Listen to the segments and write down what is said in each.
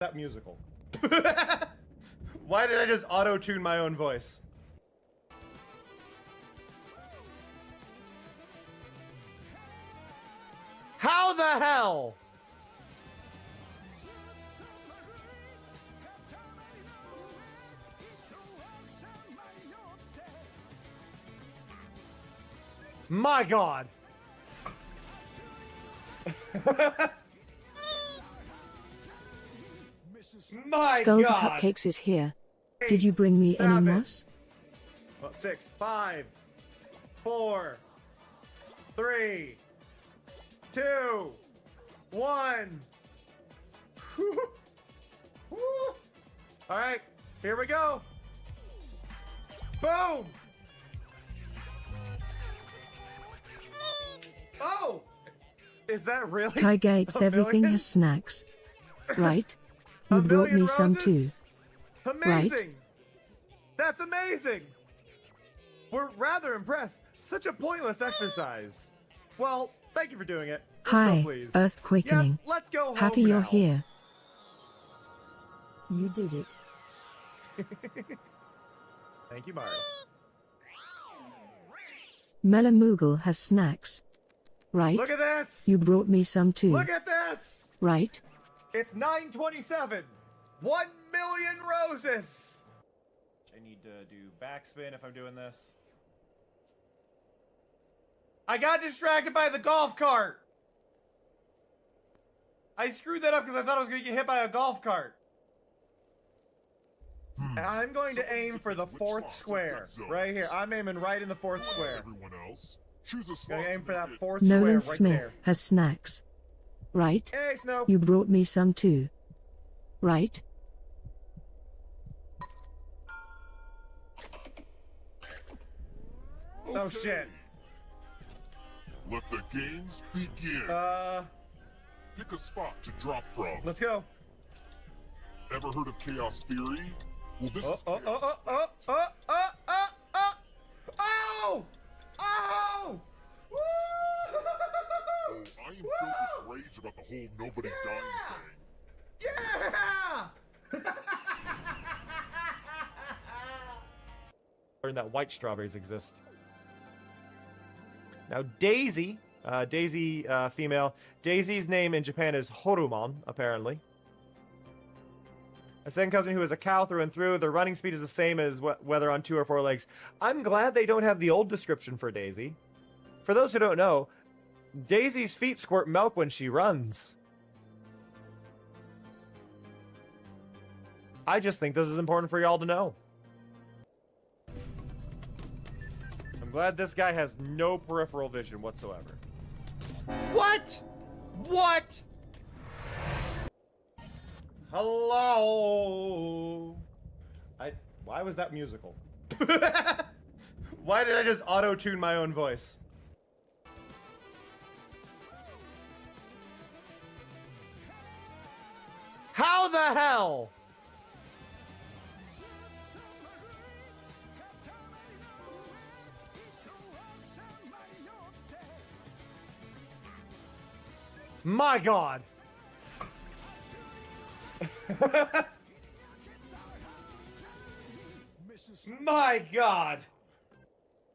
That musical. Why did I just auto-tune my own voice? How the hell? My God. My Skulls God. Cupcakes is here. Did you bring me any moss? 6, 5, 4, 3, 2, 1. All right, here we go. Boom. Oh, is that really? Tiger eats everything million? has snacks. Right? You A brought million me some too. roses? Amazing. Right? That's amazing. We're rather impressed. Such a pointless exercise. Well, thank you for doing it. We're Hi, so pleased. Earth Quickening. Yes, let's go home Happy you're now. here. You did it. Thank you, Mario. Melamoogle has snacks. Right? Look at this. You brought me some too. Look at this. Right? It's 9:27. 1 million roses. I need to do backspin if I'm doing this. I got distracted by the golf cart. I screwed that up because I thought I was going to get hit by a golf cart. And I'm going to aim for the fourth square. Right here. I'm aiming right in the fourth square. Everyone else, choose a Gonna slot aim for that to fourth square Nolan right Smith there. has snacks. Right? Hey, Snow. You brought me some too. Right? Oh, shit. Let the games begin. Pick a spot to drop from. Let's go. Ever heard of chaos theory? Well, this is Oh! Woo! Oh, I am filled with rage about the whole nobody dying thing. Yeah! Learn that white strawberries exist. Now Daisy, female. Daisy's name in Japan is Horumon, apparently. A second cousin who is a cow through and through. Their running speed is the same as whether on 2 or 4 legs. I'm glad they don't have the old description for Daisy. For those who don't know, Daisy's feet squirt milk when she runs. I just think this is important for y'all to know. I'm glad this guy has no peripheral vision whatsoever. What? What? Hello? Why was that musical? Why did I just auto-tune my own voice? How the hell? My God. My God.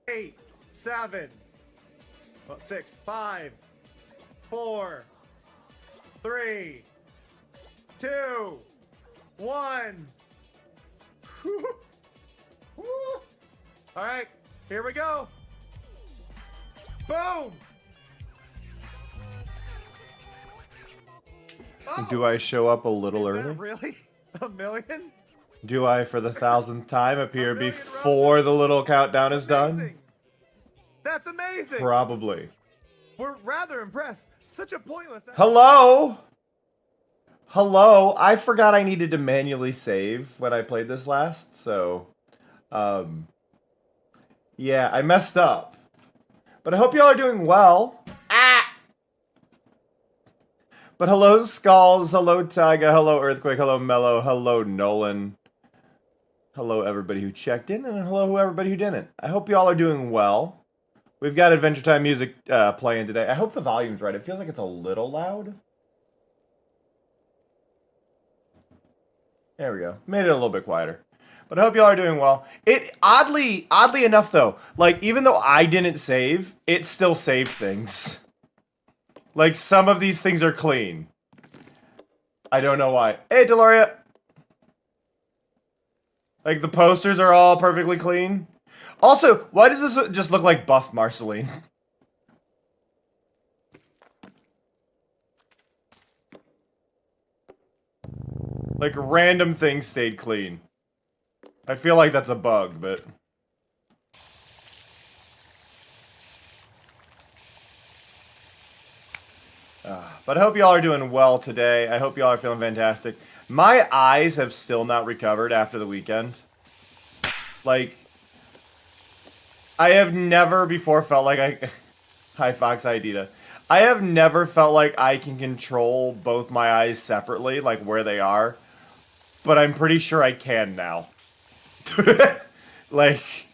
8, 7, 6, 5, 4, 3, 2, 1. All right, here we go. Boom. Oh, Do I show up a little is early? that really? A million? Do I, for the 1000th time, appear million before roses? the little countdown is done? Amazing. That's amazing. Probably. We're rather impressed. Such a pointless. Hello? Hello? I forgot I needed to manually save when I played this last, so... yeah, I messed up. But I hope y'all are doing well. But hello, Skulls. Hello, Tyga. Hello, Earthquake. Hello, Mellow. Hello, Nolan. Hello, everybody who checked in, and hello, everybody who didn't. I hope y'all are doing well. We've got Adventure Time music playing today. I hope the volume's right. It feels like it's a little loud. There we go. Made it a little bit quieter. But I hope y'all are doing well. It oddly enough though, like even though I didn't save, it still saved things. Like some of these things are clean. I don't know why. Hey Deloria. Like the posters are all perfectly clean. Also, why does this just look like buff Marceline? Like random things stayed clean. I feel like that's a bug, but... But I hope y'all are doing well today. I hope y'all are feeling fantastic. My eyes have still not recovered after the weekend. Like, I have never before felt like I... Hi, Fox Idita. I have never felt like I can control both my eyes separately, like where they are. But I'm pretty sure I can now. Like,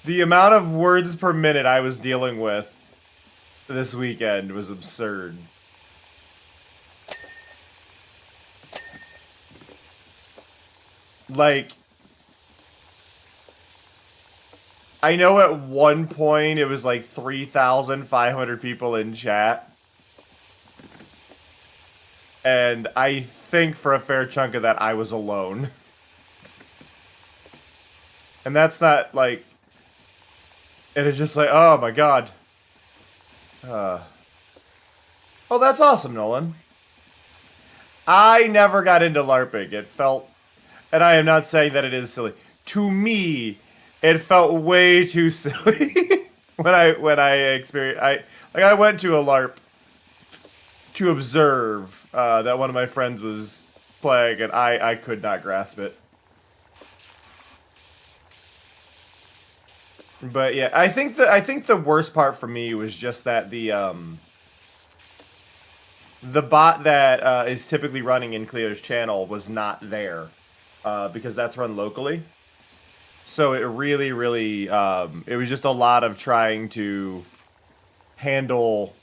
the amount of words per minute I was dealing with this weekend was absurd. Like, I know at one point it was like 3,500 people in chat. And I think for a fair chunk of that I was alone. And that's not like... And it's just like, oh my god. Oh, that's awesome, Nolan. I never got into LARPing. It felt... And I am not saying that it is silly. To me, it felt way too silly when I experienced... I went to a LARP to observe that one of my friends was playing, and I could not grasp it. But yeah, I think the worst part for me was just that the bot that is typically running in Cleo's channel was not there because that's run locally. So it really, it was just a lot of trying to handle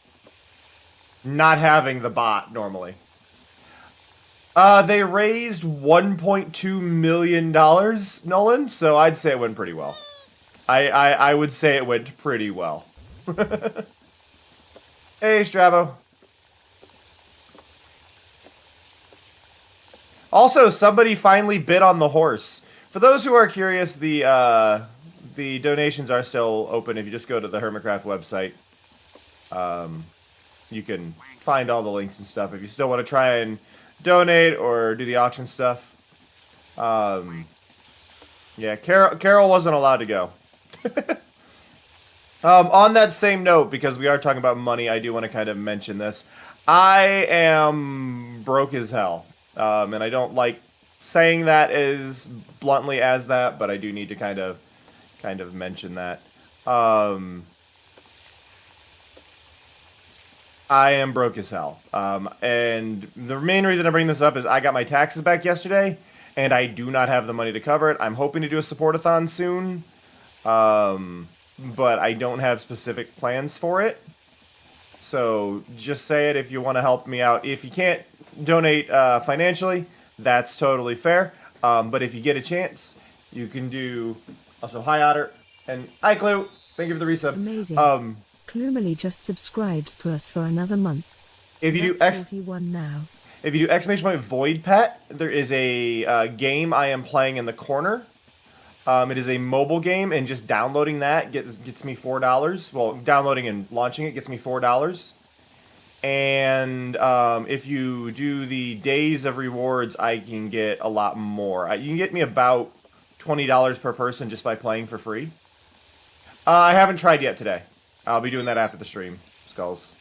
not having the bot normally. They raised $1.2 million, Nolan, so I'd say it went pretty well. I would say it went pretty well. Hey, Strabo. Also, somebody finally bid on the horse. For those who are curious, the donations are still open. If you just go to the Hermitcraft website, you can find all the links and stuff. If you still want to try and donate or do the auction stuff. Yeah, Carol wasn't allowed to go. On that same note, because we are talking about money, I do want to kind of mention this. I am broke as hell. And I don't like saying that as bluntly as that, but I do need to kind of mention that. I am broke as hell. And the main reason I bring this up is I got my taxes back yesterday, and I do not have the money to cover it. I'm hoping to do a support-a-thon soon. But I don't have specific plans for it. So just say it if you want to help me out. If you can't donate financially, that's totally fair. But if you get a chance, you can do... Also, hi Otter, and hi Clue. Thank you for the resub. Amazing. Clumily just subscribed to us for another month. If you That's 41 now. If you do exclamation point void pet, there is a game I am playing in the corner. It is a mobile game, and just downloading that gets me $4. Well, downloading and launching it gets me $4. And if you do the days of rewards, I can get a lot more. You can get me about $20 per person just by playing for free. I haven't tried yet today. I'll be doing that after the stream, Skulls.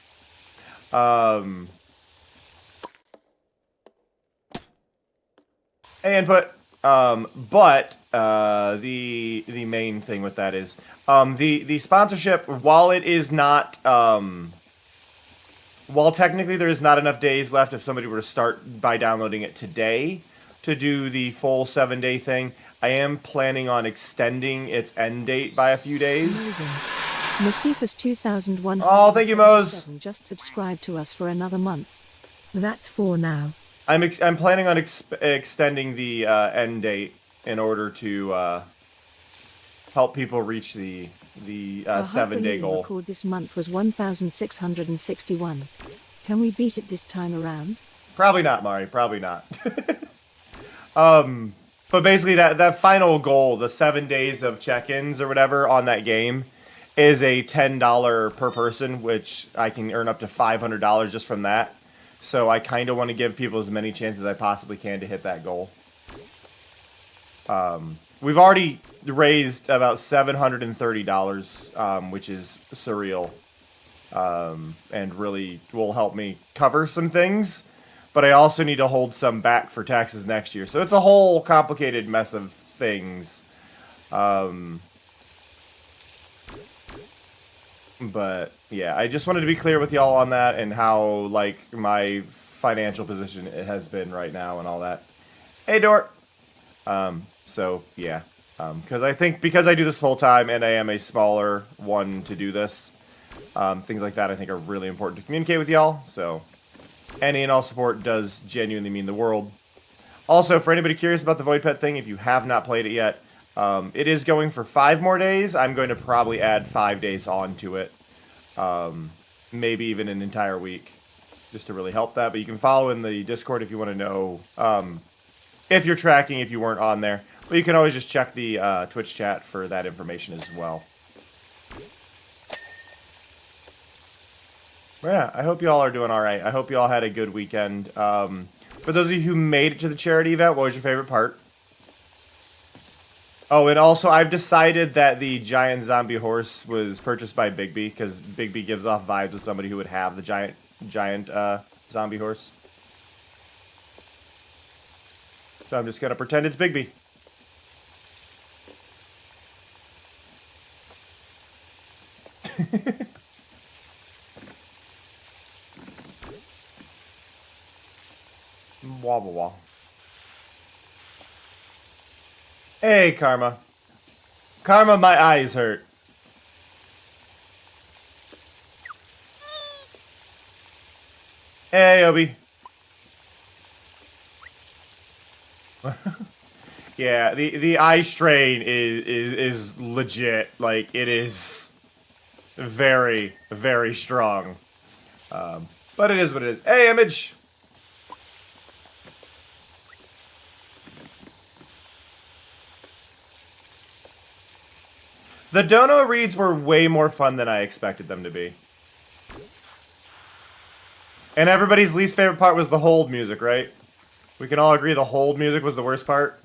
Input. But the main thing with that is the sponsorship, while it is not while technically there is not enough days left if somebody were to start by downloading it today to do the full 7-day thing, I am planning on extending its end date by a few days. Mosifus 2100. Oh, thank you, Mose. Just subscribed to us for another month. That's 4 now. I'm planning on extending the end date in order to help people reach the Our 7-day Halloween goal. record this month was 1,661. Can we beat it this time around? Probably not, Mari. Probably not. But basically, that final goal, the 7 days of check-ins or whatever on that game, is a $10 per person, which I can earn up to $500 just from that. So I kind of want to give people as many chances as I possibly can to hit that goal. We've already raised about $730, which is surreal, and really will help me cover some things. But I also need to hold some back for taxes next year. So it's a whole complicated mess of things. But yeah, I just wanted to be clear with y'all on that and how, like, my financial position it has been right now and all that. Hey, Dort! So, yeah. Because I think because I do this full time and I am a smaller one to do this, things like that I think are really important to communicate with y'all. So any and all support does genuinely mean the world. Also, for anybody curious about the Void Pet thing, if you have not played it yet, it is going for 5 more days. I'm going to probably add 5 days on to it. Maybe even an entire week, just to really help that. But you can follow in the Discord if you want to know if you're tracking, if you weren't on there. But you can always just check the Twitch chat for that information as well. Yeah, I hope you all are doing all right. I hope you all had a good weekend. For those of you who made it to the charity event, what was your favorite part? Oh, and also I've decided that the giant zombie horse was purchased by Bigby, because Bigby gives off vibes of somebody who would have the giant zombie horse. So I'm just going to pretend it's Bigby. Wobble wobble. Hey, Karma. Karma, my eyes hurt. Hey, Obi. Yeah, the eye strain is legit. Like, it is very, very strong. But it is what it is. Hey, Image. The dono reads were way more fun than I expected them to be. And everybody's least favorite part was the hold music, right? We can all agree the hold music was the worst part?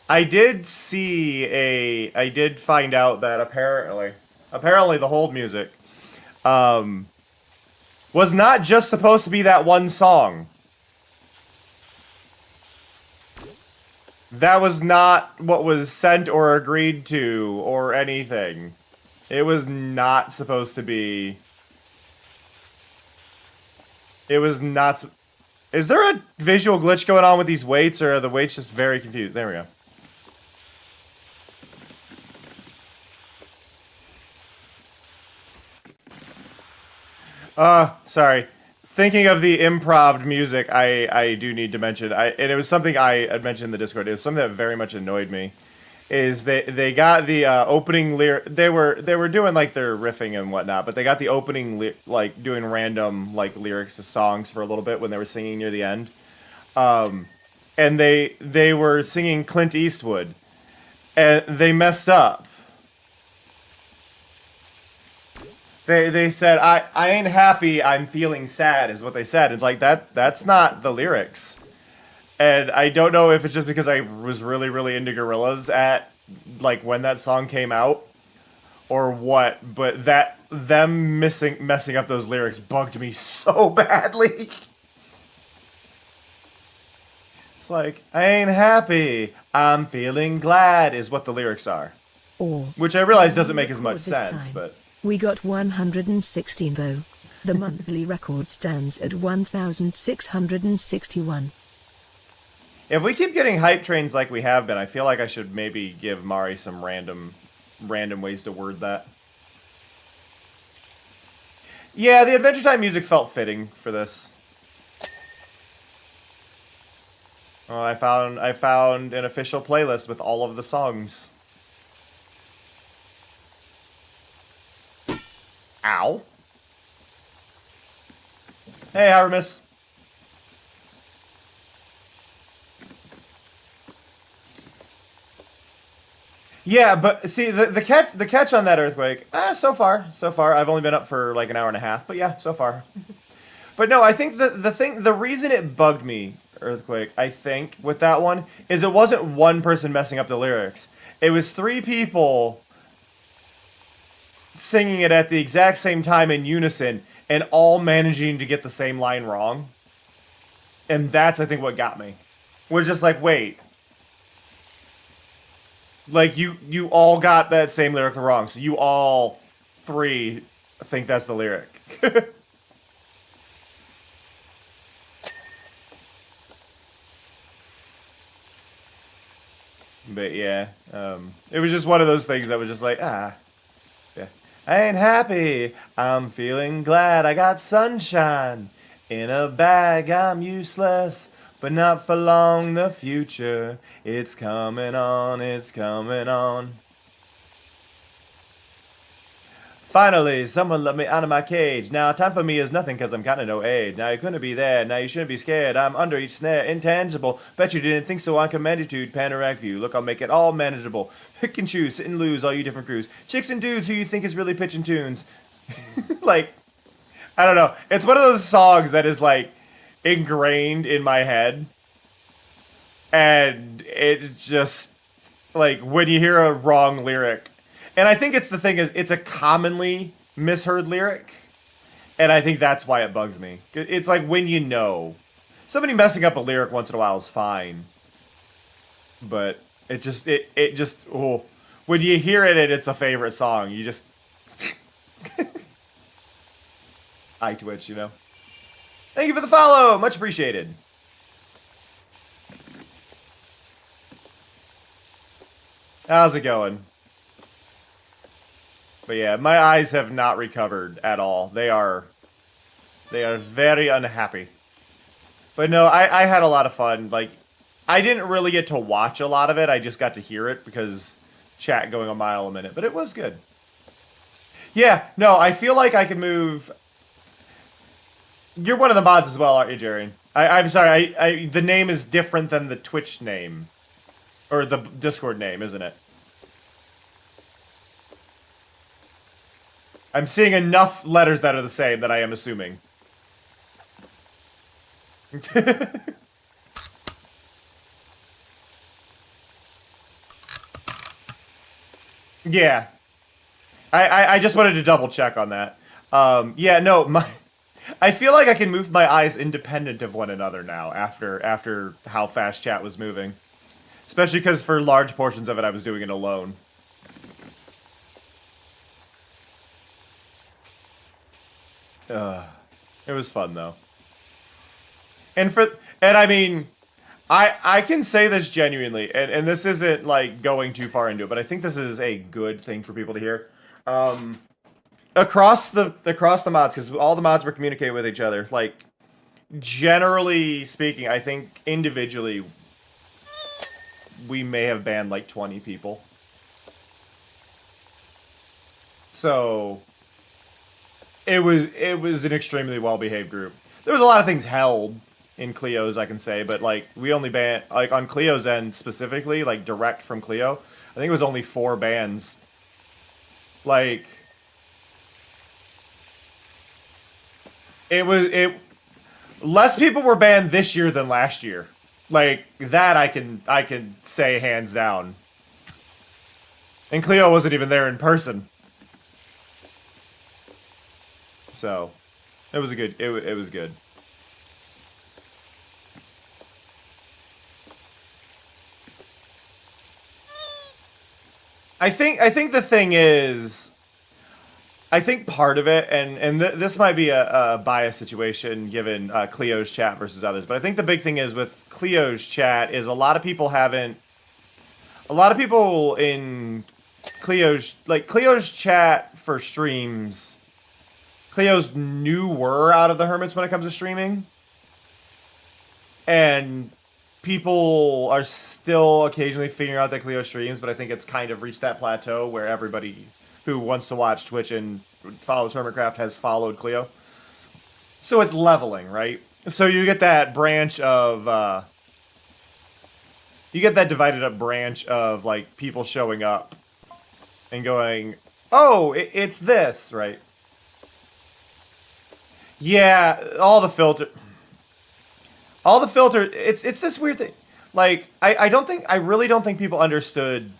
I did find out that apparently the hold music was not just supposed to be that one song. That was not what was sent or agreed to or anything. It was not supposed to be. It was not. Is there a visual glitch going on with these weights, or are the weights just very confused? There we go. Sorry. Thinking of the improv music, I do need to mention, and it was something I had mentioned in the Discord, it was something that very much annoyed me, is they got the opening lyric, they were doing, like, their riffing and whatnot, but they got the opening, like, doing random, like, lyrics to songs for a little bit when they were singing near the end, and they were singing Clint Eastwood, and they messed up. They said, I ain't happy, I'm feeling sad, is what they said. It's like, that's not the lyrics. And I don't know if it's just because I was really, really into Gorillaz at, like, when that song came out, or what, but them messing up those lyrics bugged me so badly. It's like, I ain't happy, I'm feeling glad, is what the lyrics are. Or, which I realize doesn't make as much this sense, time. but... We got 116 though. The monthly record stands at 1,661. If we keep getting hype trains like we have been, I feel like I should maybe give Mari some random ways to word that. Yeah, the Adventure Time music felt fitting for this. Oh, I found an official playlist with all of the songs. Ow. Hey, Hermis. Yeah, but see the catch on that earthquake. So far, I've only been up for like an hour and a half, but yeah, so far. But no, I think the reason it bugged me, earthquake, I think with that one is it wasn't one person messing up the lyrics. It was 3 people singing it at the exact same time in unison and all managing to get the same line wrong. And that's I think what got me. Was just like, wait. Like, you all got that same lyric wrong, so you all 3 think that's the lyric. But yeah, it was just one of those things that was just like, yeah. I ain't happy, I'm feeling glad I got sunshine. In a bag I'm useless, but not for long, the future, it's coming on, it's coming on. Finally, someone let me out of my cage. Now, time for me is nothing because I'm kinda no aid. Now, you couldn't be there. Now, you shouldn't be scared. I'm under each snare, intangible. Bet you didn't think so on commanditude, panoramic view. Look, I'll make it all manageable. Pick and choose, sit and lose, all you different crews. Chicks and dudes who you think is really pitching tunes. Like, I don't know. It's one of those songs that is, like, ingrained in my head. And it's just, like, when you hear a wrong lyric. And I think it's the thing is, it's a commonly misheard lyric. And I think that's why it bugs me. It's like when you know. Somebody messing up a lyric once in a while is fine. But it just, oh. When you hear it and it's a favorite song, you just... I twitch, you know. Thank you for the follow! Much appreciated. How's it going? But yeah, my eyes have not recovered at all. They are very unhappy. But no, I had a lot of fun. Like, I didn't really get to watch a lot of it. I just got to hear it because chat going a mile a minute. But it was good. Yeah, no, I feel like I can move... You're one of the mods as well, aren't you, Jerry? I'm sorry, the name is different than the Twitch name. Or the Discord name, isn't it? I'm seeing enough letters that are the same that I am assuming. Yeah. I just wanted to double check on that. Yeah, no, I feel like I can move my eyes independent of one another now after how fast chat was moving. Especially because for large portions of it I was doing it alone. It was fun though. And I mean, I can say this genuinely, and this isn't like going too far into it, but I think this is a good thing for people to hear. Across the mods, because all the mods were communicating with each other, like, generally speaking, I think individually we may have banned like 20 people. So it was an extremely well-behaved group. There was a lot of things held in Cleo's, I can say, but like we only banned, like on Cleo's end specifically, like direct from Cleo, I think it was only 4 bans. Like less people were banned this year than last year. Like that I can say hands down. And Cleo wasn't even there in person. So, it was a good. It was good. I think the thing is, I think part of it, and this might be a bias situation given Cleo's chat versus others, but I think the big thing is with Cleo's chat is a lot of people in Cleo's chat for streams, Cleo's newer out of the hermits when it comes to streaming, and people are still occasionally figuring out that Cleo streams, but I think it's kind of reached that plateau where everybody who wants to watch Twitch and follows Hermitcraft has followed Cleo. So it's leveling, right? So you get that branch of, you get that divided up branch of, like, people showing up and going, oh, it's this, right? Yeah, all the filter, it's this weird thing. Like, I really don't think people understood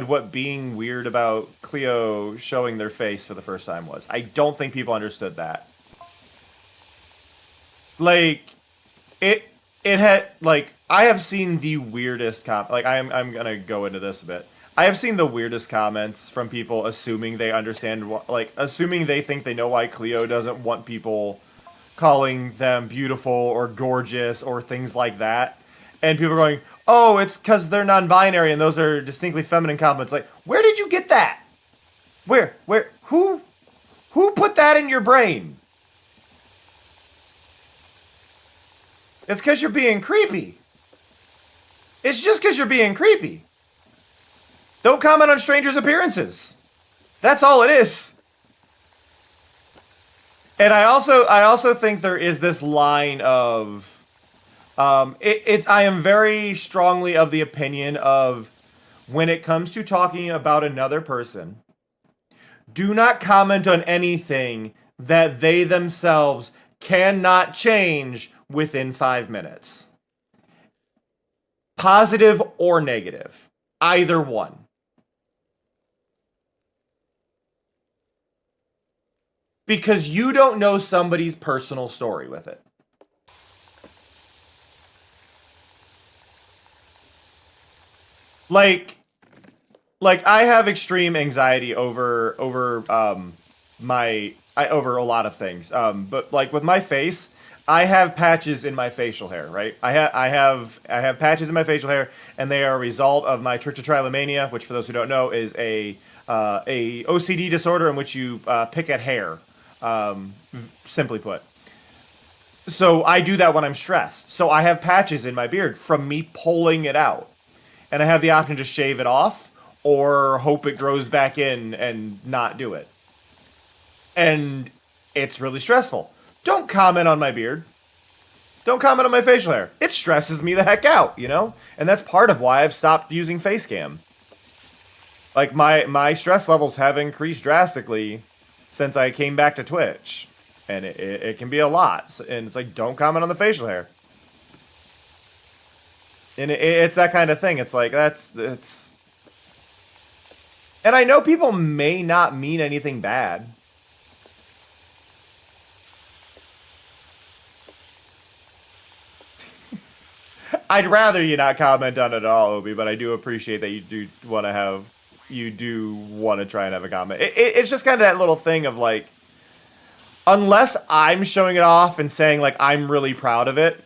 what being weird about Cleo showing their face for the first time was. I don't think people understood that. Like, it had, like, I have seen the weirdest I'm gonna go into this a bit. I have seen the weirdest comments from people assuming they understand, assuming they think they know why Cleo doesn't want people calling them beautiful or gorgeous or things like that. And people are going, oh, it's because they're non-binary and those are distinctly feminine comments. Like, where did you get that? Who put that in your brain? It's because you're being creepy. It's just because you're being creepy. Don't comment on strangers' appearances. That's all it is. And I also think there is this line of, I am very strongly of the opinion of, when it comes to talking about another person, do not comment on anything that they themselves cannot change within 5 minutes. Positive or negative. Either one. Because you don't know somebody's personal story with it. Like I have extreme anxiety over a lot of things. But like with my face, I have patches in my facial hair, right? I have patches in my facial hair, and they are a result of my trichotillomania, which for those who don't know is a OCD disorder in which you pick at hair, simply put. So I do that when I'm stressed. So I have patches in my beard from me pulling it out. And I have the option to shave it off or hope it grows back in and not do it. And it's really stressful. Don't comment on my beard. Don't comment on my facial hair. It stresses me the heck out, you know? And that's part of why I've stopped using Facecam. Like, my stress levels have increased drastically since I came back to Twitch. And it can be a lot. And it's like, don't comment on the facial hair. And it's that kind of thing. It's like, it's... And I know people may not mean anything bad. I'd rather you not comment on it at all, Obi, but I do appreciate that you do want to try and have a comment. It's just kind of that little thing of like, unless I'm showing it off and saying like I'm really proud of it,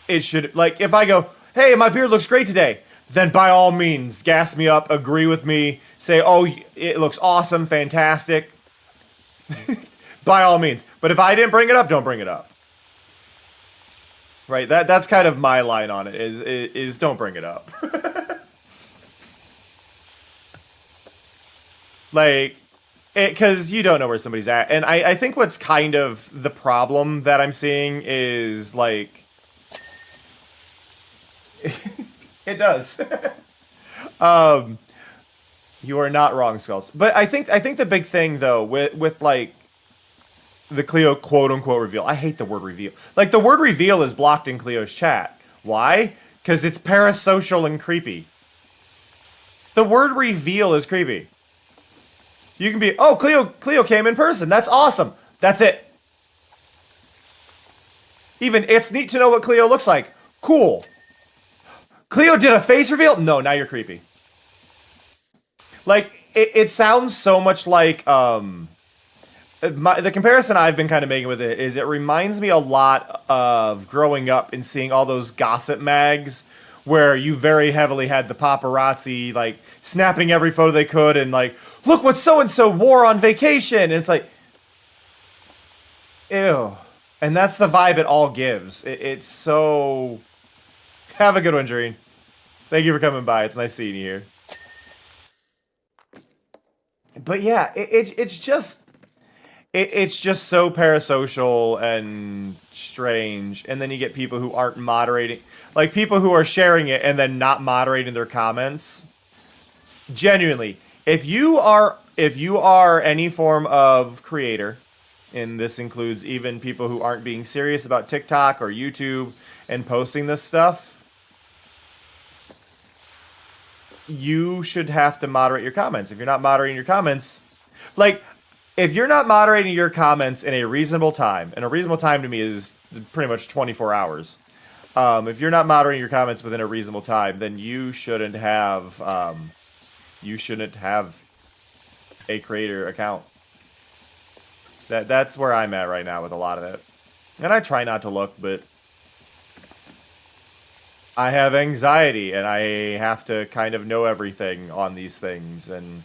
it should, like, if I go, hey, my beard looks great today, then by all means, gas me up, agree with me, say, oh, it looks awesome, fantastic. By all means. But if I didn't bring it up, don't bring it up. Right? That's kind of my line on it, is don't bring it up. Like, because you don't know where somebody's at. And I think what's kind of the problem that I'm seeing is, like, it does. You are not wrong, Skulls. But I think the big thing though with like the Cleo quote unquote reveal. I hate the word reveal. Like, the word reveal is blocked in Cleo's chat. Why? Because it's parasocial and creepy. The word reveal is creepy. You can be, oh, Cleo came in person. That's awesome. That's it. Even, it's neat to know what Cleo looks like. Cool. Cleo did a face reveal? No, now you're creepy. Like, it sounds so much like the comparison I've been kind of making with it is it reminds me a lot of growing up and seeing all those gossip mags where you very heavily had the paparazzi like snapping every photo they could and like, look what so and so wore on vacation, and it's like, ew. And that's the vibe it all gives. It's so. Have a good one, Jareen. Thank you for coming by. It's nice seeing you here. But yeah, it's just so parasocial and strange. And then you get people who aren't moderating, like people who are sharing it and then not moderating their comments. Genuinely, if you are any form of creator, and this includes even people who aren't being serious about TikTok or YouTube and posting this stuff, you should have to moderate your comments. If you're not moderating your comments, like, if you're not moderating your comments in a reasonable time, and a reasonable time to me is pretty much 24 hours. If you're not moderating your comments within a reasonable time, then you shouldn't have a creator account. That's where I'm at right now with a lot of it. And I try not to look, but I have anxiety, and I have to kind of know everything on these things, and...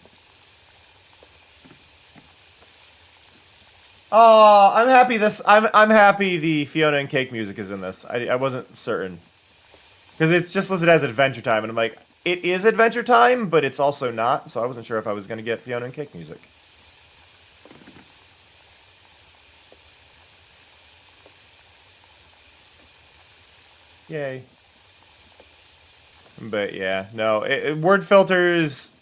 Oh, I'm happy I'm happy the Fiona and Cake music is in this. I wasn't certain. Because it's just listed as Adventure Time, and I'm like, it is Adventure Time, but it's also not, so I wasn't sure if I was going to get Fiona and Cake music. Yay. But yeah, no, word filters,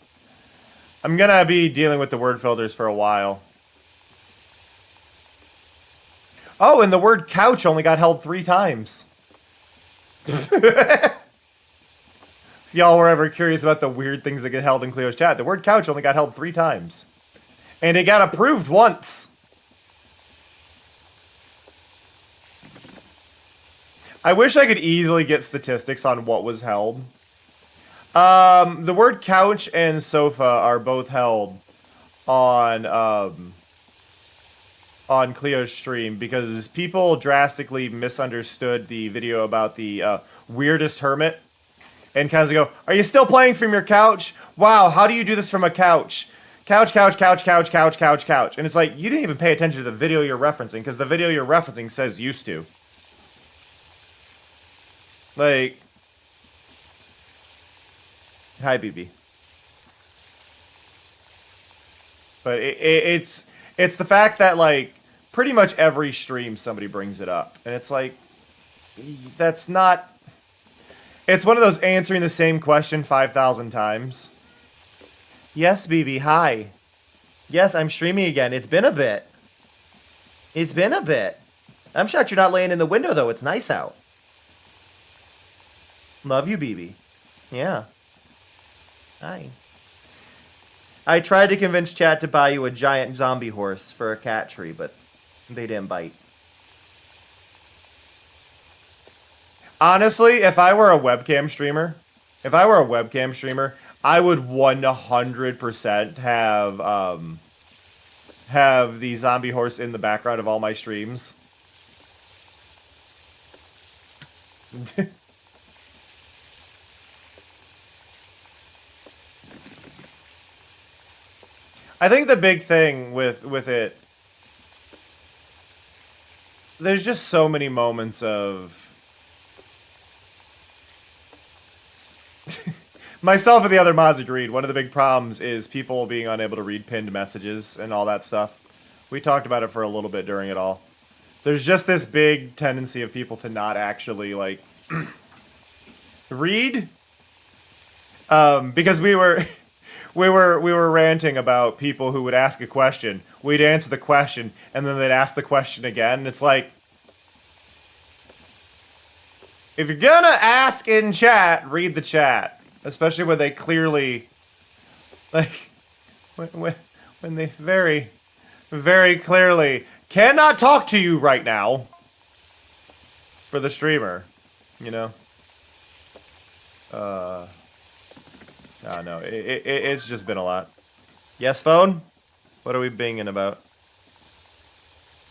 I'm gonna be dealing with the word filters for a while. Oh, and the word couch only got held 3 times. If y'all were ever curious about the weird things that get held in Cleo's chat, the word couch only got held 3 times. And it got approved once. I wish I could easily get statistics on what was held. The word couch and sofa are both held on Cleo's stream because people drastically misunderstood the video about the weirdest hermit and kind of go, "Are you still playing from your couch? Wow, how do you do this from a couch? Couch, couch, couch, couch, couch, couch, couch." And it's like, you didn't even pay attention to the video you're referencing because the video you're referencing says used to. Like, hi, BB. But it's the fact that, like, pretty much every stream somebody brings it up. And it's like, that's not... It's one of those answering the same question 5,000 times. Yes, BB, hi. Yes, I'm streaming again. It's been a bit. It's been a bit. I'm shocked you're not laying in the window, though. It's nice out. Love you, BB. Yeah. Hi. I tried to convince chat to buy you a giant zombie horse for a cat tree, but they didn't bite. Honestly, if I were a webcam streamer, I would 100% have the zombie horse in the background of all my streams. I think the big thing with it, there's just so many moments of myself and the other mods agreed. One of the big problems is people being unable to read pinned messages and all that stuff. We talked about it for a little bit during it all. There's just this big tendency of people to not actually, like, read. Because we were ranting about people who would ask a question. We'd answer the question, and then they'd ask the question again. And it's like, if you're gonna ask in chat, read the chat. Especially when they clearly, like, when they very, very clearly cannot talk to you right now. For the streamer, you know? I don't know. It's just been a lot. Yes, phone? What are we binging about?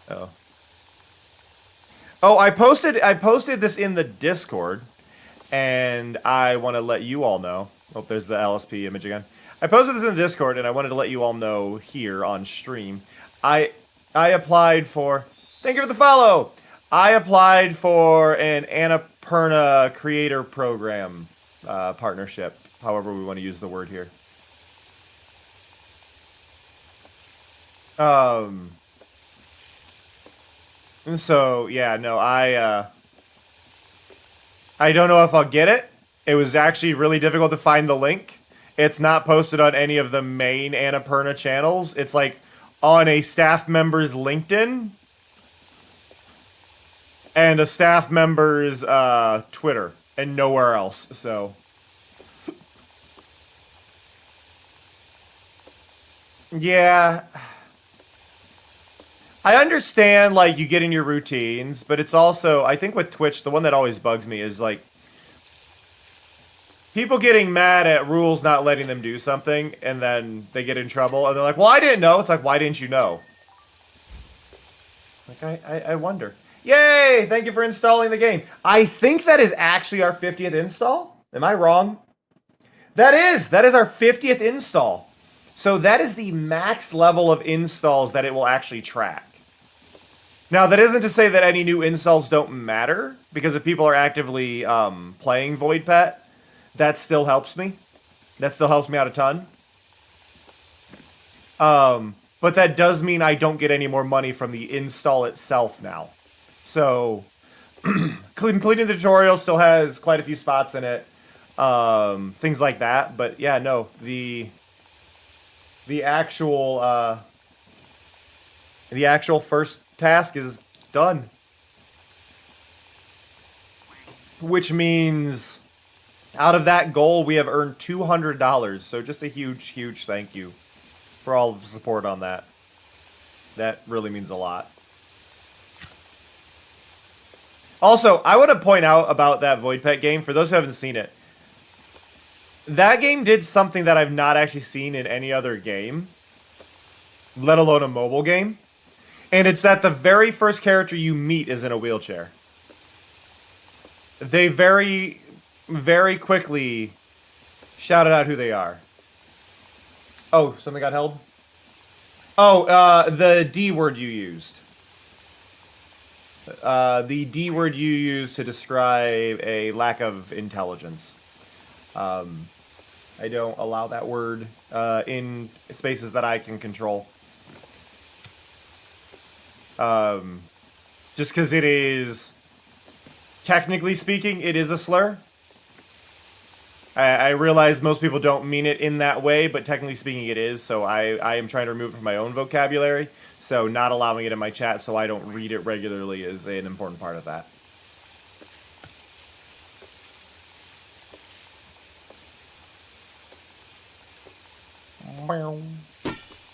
Oh. Oh, I posted this in the Discord, and I want to let you all know. Oh, there's the LSP image again. I posted this in the Discord, and I wanted to let you all know here on stream. I applied for... Thank you for the follow! I applied for an Annapurna Creator Program partnership, however we want to use the word here. So, yeah, no, I don't know if I'll get it. It was actually really difficult to find the link. It's not posted on any of the main Annapurna channels. It's like on a staff member's LinkedIn and a staff member's Twitter and nowhere else. So yeah, I understand like you get in your routines, but it's also, I think with Twitch, the one that always bugs me is like people getting mad at rules not letting them do something, and then they get in trouble, and they're like, well, I didn't know. It's like, why didn't you know? Like, I wonder. Yay! Thank you for installing the game. I think that is actually our 50th install. Am I wrong? That is our 50th install. So that is the max level of installs that it will actually track. Now, that isn't to say that any new installs don't matter, because if people are actively playing Void Pet, that still helps me. That still helps me out a ton. But that does mean I don't get any more money from the install itself now. So, completing the tutorial still has quite a few spots in it. Things like that. But yeah, no, the actual first task is done. Which means out of that goal, we have earned $200. So just a huge, huge thank you for all of the support on that. That really means a lot. Also, I want to point out about that Void Pet game, for those who haven't seen it. That game did something that I've not actually seen in any other game, let alone a mobile game. And it's that the very first character you meet is in a wheelchair. They very quickly shouted out who they are. Oh, something got held? Oh, the D word you used. The D word you used to describe a lack of intelligence. I don't allow that word in spaces that I can control. Just because it is, technically speaking, it is a slur. I realize most people don't mean it in that way, but technically speaking it is, so I am trying to remove it from my own vocabulary, so not allowing it in my chat so I don't read it regularly is an important part of that.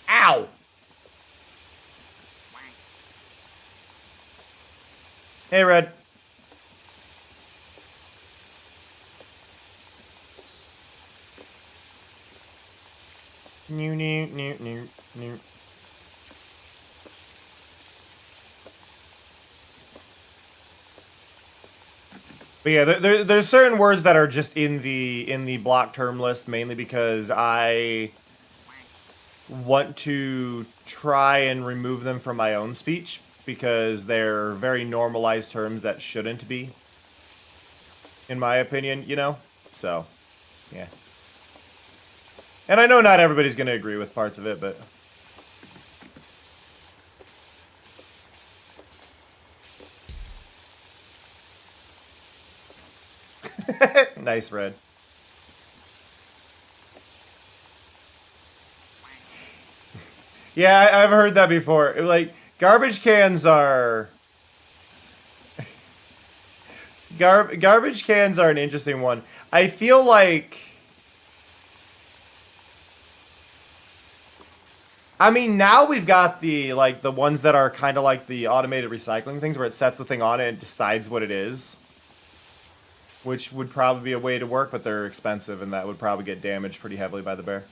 Ow! Hey, Red. New. But yeah, there's certain words that are just in the block term list, mainly because I want to try and remove them from my own speech, because they're very normalized terms that shouldn't be, in my opinion, you know? So, yeah. And I know not everybody's going to agree with parts of it, but... Nice, Red. Yeah, I've heard that before. Like, garbage cans are... Garbage cans are an interesting one. I feel like... I mean, now we've got the, like, the ones that are kind of like the automated recycling things where it sets the thing on it and decides what it is. Which would probably be a way to work, but they're expensive and that would probably get damaged pretty heavily by the bear.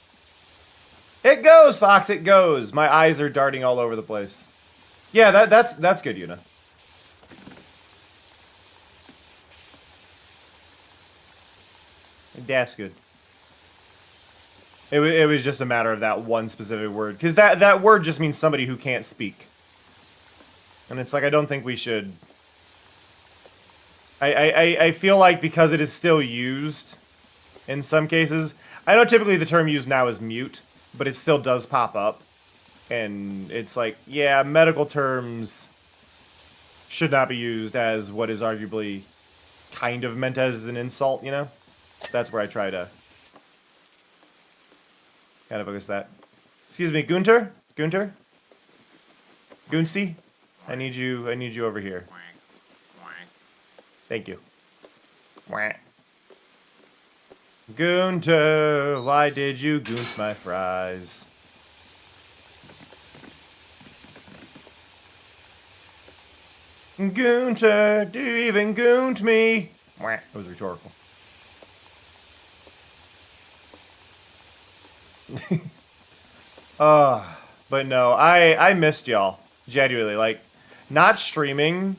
It goes, Fox, it goes. My eyes are darting all over the place. Yeah, that's good, Yuna. That's good. It was just a matter of that one specific word. Because that word just means somebody who can't speak. And it's like, I don't think we should... I feel like because it is still used in some cases... I know typically the term used now is mute, but it still does pop up. And it's like, yeah, medical terms should not be used as what is arguably kind of meant as an insult, you know? That's where I try to kind of focus that. Excuse me, Gunter? Gunter? Guncy? I need you over here. Thank you. Gunter, why did you goont my fries? Gunter, do you even goont me? That was rhetorical. But no, I missed y'all. Genuinely, like, not streaming.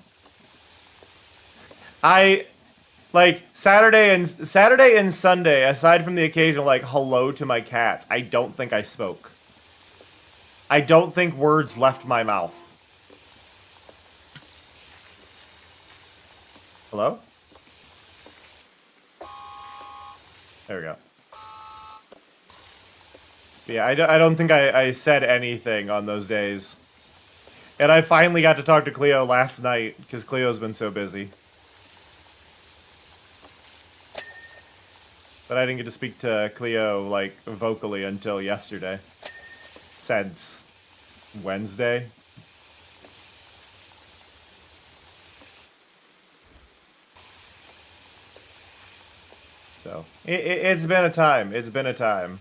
Like, Saturday and Sunday, aside from the occasional, like, hello to my cats, I don't think I spoke. I don't think words left my mouth. Hello? There we go. Yeah, I don't think I said anything on those days. And I finally got to talk to Cleo last night, because Cleo's been so busy. But I didn't get to speak to Cleo, like, vocally until yesterday. Since Wednesday. So, it's been a time. It's been a time.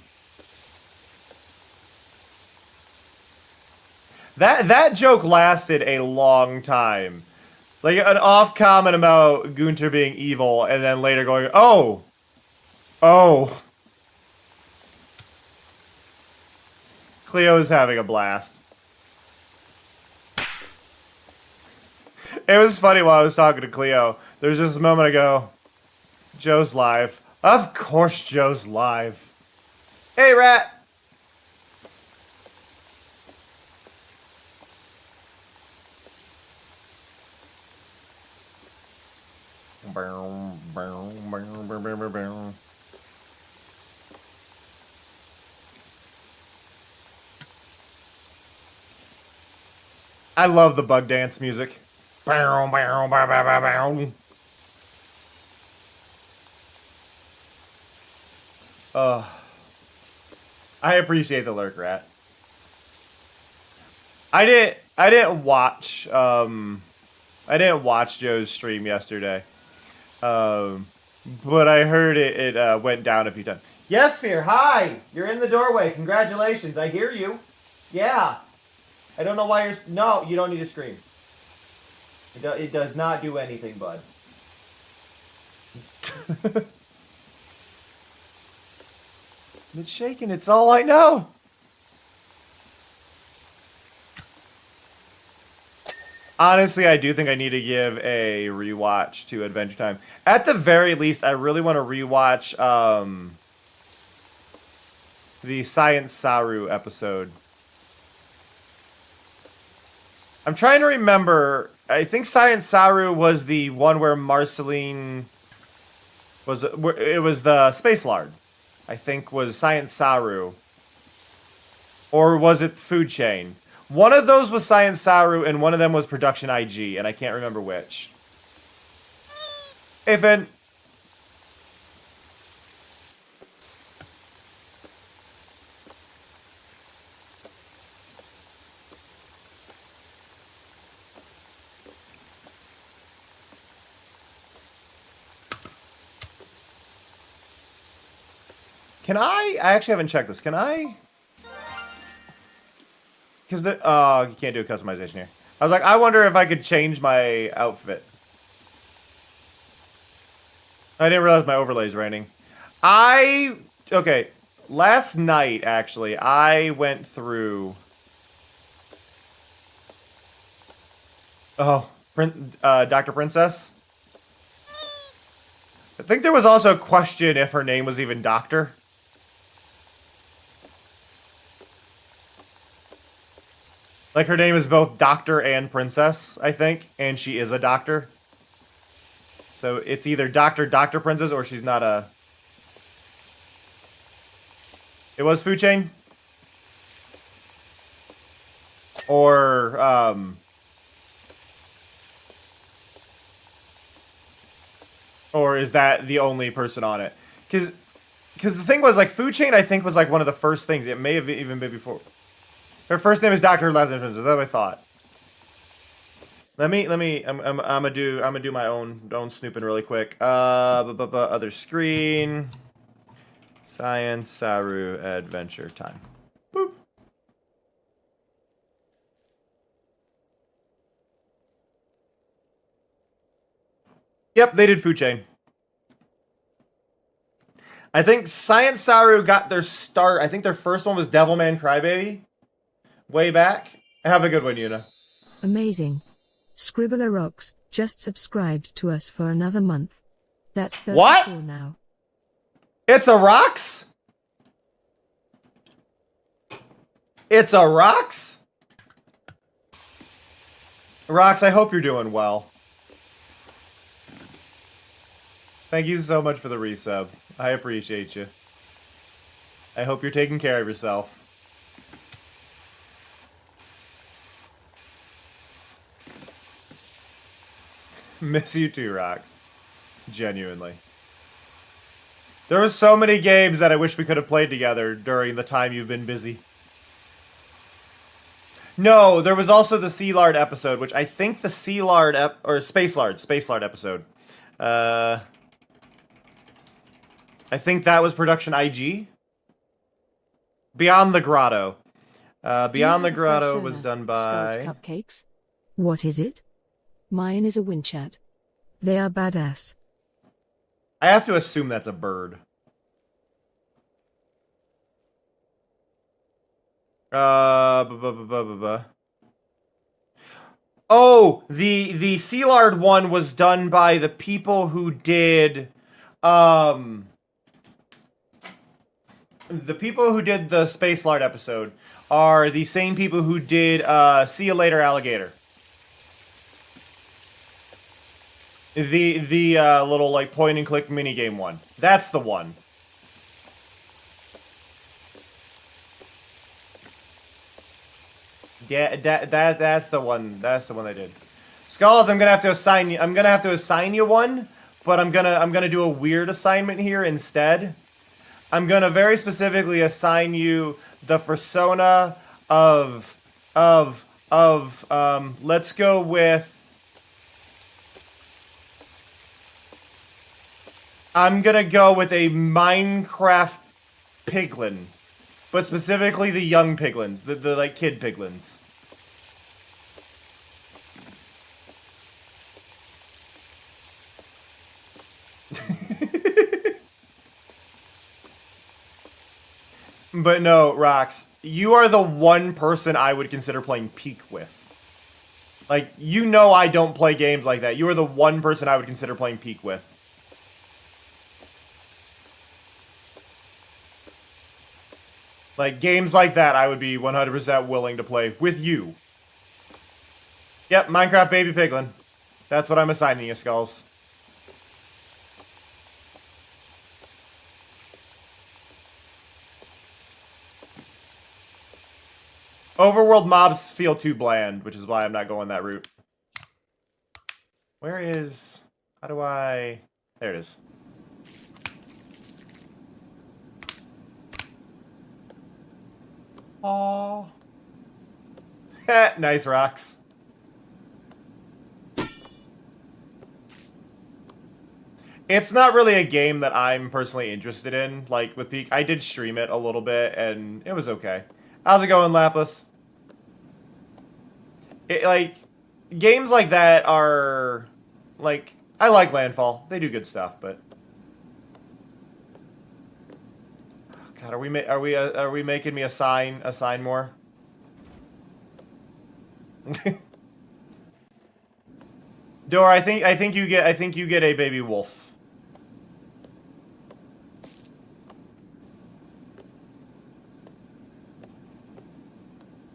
That joke lasted a long time. Like, an off comment about Gunter being evil, and then later going, oh! Oh. Cleo's having a blast. It was funny while I was talking to Cleo. There's just a moment ago, Joe's live. Of course Joe's live. Hey, Rat! I love the bug dance music. I appreciate the lurk, Rat. I didn't watch Joe's stream yesterday. But I heard it went down a few times. Yes, Fear, hi! You're in the doorway. Congratulations. I hear you. Yeah. I don't know why you're... No, you don't need to scream. It does not do anything, bud. It's shaking. It's all I know. Honestly, I do think I need to give a rewatch to Adventure Time. At the very least, I really want to rewatch the Science Saru episode. I'm trying to remember. I think Science Saru was the one where Marceline was. It was the Space Lard. I think was Science Saru. Or was it Food Chain? One of those was Science Saru, and one of them was Production IG, and I can't remember which. Hey, Finn. Can I actually haven't checked this. Can I? Because you can't do a customization here. I was like, I wonder if I could change my outfit. I didn't realize my overlay's raining. Okay, last night, actually, I went through... Oh, Dr. Princess? I think there was also a question if her name was even Doctor. Like, her name is both Doctor and Princess, I think, and she is a doctor. So it's either Dr. Princess, or she's not a... It was Food Chain? Or, or is that the only person on it? Because the thing was, like, Food Chain, I think, was, like, one of the first things. It may have even been before. Her first name is Dr. Last name Princess. That's what I thought. I'm gonna do my own snooping really quick. Other screen. Science, Saru, Adventure Time. Boop. Yep, they did Food Chain. I think Science Saru got their start. I think their first one was Devilman Crybaby. Way back. Have a good one, Yuna. Amazing. Scribbler Rocks just subscribed to us for another month. That's 34 What? now. It's a Rocks? It's a Rocks? Rocks, I hope you're doing well. Thank you so much for the resub. I appreciate you. I hope you're taking care of yourself. Miss you too, Rox. Genuinely. There were so many games that I wish we could have played together during the time you've been busy. No, there was also the Sea Lard episode, which I think the Sea Lard or Space Lard episode. I think that was production IG. Beyond the Grotto. Beyond the Grotto was done by... Skulls Cupcakes? What is it? Mine is a Winchat. They are badass. I have to assume that's a bird. Oh, the Sealard one was done by the people who did, the people who did the Space Lard episode are the same people who did, See You Later, Alligator. The little, like, point-and-click minigame one. That's the one. Yeah, that's the one. That's the one I did. Skulls, I'm gonna have to assign you. I'm gonna have to assign you one, but I'm gonna do a weird assignment here instead. I'm gonna very specifically assign you the persona of let's go with. I'm gonna go with a Minecraft piglin, but specifically the young piglins, the like kid piglins. But no, Rox, you are the one person I would consider playing Peak with. Like, you know I don't play games like that. You are the one person I would consider playing Peak with. Like, games like that, I would be 100% willing to play with you. Yep, Minecraft Baby Piglin. That's what I'm assigning you, Skulls. Overworld mobs feel too bland, which is why I'm not going that route. Where is... How do I... There it is. Aww. Nice rocks. It's not really a game that I'm personally interested in. Like, with Peak, I did stream it a little bit, and it was okay. How's it going, Lapis? Games like that are... Like, I like Landfall. They do good stuff, but... God, are we making me assign more? Dora, I think you get a baby wolf.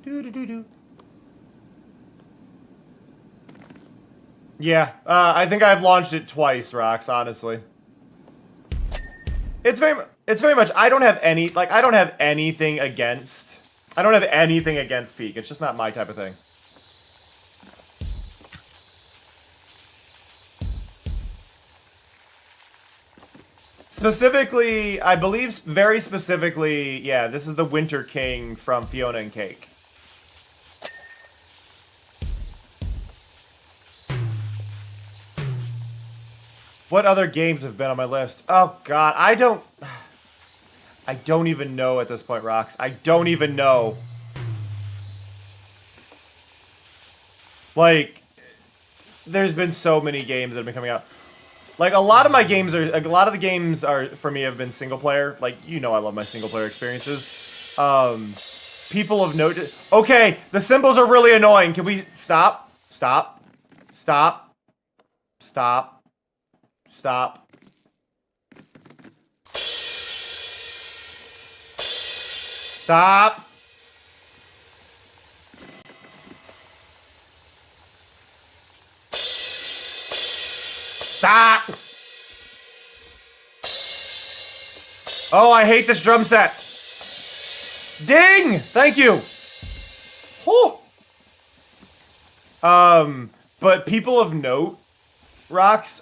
Do. Yeah, I think I've launched it twice, Rox, honestly. It's very much, I don't have anything against Peak. It's just not my type of thing. Specifically, I believe very specifically, yeah, this is the Winter King from Fiona and Cake. What other games have been on my list? Oh god, I don't even know at this point, Rox. I don't even know. Like, there's been so many games that have been coming out. Like, a lot of the games are, for me, have been single player. Like, you know I love my single player experiences. People have noted. Okay, the symbols are really annoying. Can we stop? Stop. Stop. Stop. Stop. Stop. Stop. Oh, I hate this drum set. Ding! Thank you. Whew. But people of note, Rox,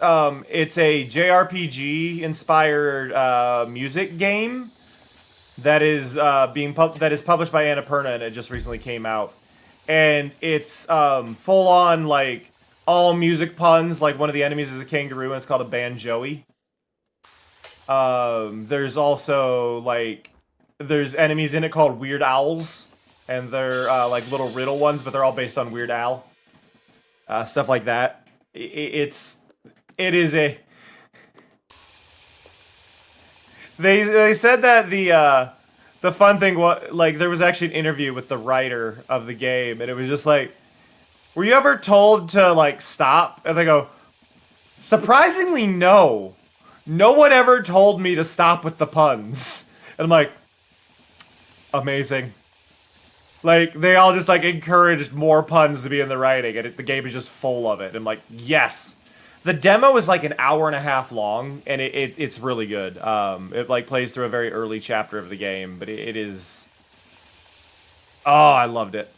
it's a JRPG inspired music game that is published by Annapurna, and it just recently came out. And it's full on like all music puns. Like one of the enemies is a kangaroo, and it's called a banjoey. There's also like there's enemies in it called Weird Owls, and they're like little riddle ones, but they're all based on Weird Al. Stuff like that. It is a. They said that the fun thing was like there was actually an interview with the writer of the game, and it was just like, were you ever told to like stop? And they go, surprisingly, no. No one ever told me to stop with the puns. And I'm like, amazing. Like, they all just, like, encouraged more puns to be in the writing, and the game is just full of it. I'm like, yes! The demo is, like, an hour and a half long, and it's really good. It, like, plays through a very early chapter of the game, but it is... Oh, I loved it.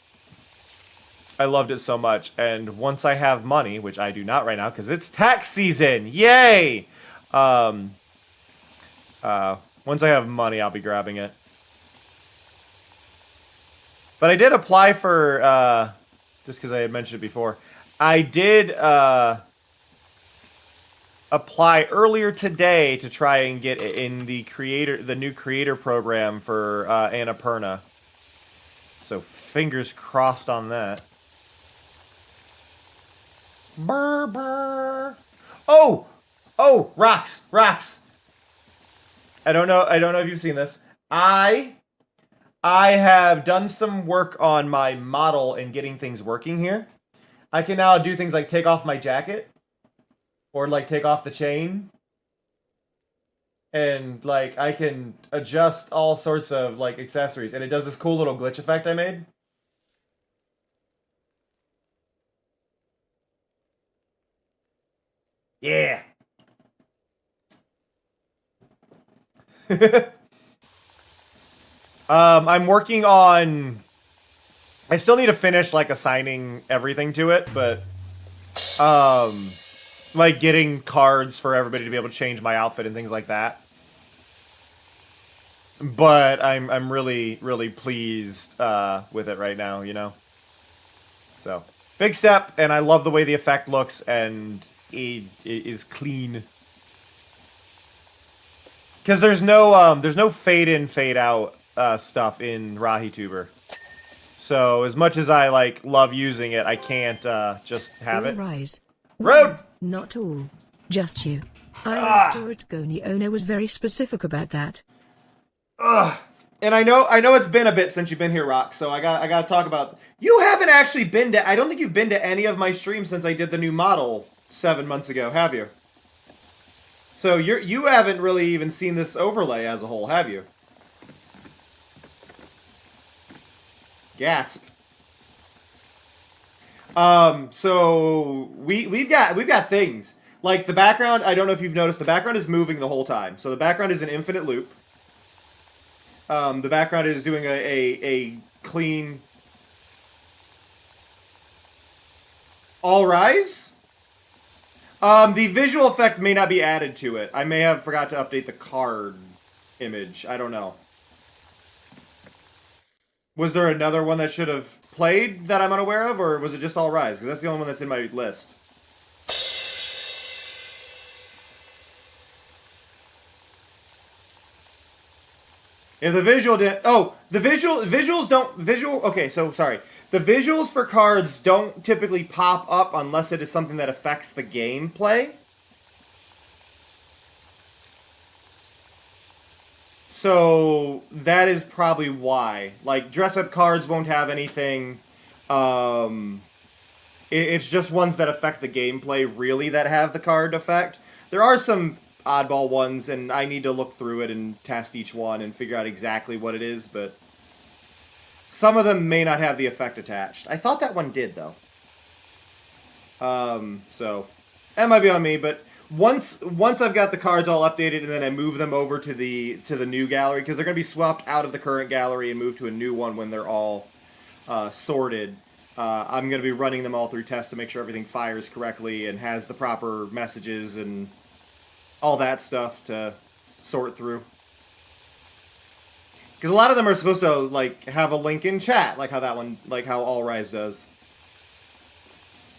I loved it so much, and once I have money, which I do not right now, because it's tax season! Yay! Once I have money, I'll be grabbing it. But I did apply for, just because I had mentioned it before, I did apply earlier today to try and get in the new creator program for Annapurna. So fingers crossed on that. Brr, brr. Oh, Rox. I don't know if you've seen this. I have done some work on my model and getting things working here. I can now do things like take off my jacket. Or, like, take off the chain. And, like, I can adjust all sorts of, like, accessories. And it does this cool little glitch effect I made. Yeah! I'm working on... I still need to finish, like, assigning everything to it, but... like, getting cards for everybody to be able to change my outfit and things like that. But I'm really, really pleased with it right now, you know? So, big step, and I love the way the effect looks, and it is clean. Because there's no fade in, fade out stuff in Vtuber. So as much as I like love using it, I can't just have it. Rise. Road. Not all. Just you. Island Storage Goni owner was very specific about that. And I know it's been a bit since you've been here, Rock. So I got to talk about. You haven't actually been to. I don't think you've been to any of my streams since I did the new model 7 months ago, have you? So you haven't really even seen this overlay as a whole, have you? Gasp. So we've got things like the background. I don't know if you've noticed, the background is moving the whole time. So the background is an infinite loop. The background is doing a clean. All rise. The visual effect may not be added to it. I may have forgot to update the card image. I don't know. Was there another one that should have played that I'm unaware of, or was it just All Rise? Because that's the only one that's in my list. If the visual didn't... Oh, the visuals don't... Okay, so, sorry. The visuals for cards don't typically pop up unless it is something that affects the gameplay. So, that is probably why. Like, dress-up cards won't have anything... It's just ones that affect the gameplay, really, that have the card effect. There are some oddball ones, and I need to look through it and test each one and figure out exactly what it is, but some of them may not have the effect attached. I thought that one did, though. So that might be on me, but once I've got the cards all updated and then I move them over to the new gallery, because they're going to be swapped out of the current gallery and moved to a new one when they're all sorted. I'm going to be running them all through tests to make sure everything fires correctly and has the proper messages and all that stuff to sort through. Because a lot of them are supposed to, like, have a link in chat, like how that one, like how All Rise does.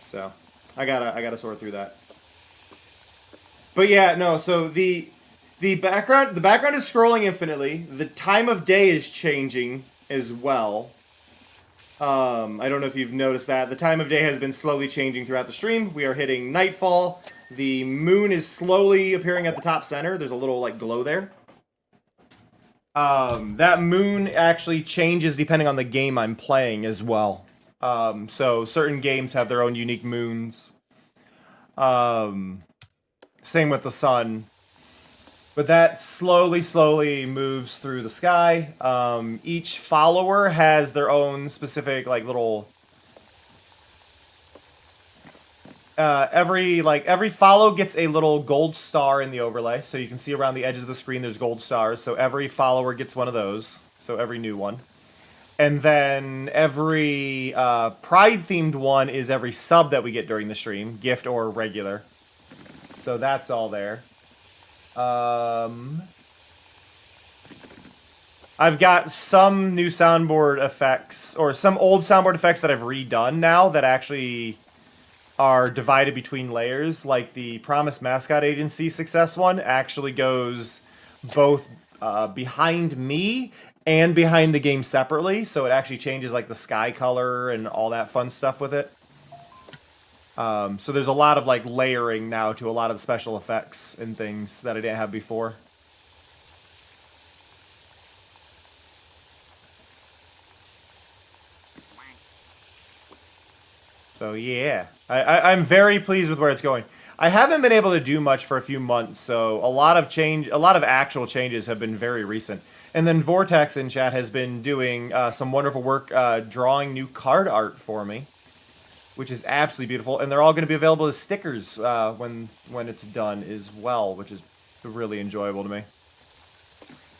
So, I gotta sort through that. But yeah, no, so the background is scrolling infinitely. The time of day is changing as well. I don't know if you've noticed that. The time of day has been slowly changing throughout the stream. We are hitting nightfall. The moon is slowly appearing at the top center. There's a little, like, glow there. That moon actually changes depending on the game I'm playing as well. So certain games have their own unique moons. Same with the sun. But that slowly moves through the sky. Each follower has their own specific, like, little... every follow gets a little gold star in the overlay. So you can see around the edges of the screen there's gold stars. So every follower gets one of those. So every new one. And then every Pride-themed one is every sub that we get during the stream. Gift or regular. So that's all there. I've got some new soundboard effects, or some old soundboard effects that I've redone now that actually are divided between layers. Like the Promise Mascot Agency success one actually goes both behind me and behind the game separately, so it actually changes like the sky color and all that fun stuff with it. So there's a lot of like layering now to a lot of the special effects and things that I didn't have before. So yeah, I'm very pleased with where it's going. I haven't been able to do much for a few months, so a lot of actual changes have been very recent. And then Vortex in chat has been doing some wonderful work drawing new card art for me, which is absolutely beautiful. And they're all going to be available as stickers when it's done as well, which is really enjoyable to me.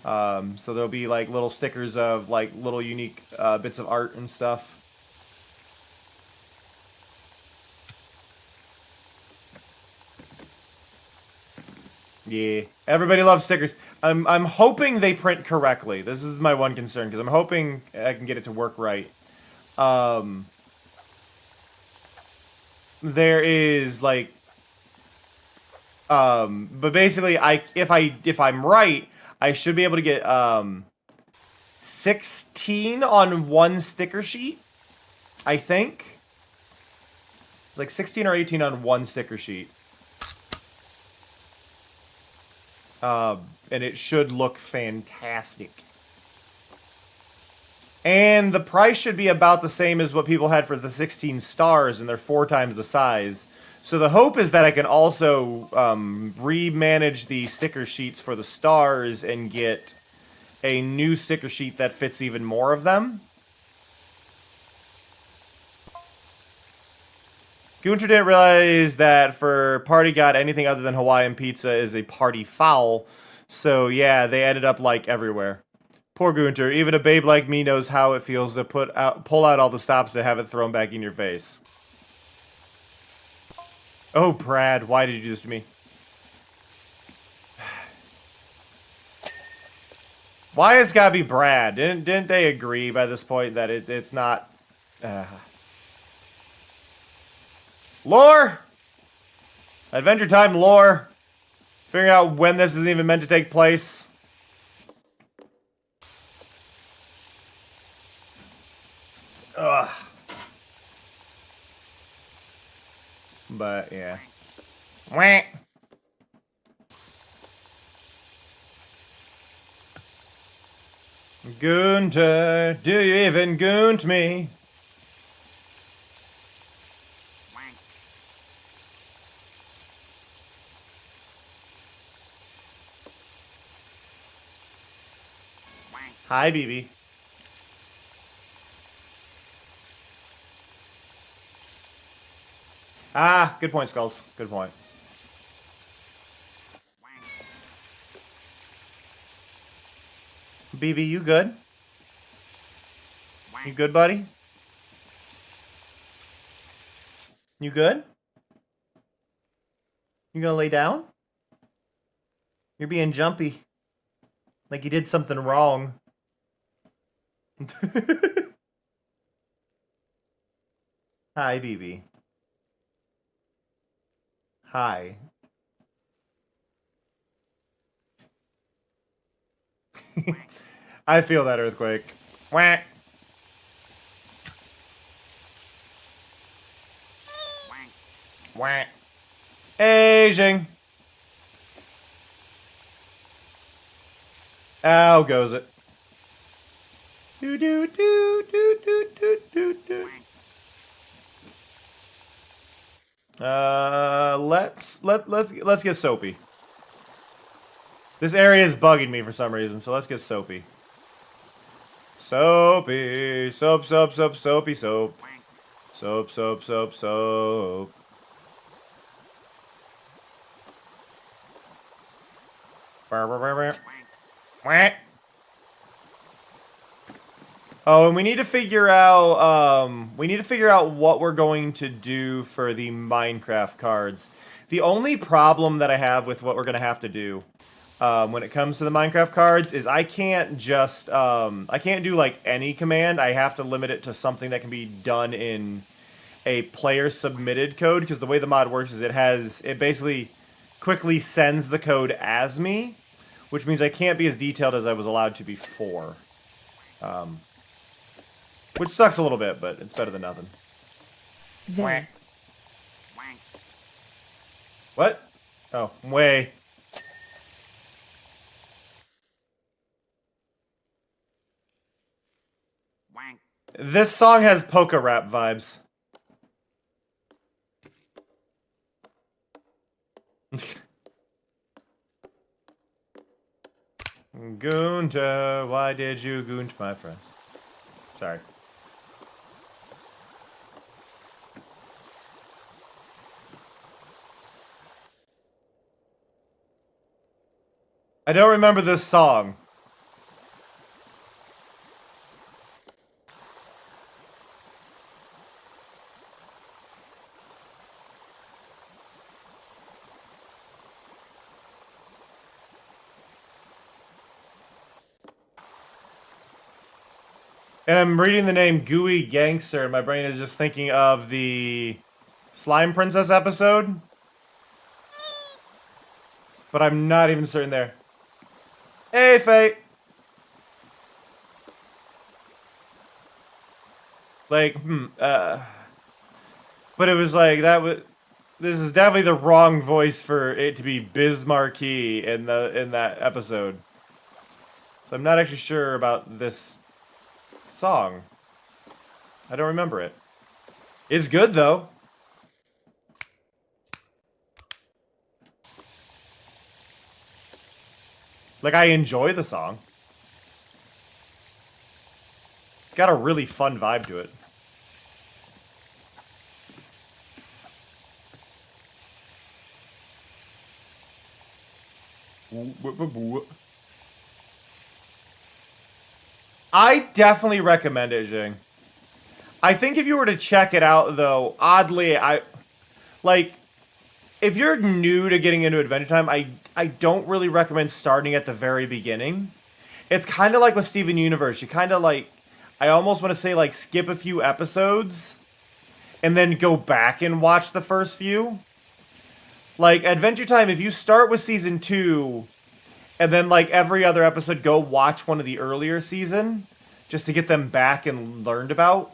So there'll be like little stickers of like little unique bits of art and stuff. Yeah, everybody loves stickers. I'm hoping they print correctly. This is my one concern, because I'm hoping I can get it to work right. There is like, but basically, if I'm right, I should be able to get 16 on one sticker sheet. I think it's like 16 or 18 on one sticker sheet. And it should look fantastic. And the price should be about the same as what people had for the 16 stars, and they're 4 times the size. So the hope is that I can also remanage the sticker sheets for the stars and get a new sticker sheet that fits even more of them. Gunter didn't realize that for Party God, anything other than Hawaiian pizza is a party foul. So yeah, they ended up like everywhere. Poor Gunter. Even a babe like me knows how it feels to pull out all the stops to have it thrown back in your face. Oh, Brad, why did you do this to me? Why it's gotta be Brad? Didn't they agree by this point that it's not... Lore! Adventure Time lore. Figuring out when this is even meant to take place. Ugh. But, yeah. Wah. Gunter, do you even gunt me? Hi, BB. Ah, good point, Skulls. Good point. BB, you good? You good, buddy? You good? You gonna lay down? You're being jumpy. Like you did something wrong. Hi, BB. Hi. I feel that earthquake. Wah. Wah. Aging. How goes it? Do do do do do do do do. Let's get soapy. This area is bugging me for some reason, so let's get soapy. Soapy, soap, soap, soap, soapy, soap. Soap, soap, soap, soap. Oh, and we need to figure out what we're going to do for the Minecraft cards. The only problem that I have with what we're gonna have to do when it comes to the Minecraft cards is I can't just I can't do like any command. I have to limit it to something that can be done in a player submitted code, because the way the mod works is it basically quickly sends the code as me, which means I can't be as detailed as I was allowed to before. Which sucks a little bit, but it's better than nothing. There. What? Oh, way. This song has polka rap vibes. Gunter, why did you gunt my friends? Sorry. I don't remember this song. And I'm reading the name Gooey Gangster, and my brain is just thinking of the Slime Princess episode. But I'm not even certain there. Hey, Fate! Like, but it was like, this is definitely the wrong voice for it to be Biz Marquee in that episode. So I'm not actually sure about this song? I don't remember it. It's good, though. Like, I enjoy the song. It's got a really fun vibe to it. I definitely recommend it, Jing. I think if you were to check it out, though, oddly, if you're new to getting into Adventure Time, I don't really recommend starting at the very beginning. It's kind of like with Steven Universe. You kind of I almost want to say skip a few episodes and then go back and watch the first few. Like Adventure Time, if you start with season 2 and then every other episode go watch one of the earlier season just to get them back and learned about.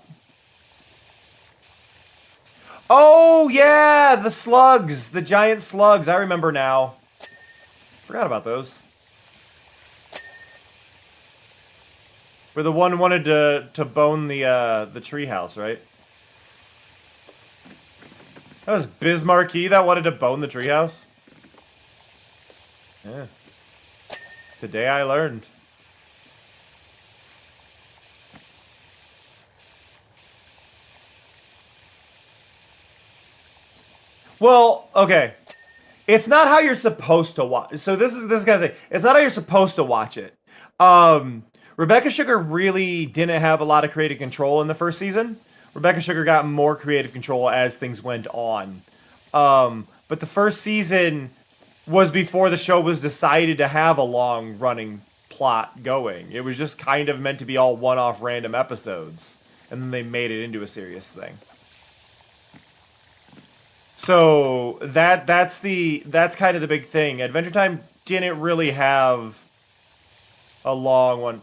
Oh, yeah, the slugs, the giant slugs. I remember now. Forgot about those. Where the one wanted to bone the treehouse, right? That was Bismarcky that wanted to bone the treehouse. Yeah. Today I learned. Well, okay. It's not how you're supposed to watch. So this kind of thing. It's not how you're supposed to watch it. Rebecca Sugar really didn't have a lot of creative control in the first season. Rebecca Sugar got more creative control as things went on. But the first season was before the show was decided to have a long-running plot going. It was just kind of meant to be all one-off random episodes. And then they made it into a serious thing. So that's kind of the big thing. Adventure Time didn't really have a long one.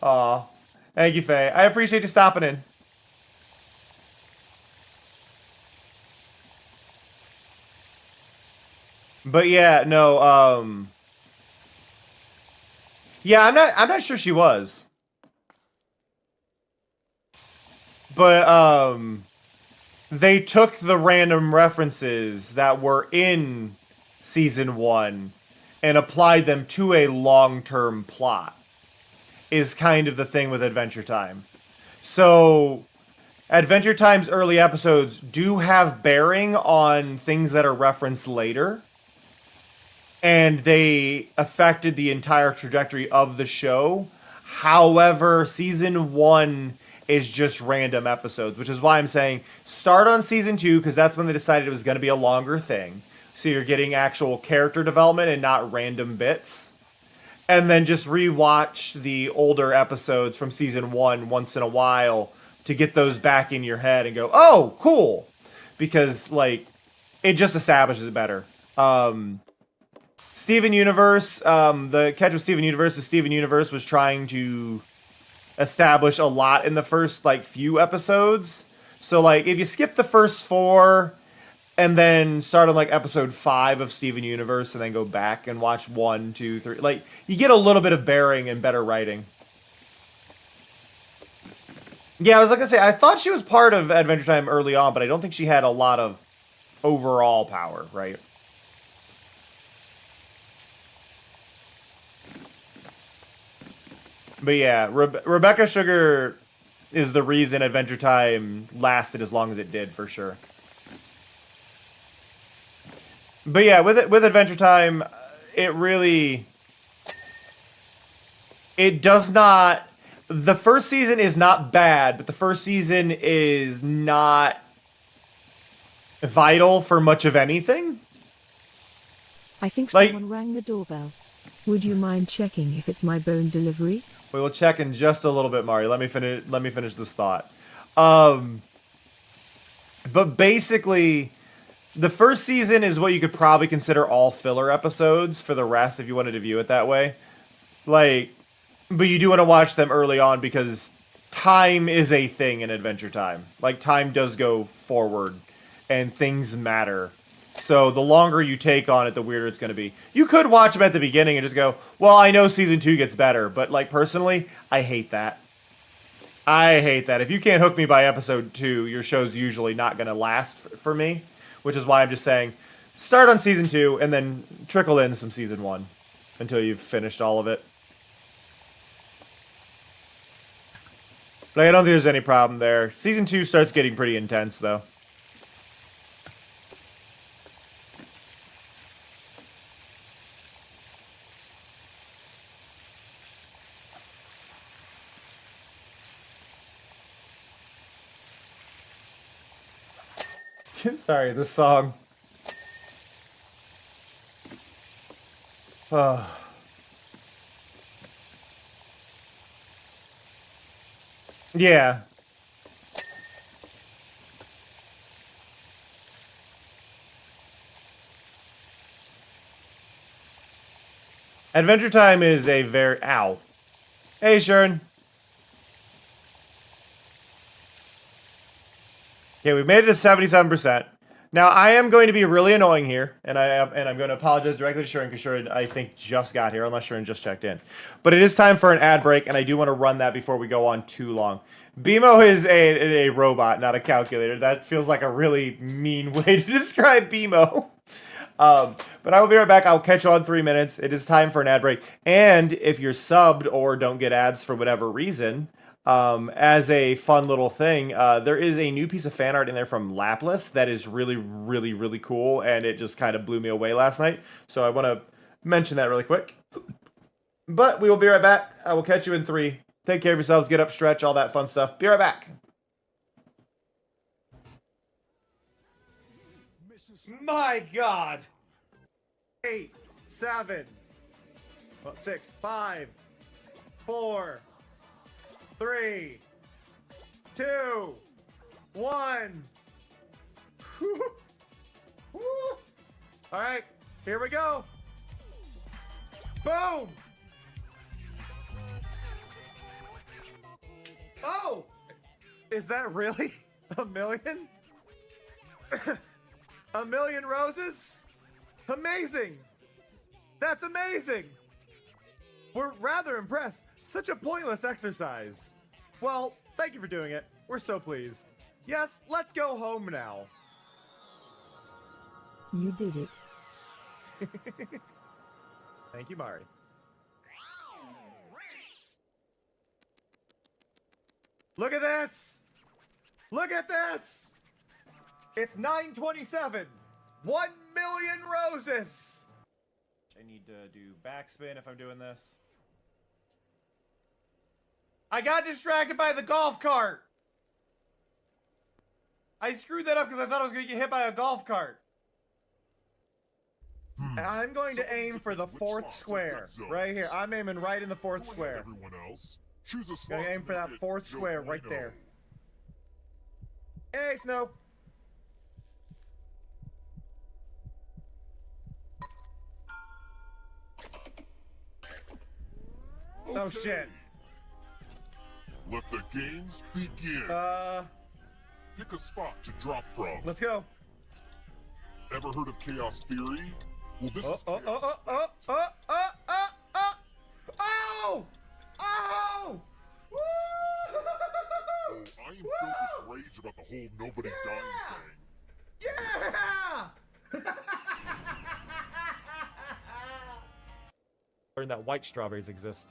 Aw. Thank you, Faye. I appreciate you stopping in. But yeah, no, yeah, I'm not sure she was. But they took the random references that were in season 1 and applied them to a long-term plot, is kind of the thing with Adventure Time. So, Adventure Time's early episodes do have bearing on things that are referenced later, and they affected the entire trajectory of the show. However, season 1 is just random episodes, which is why I'm saying start on season 2, because that's when they decided it was going to be a longer thing. So you're getting actual character development and not random bits. And then just rewatch the older episodes from season 1 once in a while to get those back in your head and go, oh, cool. Because, it just establishes it better. Steven Universe, the catch with Steven Universe is Steven Universe was trying to establish a lot in the first, few episodes. So, if you skip the first 4... and then start on episode 5 of Steven Universe and then go back and watch 1, 2, 3. You get a little bit of bearing and better writing. Yeah, I was gonna say, I thought she was part of Adventure Time early on, but I don't think she had a lot of overall power, right? But yeah, Rebecca Sugar is the reason Adventure Time lasted as long as it did, for sure. But yeah, with Adventure Time, it does not. The first season is not bad, but the first season is not vital for much of anything. I think someone rang the doorbell. Would you mind checking if it's my bone delivery? We will check in just a little bit, Mari. Let me finish this thought. But basically, the first season is what you could probably consider all filler episodes for the rest if you wanted to view it that way. But you do want to watch them early on because time is a thing in Adventure Time. Time does go forward and things matter. So the longer you take on it, the weirder it's going to be. You could watch them at the beginning and just go, well, I know season 2 gets better. But, like, personally, I hate that. I hate that. If you can't hook me by episode 2, your show's usually not going to last for me. Which is why I'm just saying, start on season 2 and then trickle in some season 1 until you've finished all of it. Like, I don't think there's any problem there. Season 2 starts getting pretty intense, though. Sorry, this song. Yeah. Adventure Time is a very... Ow. Hey, Sharon. Okay, we've made it to 77%. Now, I am going to be really annoying here, and I'm going to apologize directly to Sharon, because Sharon, I think, just got here, unless Sharon just checked in. But it is time for an ad break, and I do want to run that before we go on too long. BMO is a robot, not a calculator. That feels like a really mean way to describe BMO. But I will be right back. I'll catch you on 3 minutes. It is time for an ad break. And if you're subbed or don't get ads for whatever reason... as a fun little thing, there is a new piece of fan art in there from Laplace that is really, really, really cool, and it just kind of blew me away last night. So I want to mention that really quick. But we will be right back. I will catch you in 3. Take care of yourselves, get up, stretch, all that fun stuff. Be right back. My God! 8, 7, 6, 5, 4, 3, 2, 1. Woo. Woo. All right, here we go. Boom. Oh, is that really a million? A million roses? Amazing. That's amazing. We're rather impressed. Such a pointless exercise. Well, thank you for doing it. We're so pleased. Yes, let's go home now. You did it. Thank you, Mari. Look at this! Look at this! It's 9:27. 1 million roses! I need to do backspin if I'm doing this. I got distracted by the golf cart! I screwed that up because I thought I was going to get hit by a golf cart. I'm going to aim for the 4th square. Right here. I'm aiming right in the 4th square. Everyone else, choose a slot Gonna aim for that 4th square right there. Hey, Snow! Okay. Oh, shit. Let the games begin. Pick a spot to drop from. Let's go. Ever heard of chaos theory? Well, this is Oh! Woo! Oh, I am filled with rage about the whole nobody dying thing. Yeah! Learned that white strawberries exist.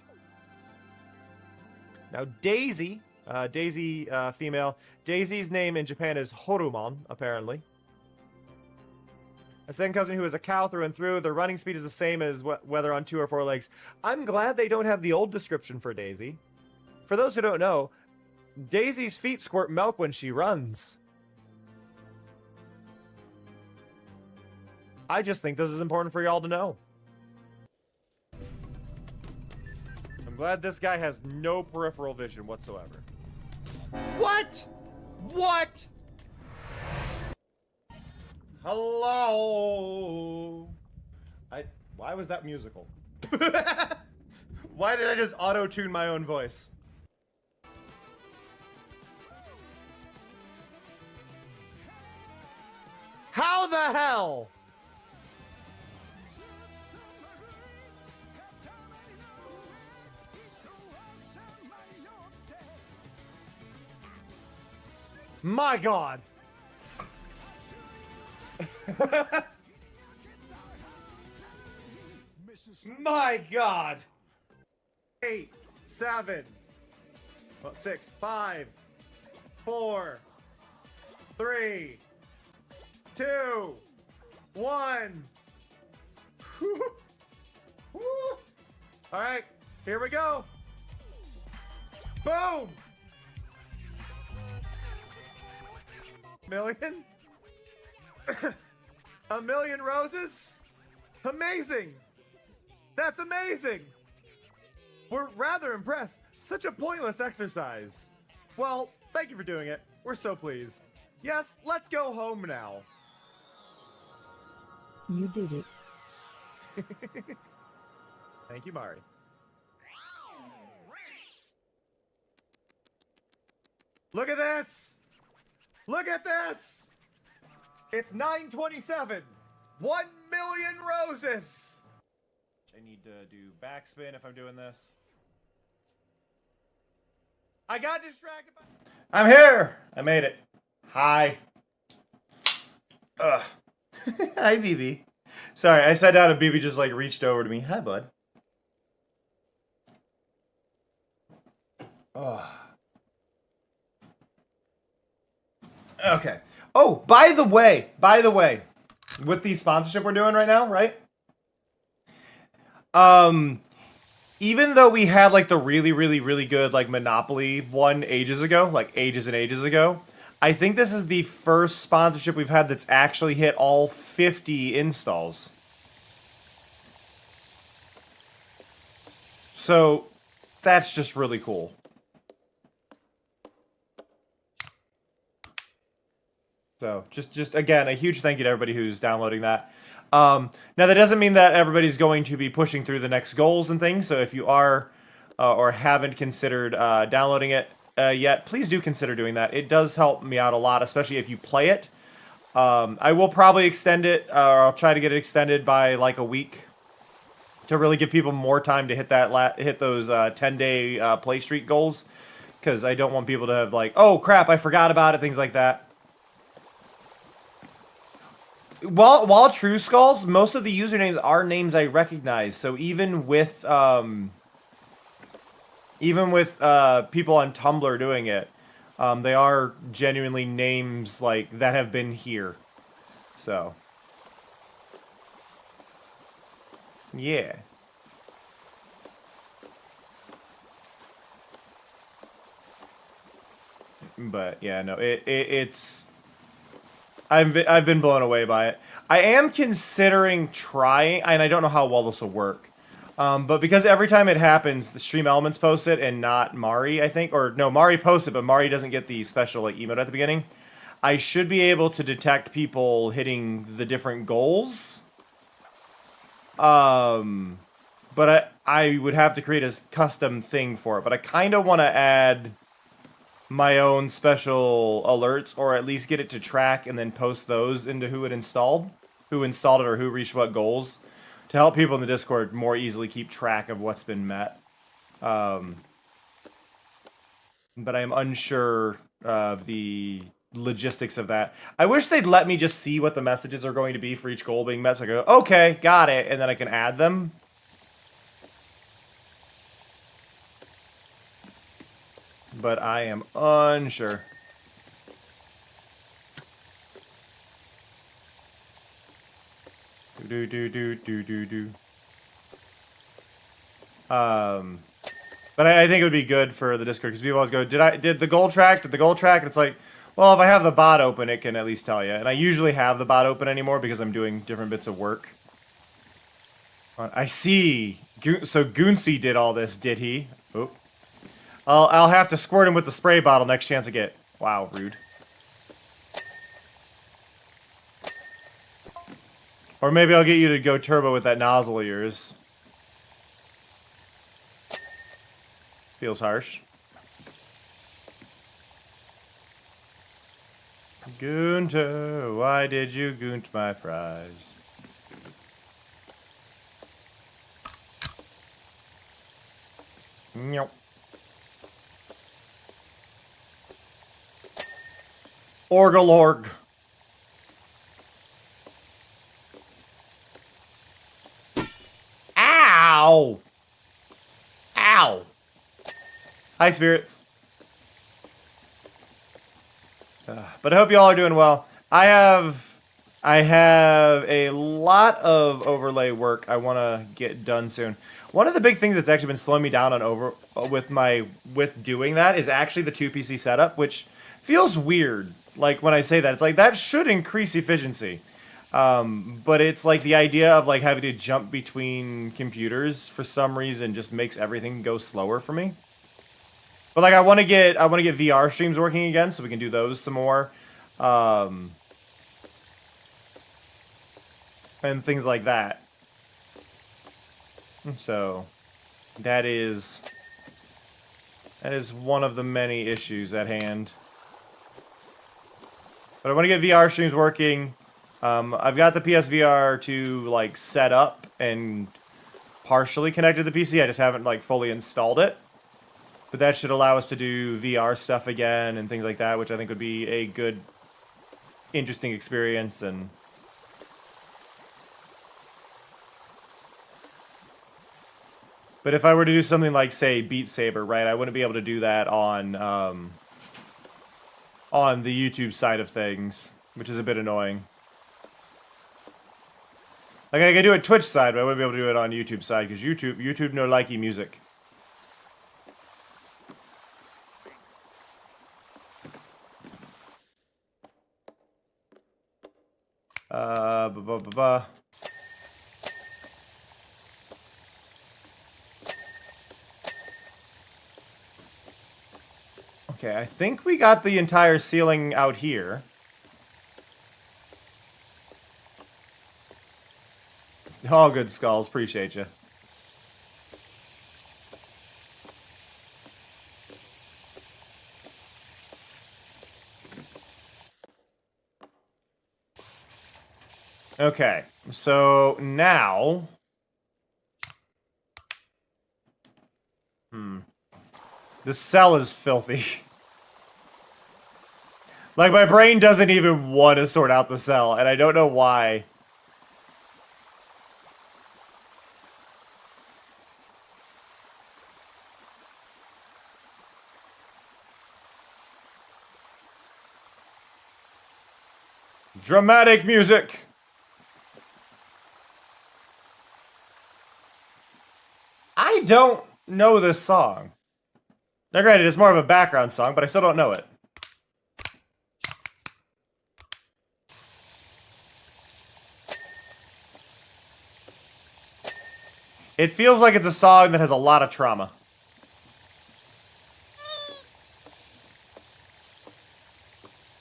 Now, Daisy, female. Daisy's name in Japan is Horumon, apparently. A second cousin who is a cow through and through. Their running speed is the same as whether on 2 or 4 legs. I'm glad they don't have the old description for Daisy. For those who don't know, Daisy's feet squirt milk when she runs. I just think this is important for y'all to know. I'm glad this guy has no peripheral vision whatsoever. What? What? Hello? Why was that musical? Why did I just auto-tune my own voice? How How the hell? My God. My God. 8, 7, 6, 5, 4, 3, 2, 1. All right, here we go. Boom. Million? A million roses? Amazing! That's amazing! We're rather impressed. Such a pointless exercise. Well, thank you for doing it. We're so pleased. Yes, let's go home now. You did it. Thank you, Mari. Look at this! Look at this! It's 9:27. 1 million roses! I need to do backspin if I'm doing this. I got distracted by... I'm here! I made it. Hi. Ugh. Hi, BB. Sorry, I sat down and BB just like reached over to me. Hi, bud. Oh. Okay. Oh, by the way, with the sponsorship we're doing right now, right? Even though we had like the really good like Monopoly one ages ago, like ages and ages ago, I think this is the first sponsorship we've had that's actually hit all 50 installs. So that's just really cool. So just again, a huge thank you to everybody who's downloading that. Now that doesn't mean that everybody's going to be pushing through the next goals and things. So if you are or haven't considered downloading it yet, please do consider doing that. It does help me out a lot, especially if you play it. I will probably extend it, or I'll try to get it extended by like a week to really give people more time to hit that hit those 10-day play streak goals, because I don't want people to have like, oh crap, I forgot about it, things like that. While True Skulls, most of the usernames are names I recognize. So even with people on Tumblr doing it, they are genuinely names like that have been here. So yeah. But yeah, no, it's. I've been blown away by it. I am considering trying, and I don't know how well this will work. But because every time it happens, the Stream Elements post it and not Mari, I think. Or no, Mari posts it, but Mari doesn't get the special like emote at the beginning. I should be able to detect people hitting the different goals. But I would have to create a custom thing for it. But I kind of want to add my own special alerts, or at least get it to track and then post those into who installed it or who reached what goals, to help people in the Discord more easily keep track of what's been met. But I am unsure of the logistics of that. I wish they'd let me just see what the messages are going to be for each goal being met, so I go, okay, got it, and then I can add them. But I am unsure. But I think it would be good for the Discord, because people always go, did the goal track? Did the goal track? And it's like, well, if I have the bot open, it can at least tell you. And I usually have the bot open anymore because I'm doing different bits of work. I see. So Goonsey did all this, did he? Oh. I'll have to squirt him with the spray bottle next chance I get. Wow, rude. Or maybe I'll get you to go turbo with that nozzle of yours. Feels harsh. Gunter, why did you goont my fries? Meow. Orgalorg. Ow! Ow! Hi, spirits. But I hope you all are doing well. I have a lot of overlay work I want to get done soon. One of the big things that's actually been slowing me down on with doing that is actually the 2 PC setup, which feels weird. Like when I say that, it's like that should increase efficiency. But it's like the idea of like having to jump between computers for some reason just makes everything go slower for me. But like I want to get VR streams working again so we can do those some more. And things like that. So that is one of the many issues at hand. But I want to get VR streams working. I've got the PSVR to like set up and partially connected to the PC. I just haven't like fully installed it. But that should allow us to do VR stuff again and things like that, which I think would be a good, interesting experience. And but if I were to do something like, say, Beat Saber, right, I wouldn't be able to do that on the YouTube side of things, which is a bit annoying. Like I could do it Twitch side, but I wouldn't be able to do it on YouTube side because YouTube no likey music. Okay, I think we got the entire ceiling out here. All good, Skulls. Appreciate you. Okay, so now... This cell is filthy. Like, my brain doesn't even want to sort out the cell, and I don't know why. Dramatic music! I don't know this song. Now granted, it's more of a background song, but I still don't know it. It feels like it's a song that has a lot of trauma.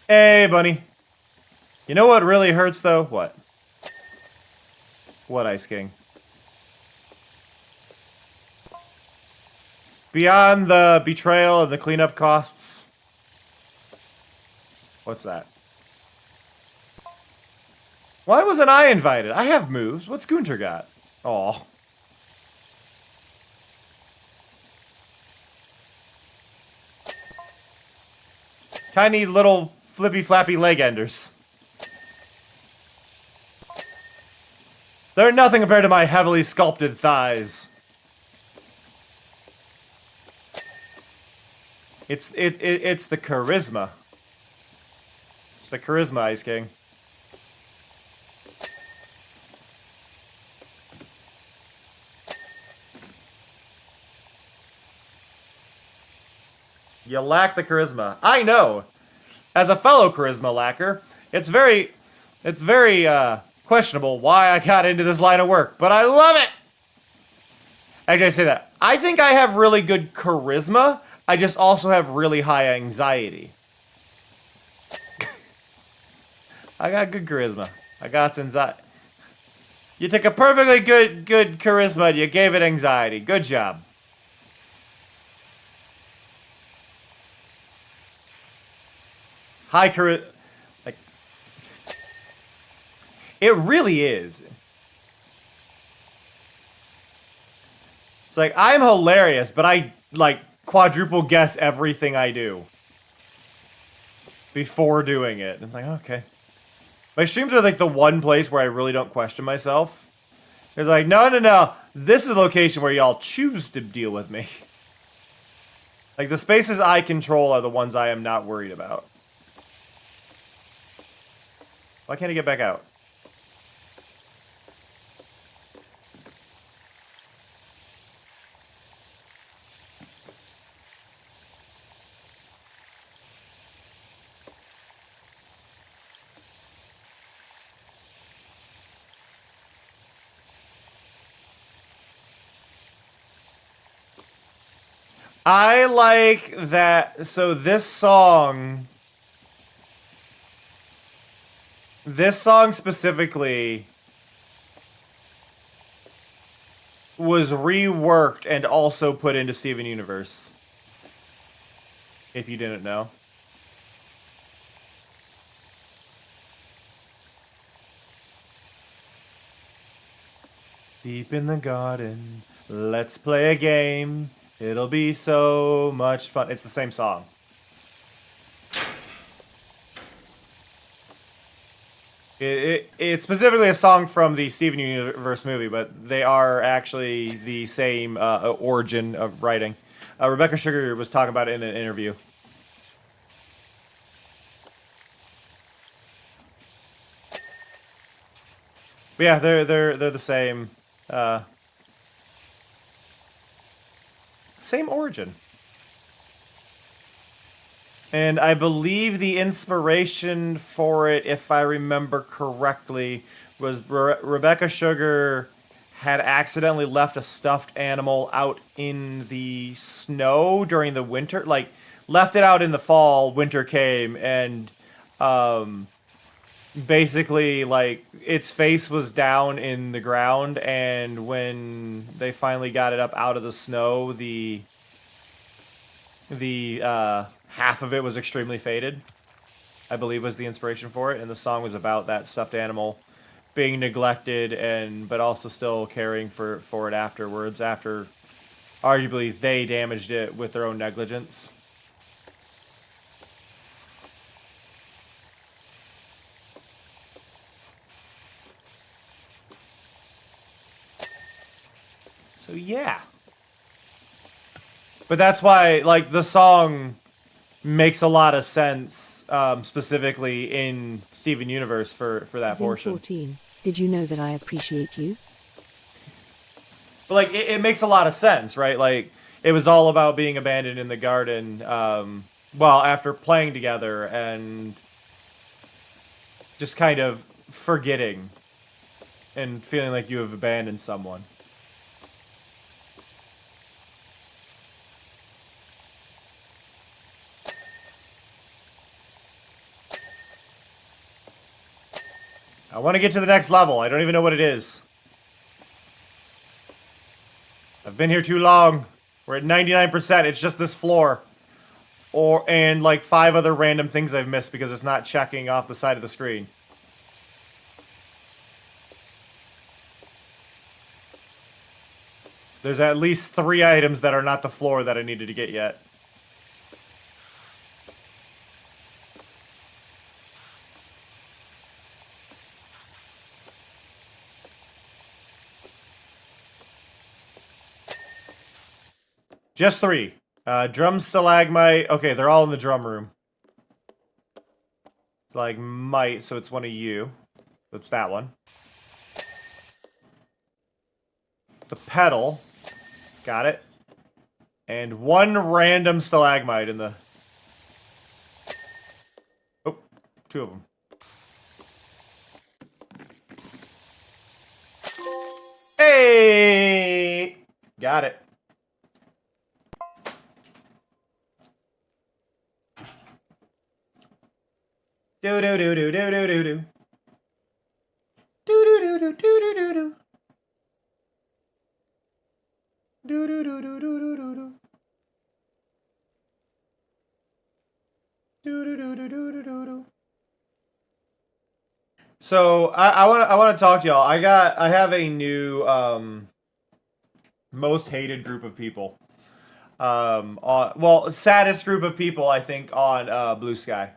Hey, bunny. You know what really hurts, though? What? What, Ice King? Beyond the betrayal and the cleanup costs. What's that? Why wasn't I invited? I have moves. What's Gunter got? Aw. Tiny little flippy flappy leg enders. They're nothing compared to my heavily sculpted thighs. It's the charisma. It's the charisma, Ice King. You lack the charisma. I know. As a fellow charisma lacker, it's very questionable why I got into this line of work, but I love it. Actually, I say that. I think I have really good charisma. I just also have really high anxiety. I got good charisma. I got anxiety. You took a perfectly good charisma and you gave it anxiety. Good job. High charisma. Like, It really is. It's like, I'm hilarious, but I, like, quadruple guess everything I do before doing it. And it's like, okay. My streams are, like, the one place where I really don't question myself. It's like, no. This is the location where y'all choose to deal with me. Like, the spaces I control are the ones I am not worried about. Why can't I get back out? I like that. So this song specifically was reworked and also put into Steven Universe. If you didn't know. Deep in the garden, let's play a game. It'll be so much fun. It's the same song. It's specifically a song from the Steven Universe movie, but they are actually the same origin of writing. Rebecca Sugar was talking about it in an interview. But yeah, they're the same. Same origin. And I believe the inspiration for it, if I remember correctly, was Rebecca Sugar had accidentally left a stuffed animal out in the snow during the winter. Like, left it out in the fall, winter came, and basically, like, its face was down in the ground, and when they finally got it up out of the snow, the half of it was extremely faded, I believe was the inspiration for it, and the song was about that stuffed animal being neglected, but also still caring for it afterwards, after arguably they damaged it with their own negligence. So yeah. But that's why, like, the song makes a lot of sense, specifically in Steven Universe for that portion. 14. Did you know that I appreciate you? But, like, it makes a lot of sense, right? Like, it was all about being abandoned in the garden, well, after playing together and just kind of forgetting and feeling like you have abandoned someone. I want to get to the next level. I don't even know what it is. I've been here too long. We're at 99%. It's just this floor. And like 5 other random things I've missed because it's not checking off the side of the screen. There's at least 3 items that are not the floor that I needed to get yet. Just 3. Drum stalagmite. Okay, they're all in the drum room. Stalagmite, so it's one of you. It's that one. The pedal. Got it. And 1 random stalagmite in the... Oh, 2 of them. Hey! Got it. Do do do do do do do do. Do do do do do do do do. Do do do do do do do do. Do do do do do do do do. So I want to talk to y'all. I have a new most hated group of people. Saddest group of people I think on Blue Sky.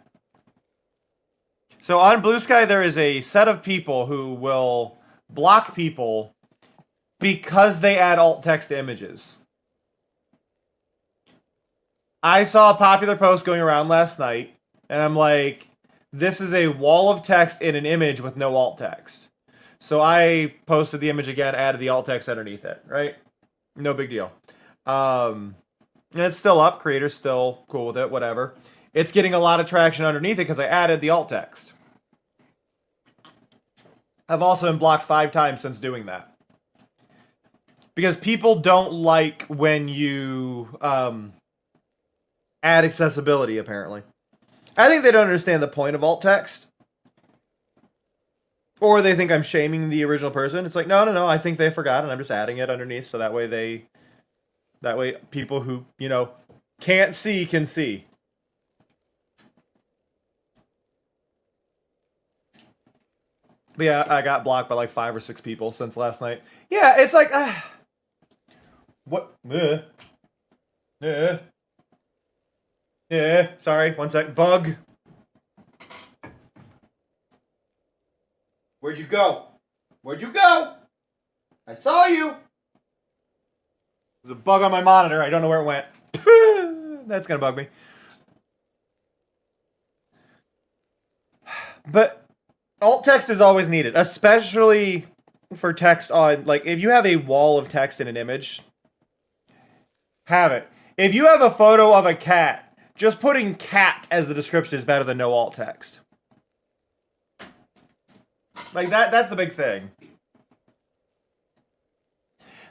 So on Blue Sky there is a set of people who will block people because they add alt text to images. I saw a popular post going around last night, and I'm like, this is a wall of text in an image with no alt text. So I posted the image again, added the alt text underneath it, right? No big deal. And it's still up. Creator's still cool with it, whatever. It's getting a lot of traction underneath it because I added the alt text. I've also been blocked 5 times since doing that. Because people don't like when you add accessibility, apparently. I think they don't understand the point of alt text. Or they think I'm shaming the original person. It's like, no, I think they forgot and I'm just adding it underneath so that way people who, you know, can't see can see. But yeah, I got blocked by like 5 or 6 people since last night. Yeah, it's like, what? Sorry, 1 sec. Bug. Where'd you go? Where'd you go? I saw you. There's a bug on my monitor. I don't know where it went. That's gonna bug me. But alt text is always needed, especially for text on, like, if you have a wall of text in an image, have it. If you have a photo of a cat, just putting cat as the description is better than no alt text. Like, that's the big thing.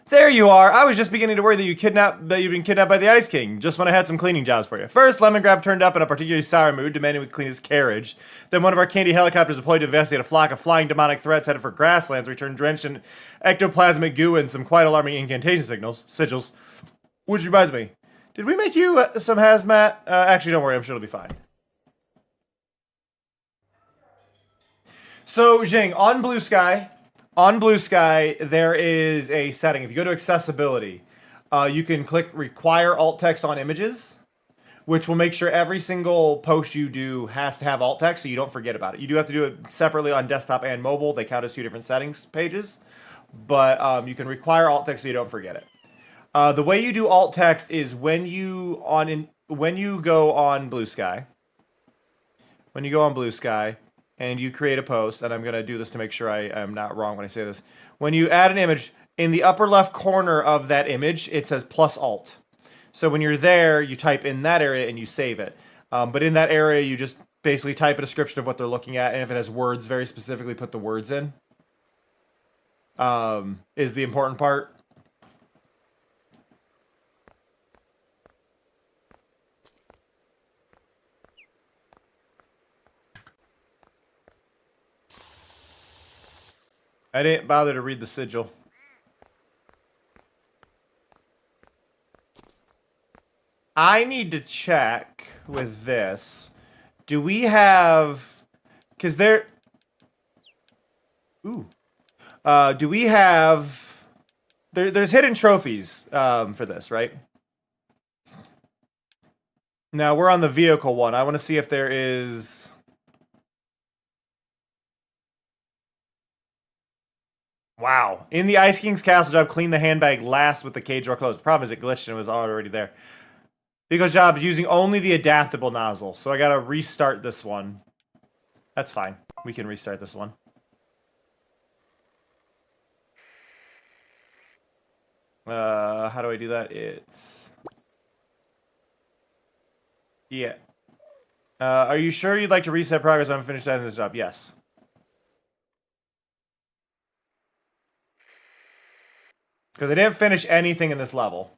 There you are. I was just beginning to worry that you'd been kidnapped by the Ice King, just when I had some cleaning jobs for you. First, Lemongrab turned up in a particularly sour mood, demanding we clean his carriage. Then one of our candy helicopters deployed to investigate a flock of flying demonic threats headed for grasslands, returned drenched in ectoplasmic goo and some quite alarming incantation sigils. Which reminds me, did we make you some hazmat? Actually, don't worry, I'm sure it'll be fine. So, Jing, on Blue Sky, there is a setting. If you go to accessibility, you can click require alt text on images, which will make sure every single post you do has to have alt text so you don't forget about it. You do have to do it separately on desktop and mobile. They count as 2 different settings pages, but you can require alt text so you don't forget it. The way you do alt text is when you go on Blue Sky. When you go on Blue Sky and you create a post, and I'm going to do this to make sure I am not wrong when I say this. When you add an image, in the upper left corner of that image, it says plus alt. So when you're there, you type in that area and you save it. But in that area, you just basically type a description of what they're looking at, and if it has words, very specifically put the words in. Is the important part. I didn't bother to read the sigil. I need to check with this. Do we have... Because there... Ooh. Do we have... There's hidden trophies for this, right? Now, we're on the vehicle one. I want to see if there is... Wow. In the Ice King's castle job, clean the handbag last with the cage door closed. The problem is it glitched and it was already there. Vehicle job using only the adaptable nozzle. So I gotta restart this one. That's fine. We can restart this one. How do I do that? It's... Yeah. Are you sure you'd like to reset progress on finished adding this job? Yes. Because I didn't finish anything in this level.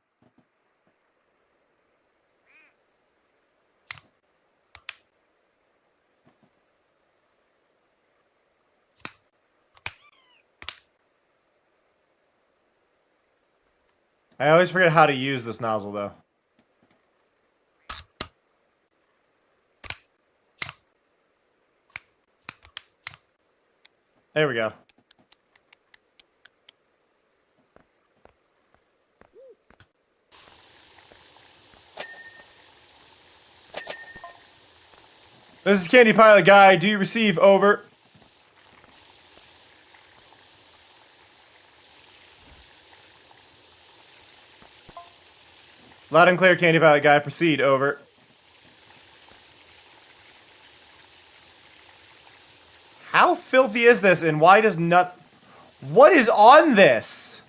I always forget how to use this nozzle, though. There we go. This is Candy Pilot Guy. Do you receive? Over. Loud and clear, Candy Pilot Guy. Proceed. Over. How filthy is this, and why does not... What is on this?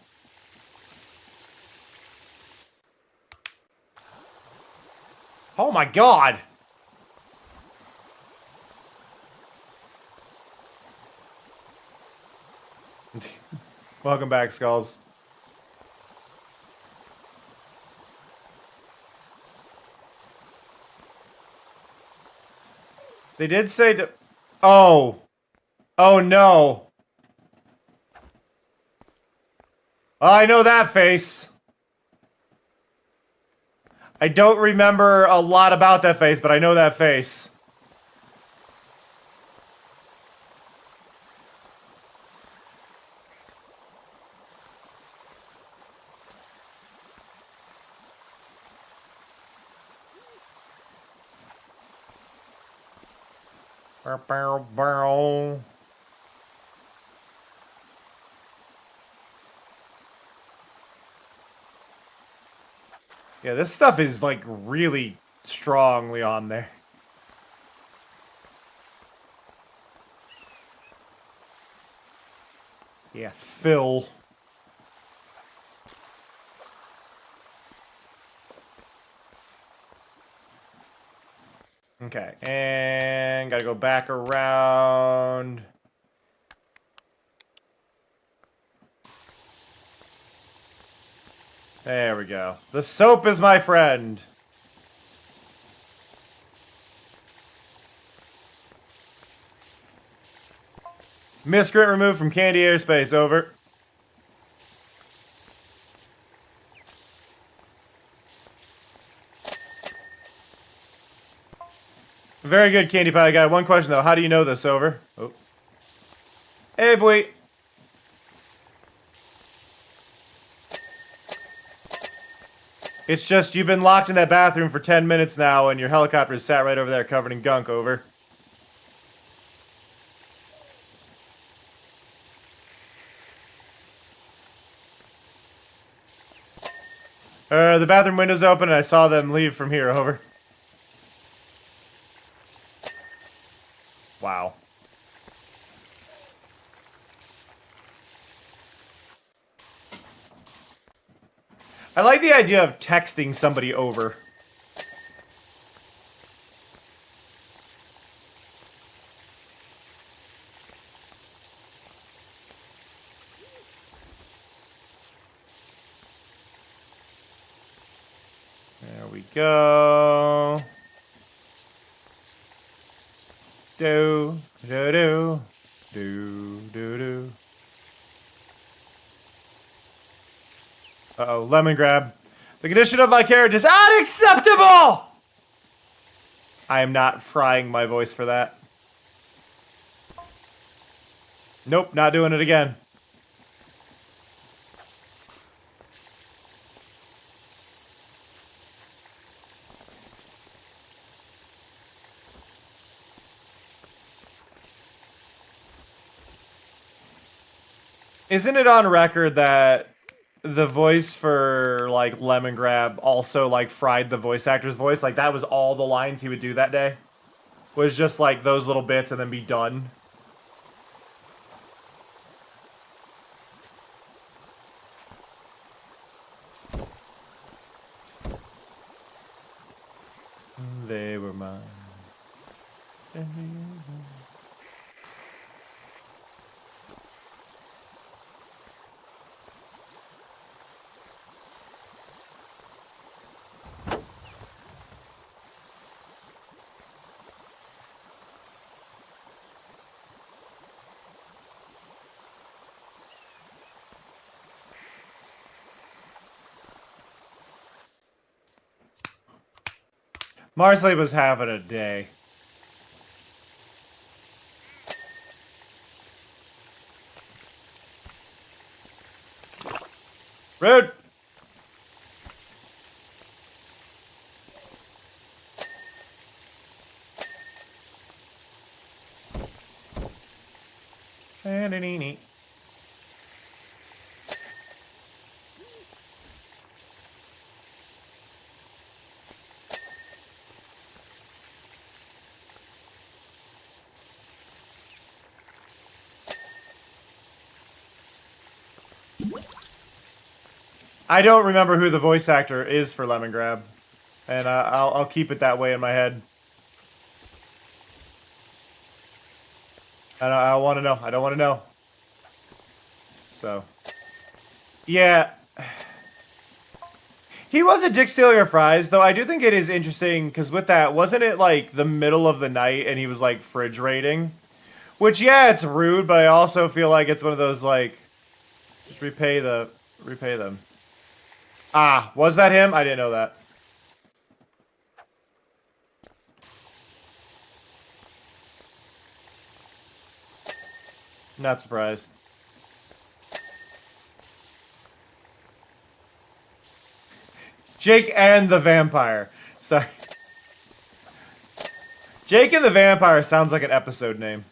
Oh my god! Welcome back, Skulls. They did say to... Oh. Oh no. I know that face. I don't remember a lot about that face, but I know that face. Bow, bow. Yeah, this stuff is like really strongly on there. Yeah, Phil. Okay, and gotta go back around. There we go. The soap is my friend. Miscreant removed from Candy airspace. Over. Very good, Candy Pie Guy. One question, though. How do you know this? Over. Oh. Hey, boy. It's just you've been locked in that bathroom for 10 minutes now, and your helicopter is sat right over there covered in gunk. Over. The bathroom window's open, and I saw them leave from here. Over. Wow. I like the idea of texting somebody over. There we go. Do, do, do, do, do, do. Uh-oh, lemon grab. The condition of my carriage is unacceptable! I am not frying my voice for that. Nope, not doing it again. Isn't it on record that the voice for, like, Lemon Grab also, like, fried the voice actor's voice? Like, that was all the lines he would do that day? Was just, like, those little bits and then be done? They were mine. Marsley was having a day. Rude. I don't remember who the voice actor is for Lemon Grab, and I'll keep it that way in my head. I don't want to know. I don't want to know. So, yeah. He was a dick stealing of fries, though I do think it is interesting, because with that, wasn't it like the middle of the night and he was like fridge raiding? Which, yeah, it's rude, but I also feel like it's one of those like, just repay them. Ah, was that him? I didn't know that. Not surprised. Jake and the Vampire. Sorry. Jake and the Vampire sounds like an episode name.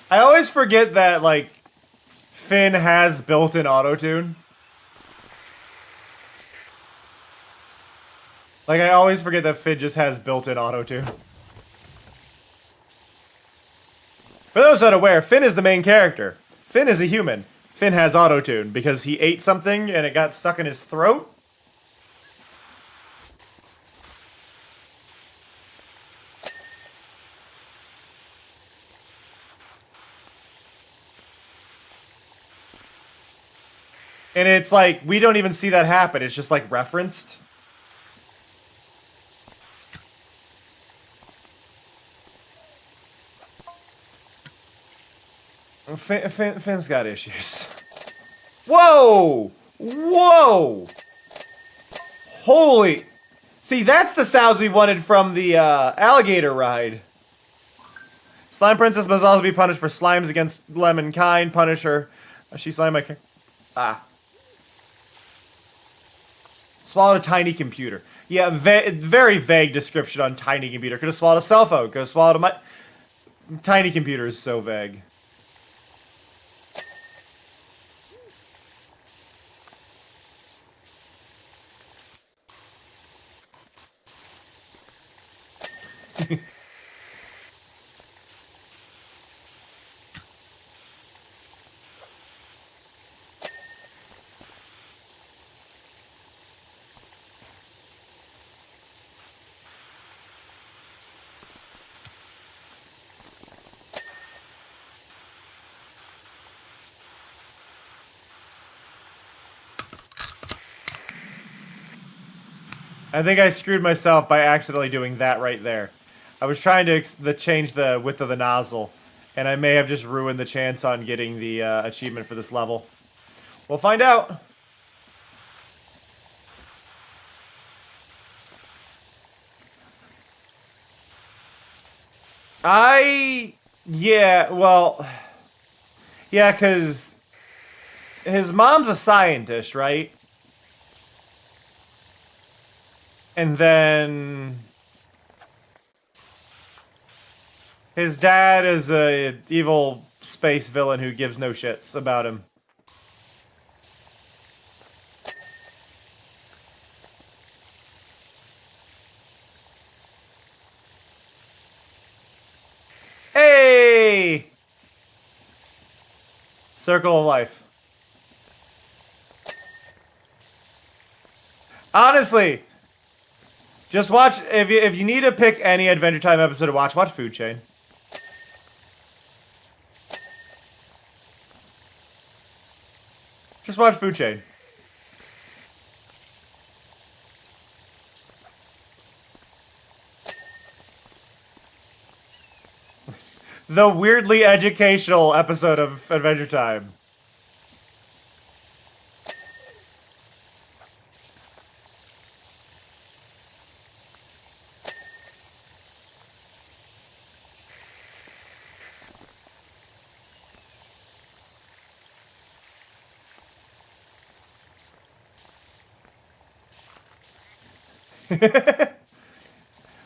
I always forget that, like, Finn has built-in auto-tune. Like, I always forget that Finn just has built-in auto-tune. For those unaware, Finn is the main character. Finn is a human. Finn has auto-tune because he ate something and it got stuck in his throat. And it's like, we don't even see that happen. It's just like referenced. Finn's got issues. Whoa! Whoa! Holy... See, that's the sounds we wanted from the alligator ride. Slime Princess must also be punished for slimes against Lemon kind. Punish her. She slimed my... Ah. Swallowed a tiny computer. Yeah, very vague description on tiny computer. Could have swallowed a cell phone. Could have swallowed a tiny computer is so vague. I think I screwed myself by accidentally doing that right there. I was trying to change the width of the nozzle, and I may have just ruined the chance on getting the achievement for this level. We'll find out. Yeah, well... Yeah, because his mom's a scientist, right? And then his dad is a evil space villain who gives no shits about him. Hey! Circle of life. Honestly, just watch, if you need to pick any Adventure Time episode to watch Food Chain. Just watch Food Chain. The weirdly educational episode of Adventure Time.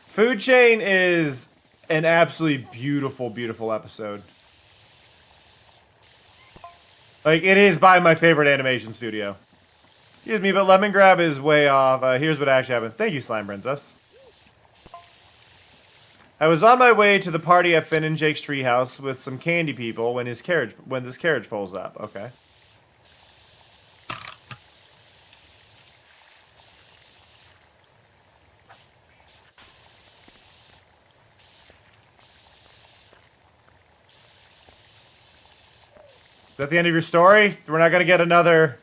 Food Chain is an absolutely beautiful, beautiful episode. Like, it is by my favorite animation studio. Excuse me, but Lemon Grab is way off. Here's what actually happened. Thank you, Slime Princess. I was on my way to the party at Finn and Jake's treehouse with some candy people when this carriage pulls up. Okay. Is that the end of your story? We're not gonna get another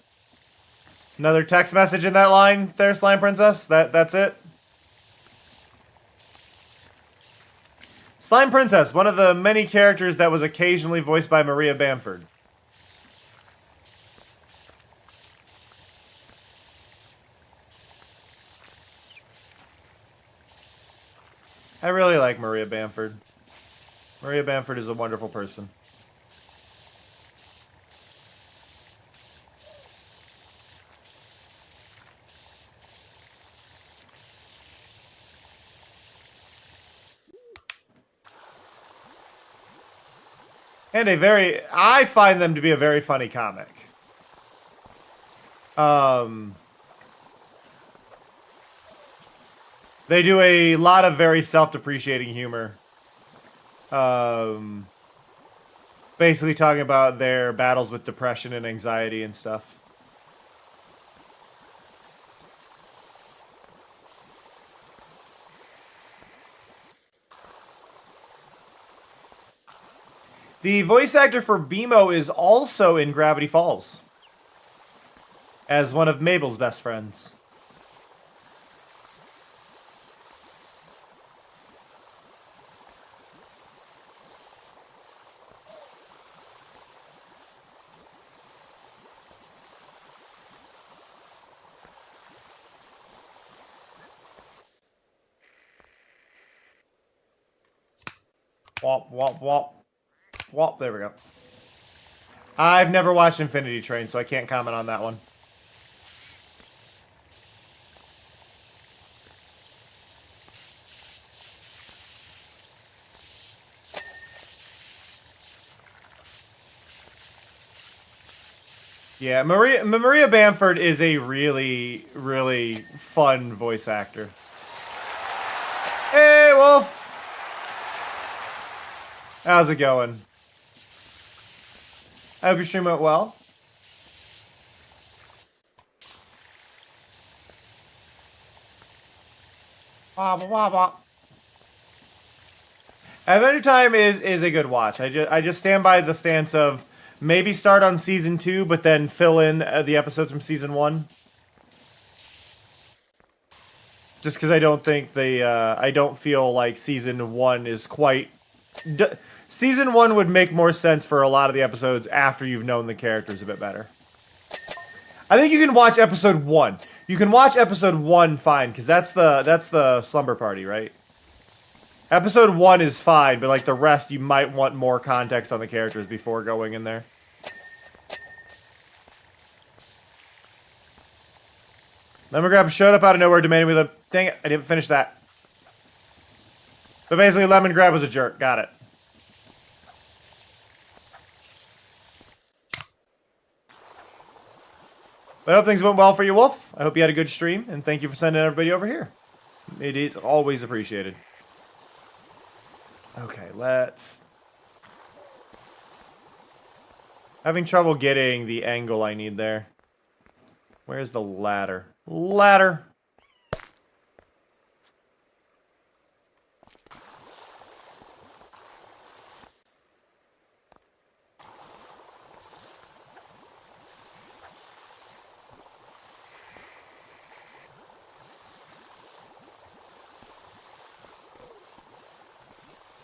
text message in that line there, Slime Princess? That's it? Slime Princess, one of the many characters that was occasionally voiced by Maria Bamford. I really like Maria Bamford. Maria Bamford is a wonderful person. And I find them to be a very funny comic. They do a lot of very self-depreciating humor. Basically talking about their battles with depression and anxiety and stuff. The voice actor for BMO is also in Gravity Falls as one of Mabel's best friends. Wop, wop, wop. Well, there we go. I've never watched Infinity Train, so I can't comment on that one. Yeah, Maria Bamford is a really, really fun voice actor. Hey, Wolf! How's it going? I hope your stream went well. Adventure Time is a good watch. I just stand by the stance of maybe start on season 2, but then fill in the episodes from season 1. Just because I don't think I don't feel like season 1 is quite. Season 1 would make more sense for a lot of the episodes after you've known the characters a bit better. I think you can watch episode 1. You can watch episode 1 fine, because that's the slumber party, right? Episode 1 is fine, but like the rest, you might want more context on the characters before going in there. Lemon Grab showed up out of nowhere demanding we live. Dang it, I didn't finish that. But basically, Lemon Grab was a jerk. Got it. But I hope things went well for you, Wolf. I hope you had a good stream, and thank you for sending everybody over here. It is always appreciated. Okay, let's... Having trouble getting the angle I need there. Where's the ladder? Ladder!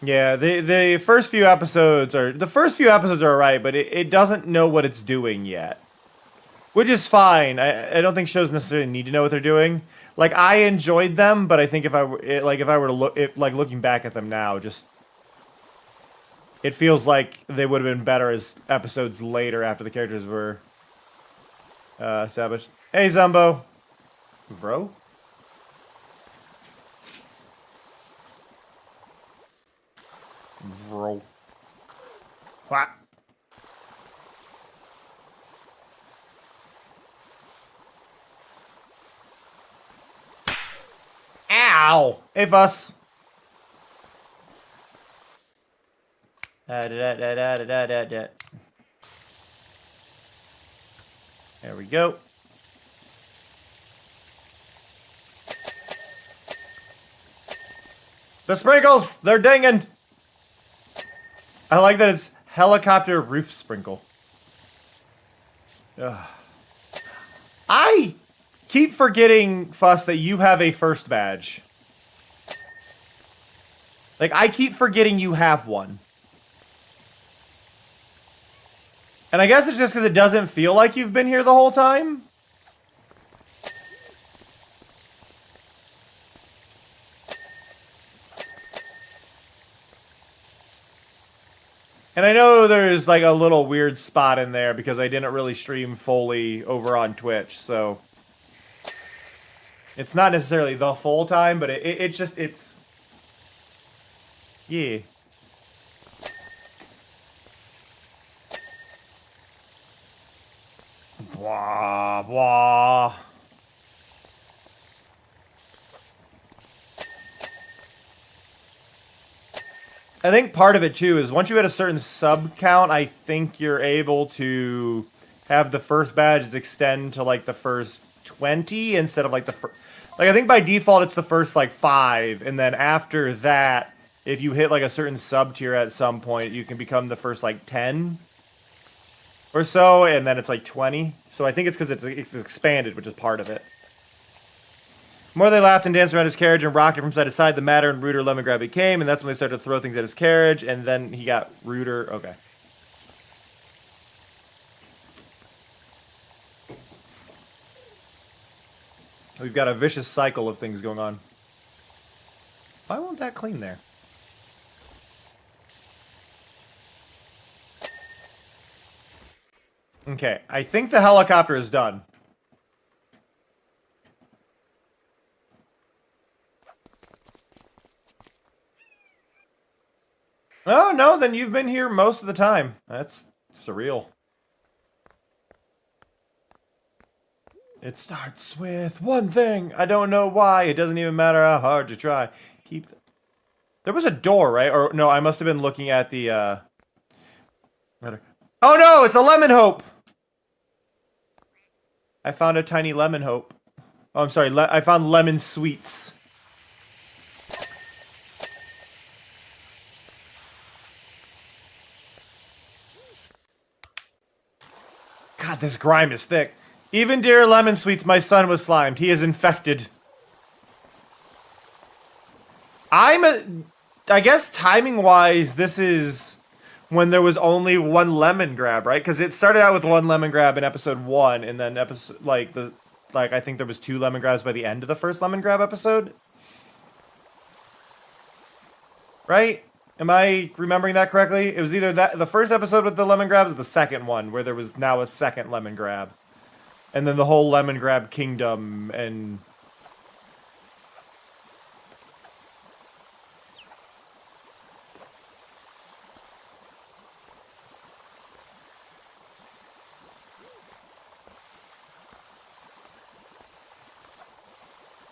Yeah, the first few episodes are alright, but it doesn't know what it's doing yet, which is fine. I don't think shows necessarily need to know what they're doing. Like, I enjoyed them, but I think if I were to looking back at them now, just it feels like they would have been better as episodes later after the characters were established. Hey, Zumbo, Vro. What? Ow! Hey, Fuss. There we go. The sprinkles! They're dinging! I like that it's helicopter roof sprinkle. Ugh. I keep forgetting, Fuss, that you have a first badge. Like, I keep forgetting you have one. And I guess it's just because it doesn't feel like you've been here the whole time. And I know there's like a little weird spot in there because I didn't really stream fully over on Twitch, so it's not necessarily the full time, but it's just, it's, yeah. Blah, blah. I think part of it too is once you hit a certain sub count, I think you're able to have the first badges extend to like the first 20 instead of like the first. Like I think by default it's the first like 5, and then after that, if you hit like a certain sub tier at some point, you can become the first like 10 or so, and then it's like 20. So I think it's because it's expanded, which is part of it. The more they laughed and danced around his carriage and rocked it from side to side, the madder and ruder Lemongrab became, and that's when they started to throw things at his carriage, and then he got ruder. Okay. We've got a vicious cycle of things going on. Why won't that clean there? Okay, I think the helicopter is done. Oh, no, then you've been here most of the time. That's surreal. It starts with one thing. I don't know why. It doesn't even matter how hard you try. There was a door, right? Or no, I must have been looking at the Oh no, it's a lemon hope. I found a tiny lemon hope. Oh, I'm sorry. I found lemon sweets. God, this grime is thick. Even dear lemon sweets, my son was slimed. He is infected. I guess timing-wise, this is when there was only one lemon grab, right? Because it started out with one lemon grab in episode 1, and then I think there was 2 lemon grabs by the end of the first lemon grab episode. Right? Am I remembering that correctly? It was either the first episode with the lemon grabs or the second one, where there was now a second lemon grab. And then the whole lemon grab kingdom and...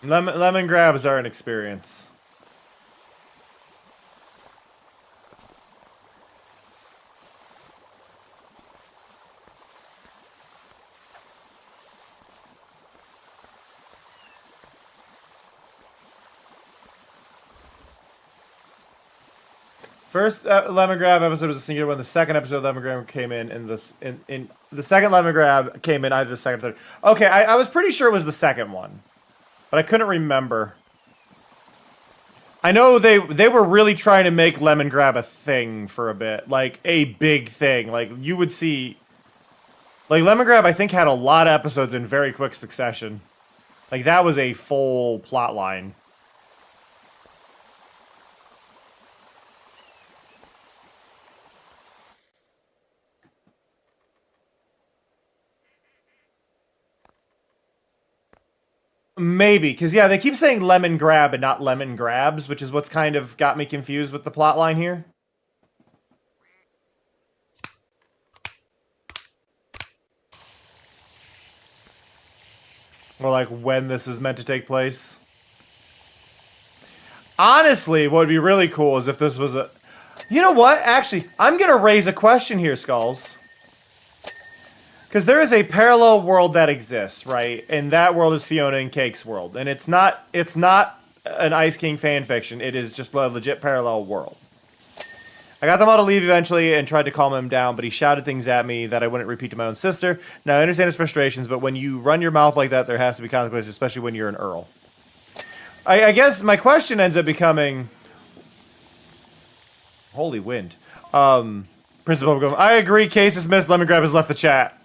Lemon grabs are an experience. First lemon grab episode was a singular one. The second episode of lemon grab came in the second lemon grab came in either the second or third. Okay, I was pretty sure it was the second one, but I couldn't remember. I know they were really trying to make lemon grab a thing for a bit, like a big thing. Like you would see, like lemon grab I think had a lot of episodes in very quick succession. Like that was a full plot line. Maybe, because yeah, they keep saying lemon grab and not lemon grabs, which is what's kind of got me confused with the plot line here. Or like when this is meant to take place. Honestly, what would be really cool is if this was a... You know what? Actually, I'm going to raise a question here, Skulls. Because there is a parallel world that exists, right? And that world is Fiona and Cake's world. And it's not an Ice King fanfiction. It is just a legit parallel world. I got them all to leave eventually and tried to calm him down, but he shouted things at me that I wouldn't repeat to my own sister. Now, I understand his frustrations, but when you run your mouth like that, there has to be consequences, especially when you're an Earl. I guess my question ends up becoming... Holy wind. Prince of Bubblegum. I agree, case dismissed. Lemon Grab has left the chat.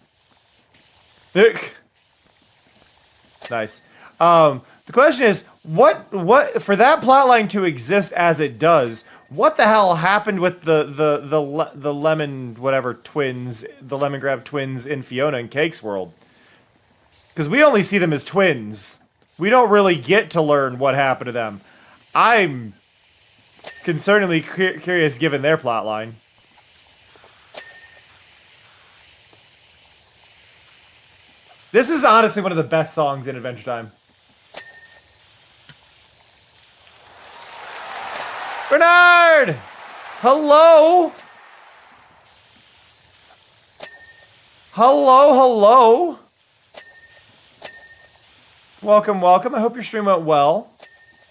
Nice. The question is, what for that plotline to exist as it does, what the hell happened with the lemon whatever twins, the Lemon Grab twins in Fiona and Cake's world? Because we only see them as twins. We don't really get to learn what happened to them. I'm concerningly curious given their plotline. This is honestly one of the best songs in Adventure Time. Bernard! Hello? Hello? Welcome, welcome. I hope your stream went well.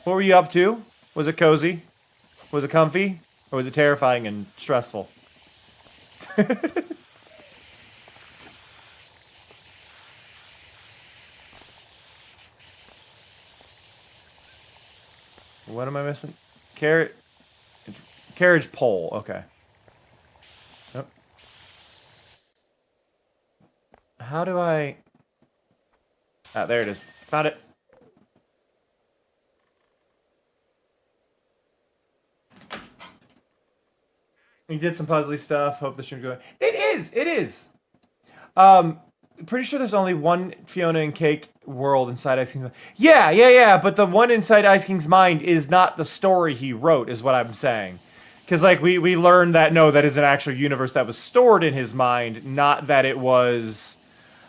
What were you up to? Was it cozy? Was it comfy? Or was it terrifying and stressful? What am I missing? Carriage pole. Okay. Oh. How do I... Ah, there it is. Found it. We did some puzzly stuff. Hope the stream's going. It is! It is! Pretty sure there's only one Fiona and Cake world inside Ice King's mind. Yeah, but the one inside Ice King's mind is not the story he wrote, is what I'm saying. Because, like, we learned that, no, that is an actual universe that was stored in his mind, not that it was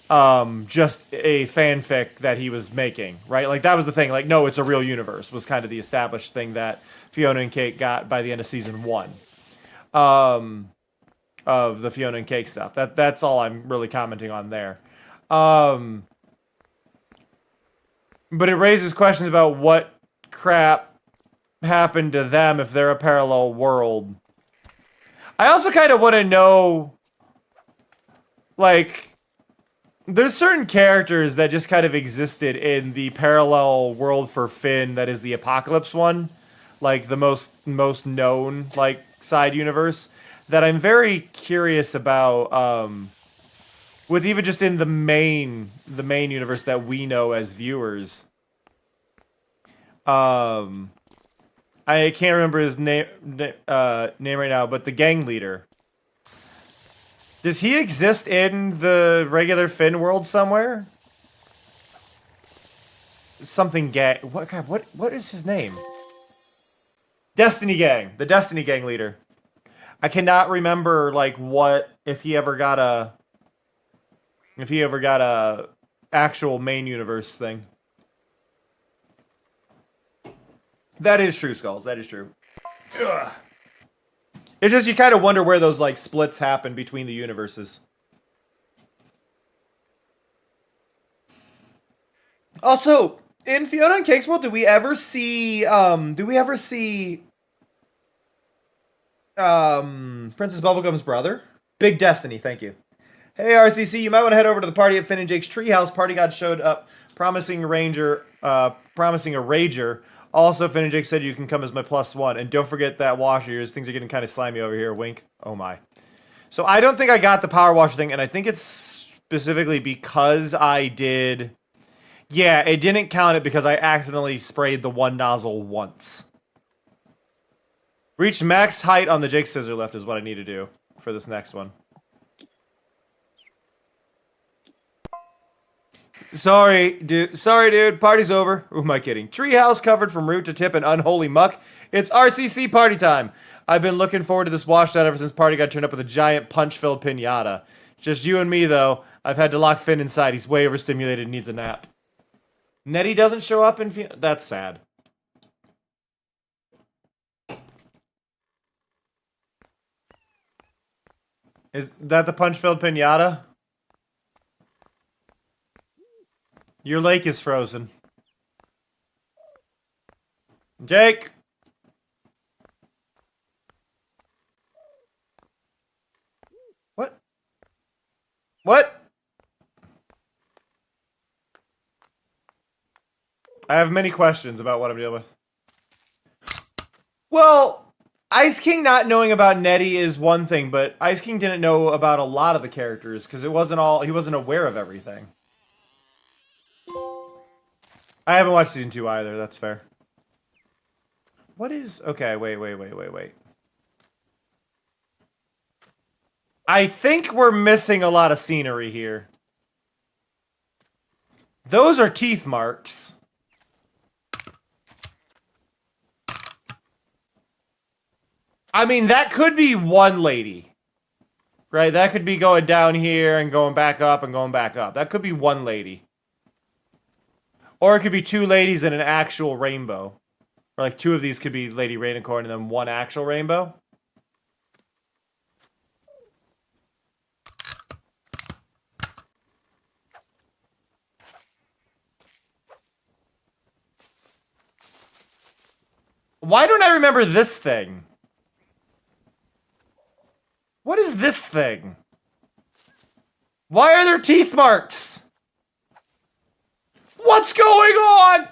just a fanfic that he was making, right? Like, that was the thing. Like, no, it's a real universe, was kind of the established thing that Fiona and Cake got by the end of Season 1. Of the Fiona and Cake stuff. That's all I'm really commenting on there. But it raises questions about what crap happened to them if they're a parallel world. I also kind of want to know, like, there's certain characters that just kind of existed in the parallel world for Finn that is the Apocalypse one, like the most known, like, side universe, that I'm very curious about, with even just in the main universe that we know as viewers. I can't remember his name right now, but the gang leader. Does he exist in the regular Finn world somewhere? Something gang. What is his name? Destiny Gang. The Destiny Gang leader. I cannot remember, like, what, if he ever got a actual main universe thing. That is true, Skulls. That is true. Ugh. It's just, you kind of wonder where those, like, splits happen between the universes. Also, in Fiona and Cake's world, do we ever see Princess Bubblegum's brother? Big Destiny, thank you. Hey, RCC, you might want to head over to the party at Finn and Jake's treehouse. Party God showed up, promising a rager. Also, Finn and Jake said you can come as my +1. And don't forget that washer. Yours. Things are getting kind of slimy over here. Wink. Oh, my. So, I don't think I got the power washer thing, and I think it's specifically because I did... Yeah, it didn't count it because I accidentally sprayed the one nozzle once. Reach max height on the Jake scissor lift is what I need to do for this next one. Sorry, dude. Party's over. Who am I kidding? Treehouse covered from root to tip in unholy muck. It's RCC party time. I've been looking forward to this washdown ever since party got turned up with a giant punch-filled pinata. Just you and me, though. I've had to lock Finn inside. He's way overstimulated and needs a nap. Nettie doesn't show up in... That's sad. Is that the punch-filled pinata? Your lake is frozen. Jake! What? What? I have many questions about what I'm dealing with. Well, Ice King not knowing about Nettie is one thing, but Ice King didn't know about a lot of the characters because he wasn't aware of everything. I haven't watched season 2 either, that's fair. What is... Okay, wait. I think we're missing a lot of scenery here. Those are teeth marks. I mean, that could be one lady. Right? That could be going down here and going back up and going back up. That could be one lady. Or it could be two ladies and an actual rainbow. Or like two of these could be Lady Rainicorn and then one actual rainbow. Why don't I remember this thing? What is this thing? Why are there teeth marks? What's going on?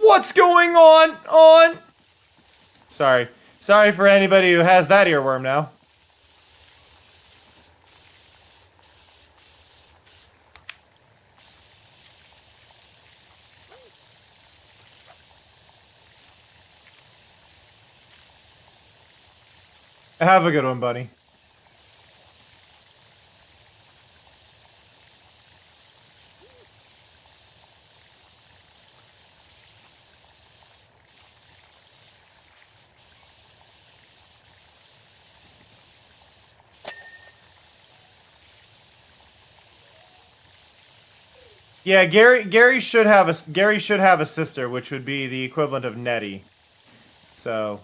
What's going on? Sorry. Sorry for anybody who has that earworm now. Have a good one, buddy. Yeah, Gary should have a sister, which would be the equivalent of Nettie. So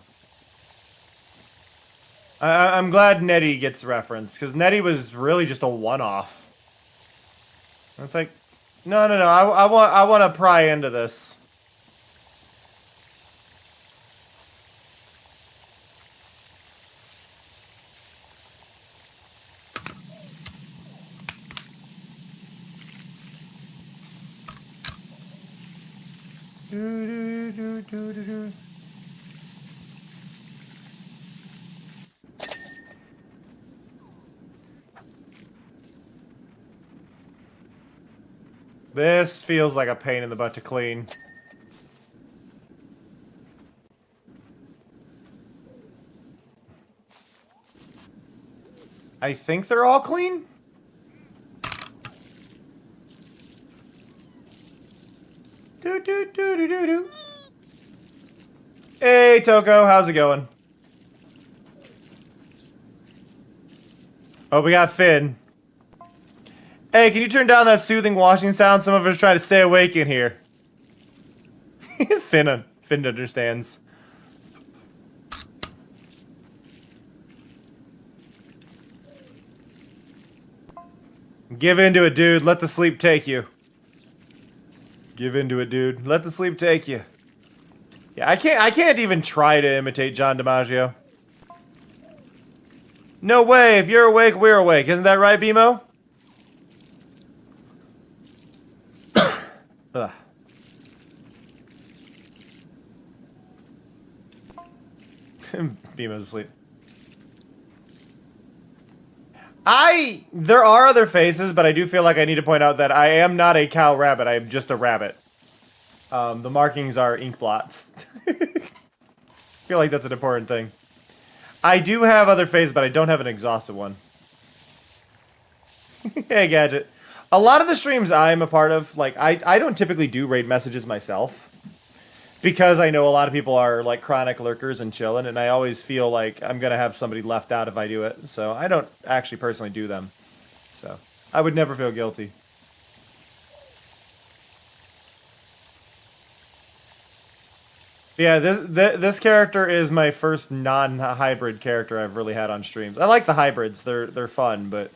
I'm glad Nettie gets referenced, because Nettie was really just a one-off. It's like, no, I want to pry into this. This feels like a pain in the butt to clean. I think they're all clean? Do. Hey, Toko, how's it going? Oh, we got Finn. Hey, can you turn down that soothing washing sound? Some of us try to stay awake in here. Finn understands. Give into it, dude. Let the sleep take you. Give into it, dude. Let the sleep take you. Yeah, I can't even try to imitate John DiMaggio. No way. If you're awake, we're awake. Isn't that right, BMO? Ugh. BMO's asleep. There are other faces, but I do feel like I need to point out that I am not a cow rabbit. I am just a rabbit. The markings are ink blots. I feel like that's an important thing. I do have other faces, but I don't have an exhausted one. Hey, Gadget. A lot of the streams I'm a part of, like, I don't typically do raid messages myself. Because I know a lot of people are, like, chronic lurkers and chilling, and I always feel like I'm going to have somebody left out if I do it. So I don't actually personally do them. So I would never feel guilty. Yeah, this character is my first non-hybrid character I've really had on streams. I like the hybrids; they're fun, but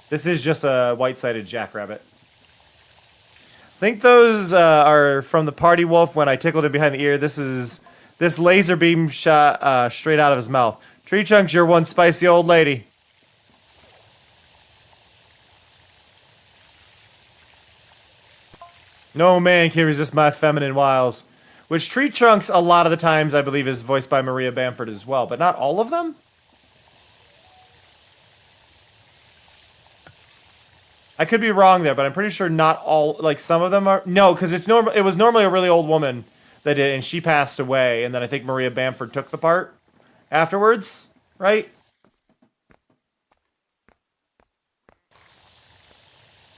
this is just a white-sided jackrabbit. I think those are from the party wolf when I tickled him behind the ear. This laser beam shot straight out of his mouth. Tree Chunks, you're one spicy old lady. No man can resist my feminine wiles. Which Tree Trunks, a lot of the times, I believe, is voiced by Maria Bamford as well, but not all of them? I could be wrong there, but I'm pretty sure not all, like, some of them are... No, because it was normally a really old woman that did it, and she passed away, and then I think Maria Bamford took the part afterwards, right?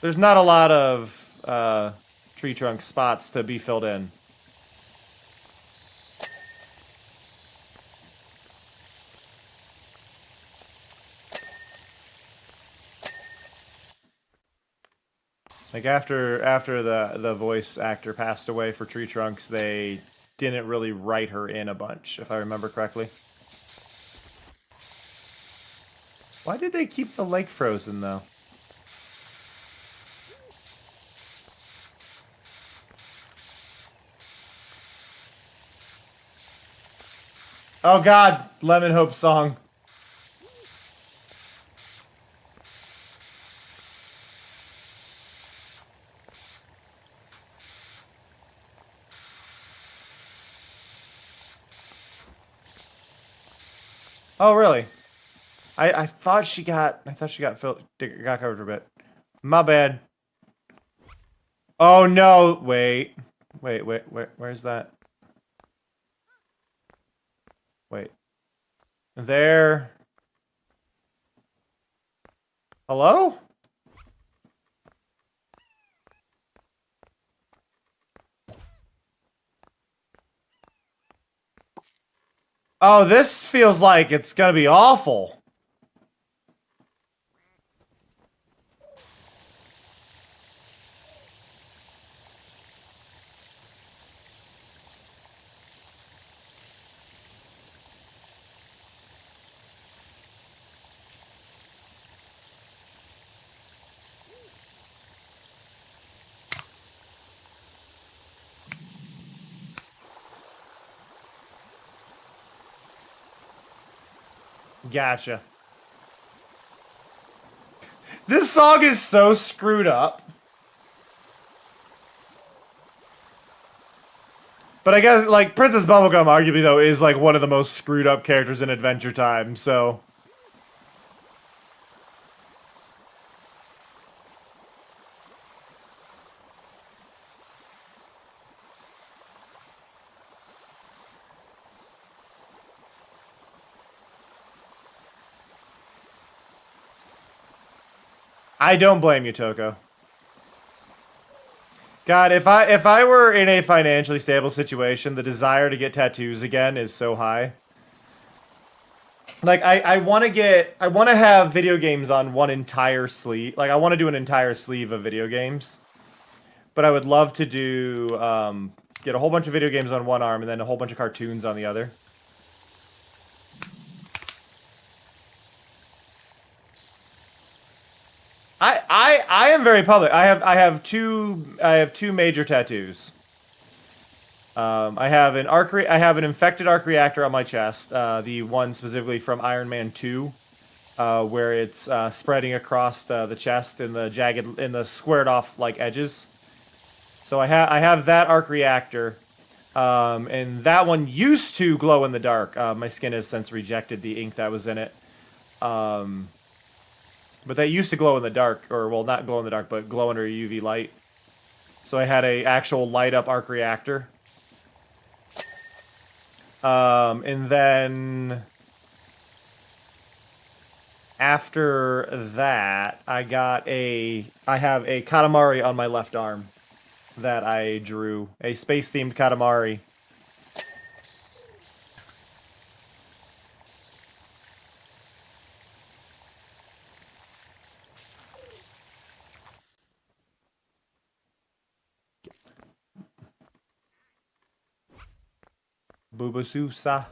There's not a lot of tree trunk spots to be filled in. Like after the voice actor passed away for Tree Trunks, they didn't really write her in a bunch, if I remember correctly. Why did they keep the lake frozen though? Oh God, Lemon Hope song. Oh really? I thought she got got covered for a bit. My bad. Oh no! Wait, where's that? Wait. There. Hello? Oh, this feels like it's gonna be awful. Gotcha. This song is so screwed up. But I guess, like, Princess Bubblegum, arguably, though, is, like, one of the most screwed up characters in Adventure Time, so... I don't blame you, Toko. God, if I were in a financially stable situation, the desire to get tattoos again is so high. Like I want to have video games on one entire sleeve. Like I want to do an entire sleeve of video games. But I would love to do get a whole bunch of video games on one arm and then a whole bunch of cartoons on the other. I am very public. I have two major tattoos. I have an infected arc reactor on my chest. The one specifically from Iron Man 2, where it's spreading across the chest in the squared off like edges. So I have that arc reactor, and that one used to glow in the dark. My skin has since rejected the ink that was in it. But that used to glow in the dark, or well, not glow in the dark, but glow under UV light. So I had a actual light up arc reactor. And then after that, I have a Katamari on my left arm that I drew, a space themed Katamari. Bubasusa.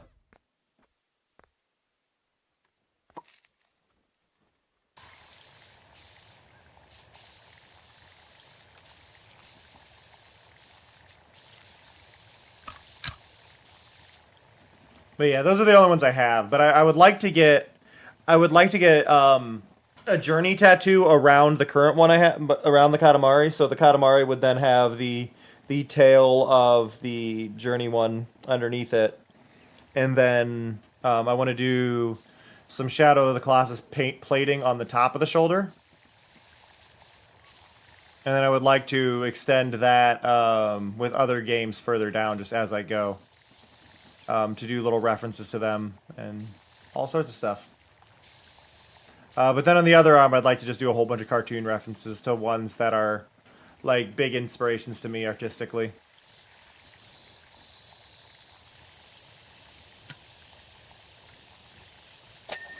But yeah, those are the only ones I have. But I would like to get, a journey tattoo around the current one I have, around the Katamari. So the Katamari would then have the tail of the journey one underneath it, and then I want to do some Shadow of the Colossus paint plating on the top of the shoulder. And then I would like to extend that with other games further down, just as I go. To do little references to them and all sorts of stuff. But then on the other arm, I'd like to just do a whole bunch of cartoon references to ones that are, like, big inspirations to me artistically.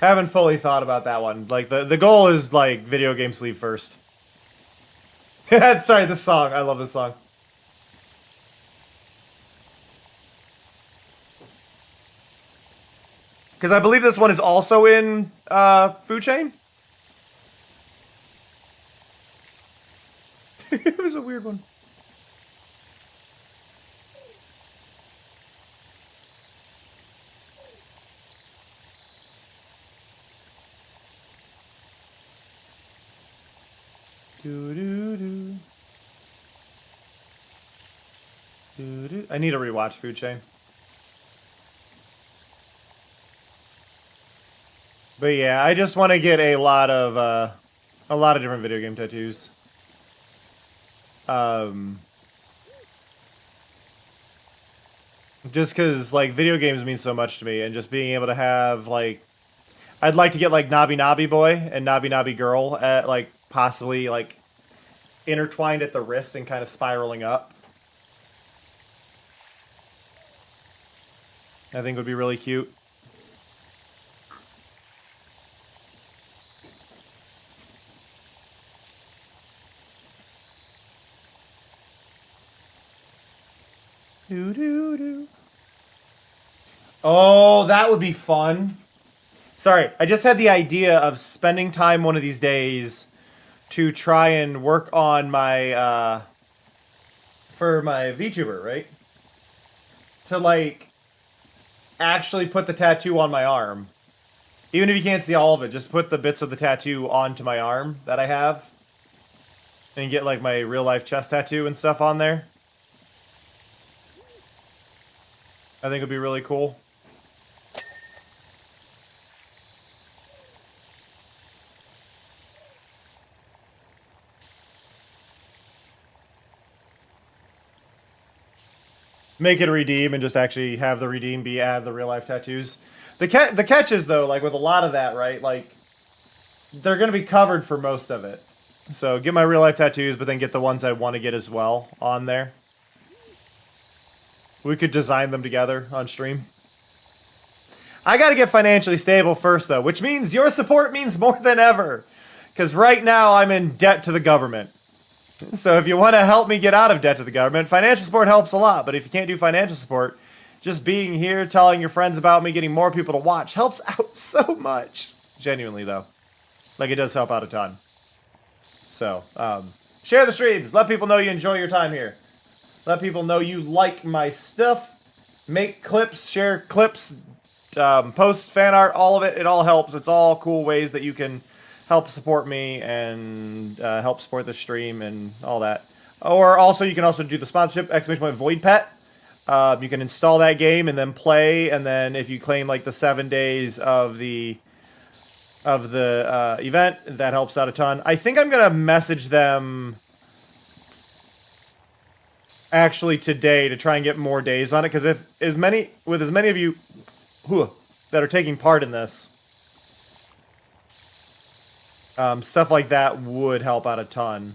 Haven't fully thought about that one. Like, the goal is, like, video game sleeve first. Sorry, this song. I love this song. Because I believe this one is also in Food Chain. It was a weird one. I need to rewatch Food Chain. But yeah, I just want to get a lot of different video game tattoos. Just because, like, video games mean so much to me, and just being able to have, like, I'd like to get, like, Nabi Nabi Boy and Nabi Nabi Girl at, like, possibly, like, intertwined at the wrist and kind of spiraling up. I think would be really cute. Oh, that would be fun. Sorry, I just had the idea of spending time one of these days to try and work on my, for my VTuber, right? To, like, actually put the tattoo on my arm. Even if you can't see all of it, just put the bits of the tattoo onto my arm that I have. And get, like, my real-life chest tattoo and stuff on there. I think it'd be really cool. Make it a redeem and just actually have the redeem be add the real life tattoos. The catch is, though, like with a lot of that, right? Like, they're going to be covered for most of it. So get my real life tattoos, but then get the ones I want to get as well on there. We could design them together on stream. I got to get financially stable first, though, which means your support means more than ever. Because right now I'm in debt to the government. So if you want to help me get out of debt to the government, financial support helps a lot. But if you can't do financial support, just being here, telling your friends about me, getting more people to watch helps out so much. Genuinely, though. Like, it does help out a ton. So, share the streams. Let people know you enjoy your time here. Let people know you like my stuff. Make clips, share clips, post fan art, all of it. It all helps. It's all cool ways that you can help support me and help support the stream and all that. Or also, you can also do the sponsorship, !Void Pet. You can install that game and then play, and then if you claim like the 7 days of the event, that helps out a ton. I think I'm gonna message them actually today to try and get more days on it, because if as many of you that are taking part in this, stuff like that would help out a ton.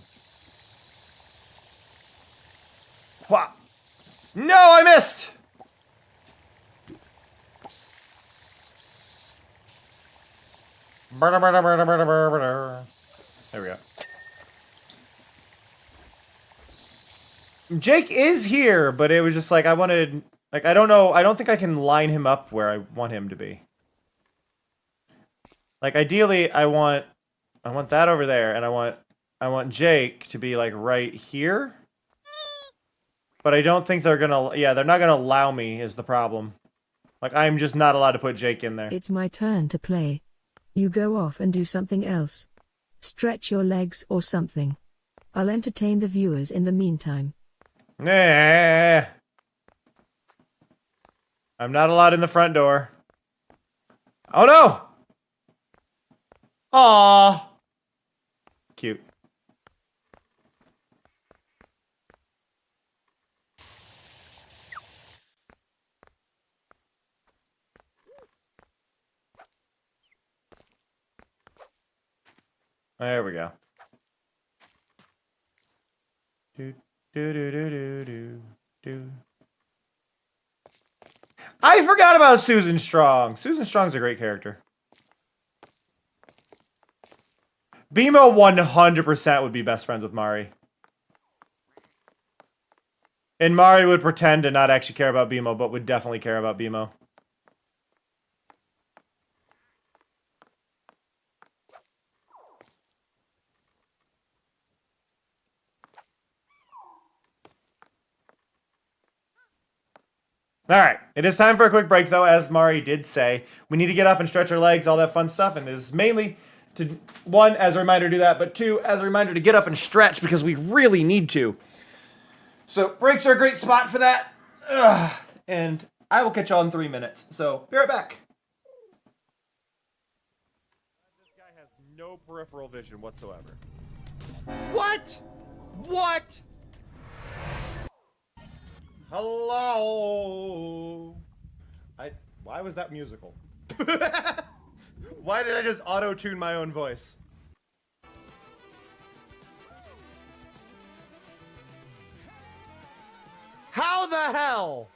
No, I missed! There we go. Jake is here, but it was just like I wanted Like, I don't know. I don't think I can line him up where I want him to be. Like, ideally, I want that over there, and I want Jake to be, like, right here. But I don't think they're gonna... Yeah, they're not gonna allow me, is the problem. Like, I'm just not allowed to put Jake in there. It's my turn to play. You go off and do something else. Stretch your legs or something. I'll entertain the viewers in the meantime. Nah. I'm not allowed in the front door. Oh no! Aww. Cute. There we go. Do do do do do do do. I forgot about Susan Strong. Susan Strong's a great character. BMO 100% would be best friends with Mari. And Mari would pretend to not actually care about BMO, but would definitely care about BMO. All right, it is time for a quick break, though. As Mari did say, we need to get up and stretch our legs, all that fun stuff, and it is mainly to, one, as a reminder to do that, but two, as a reminder to get up and stretch because we really need to. So breaks are a great spot for that. And I will catch y'all in 3 minutes. So be right back. This guy has no peripheral vision whatsoever. What? What? Hello. Why was that musical? Why did I just auto-tune my own voice? How the hell?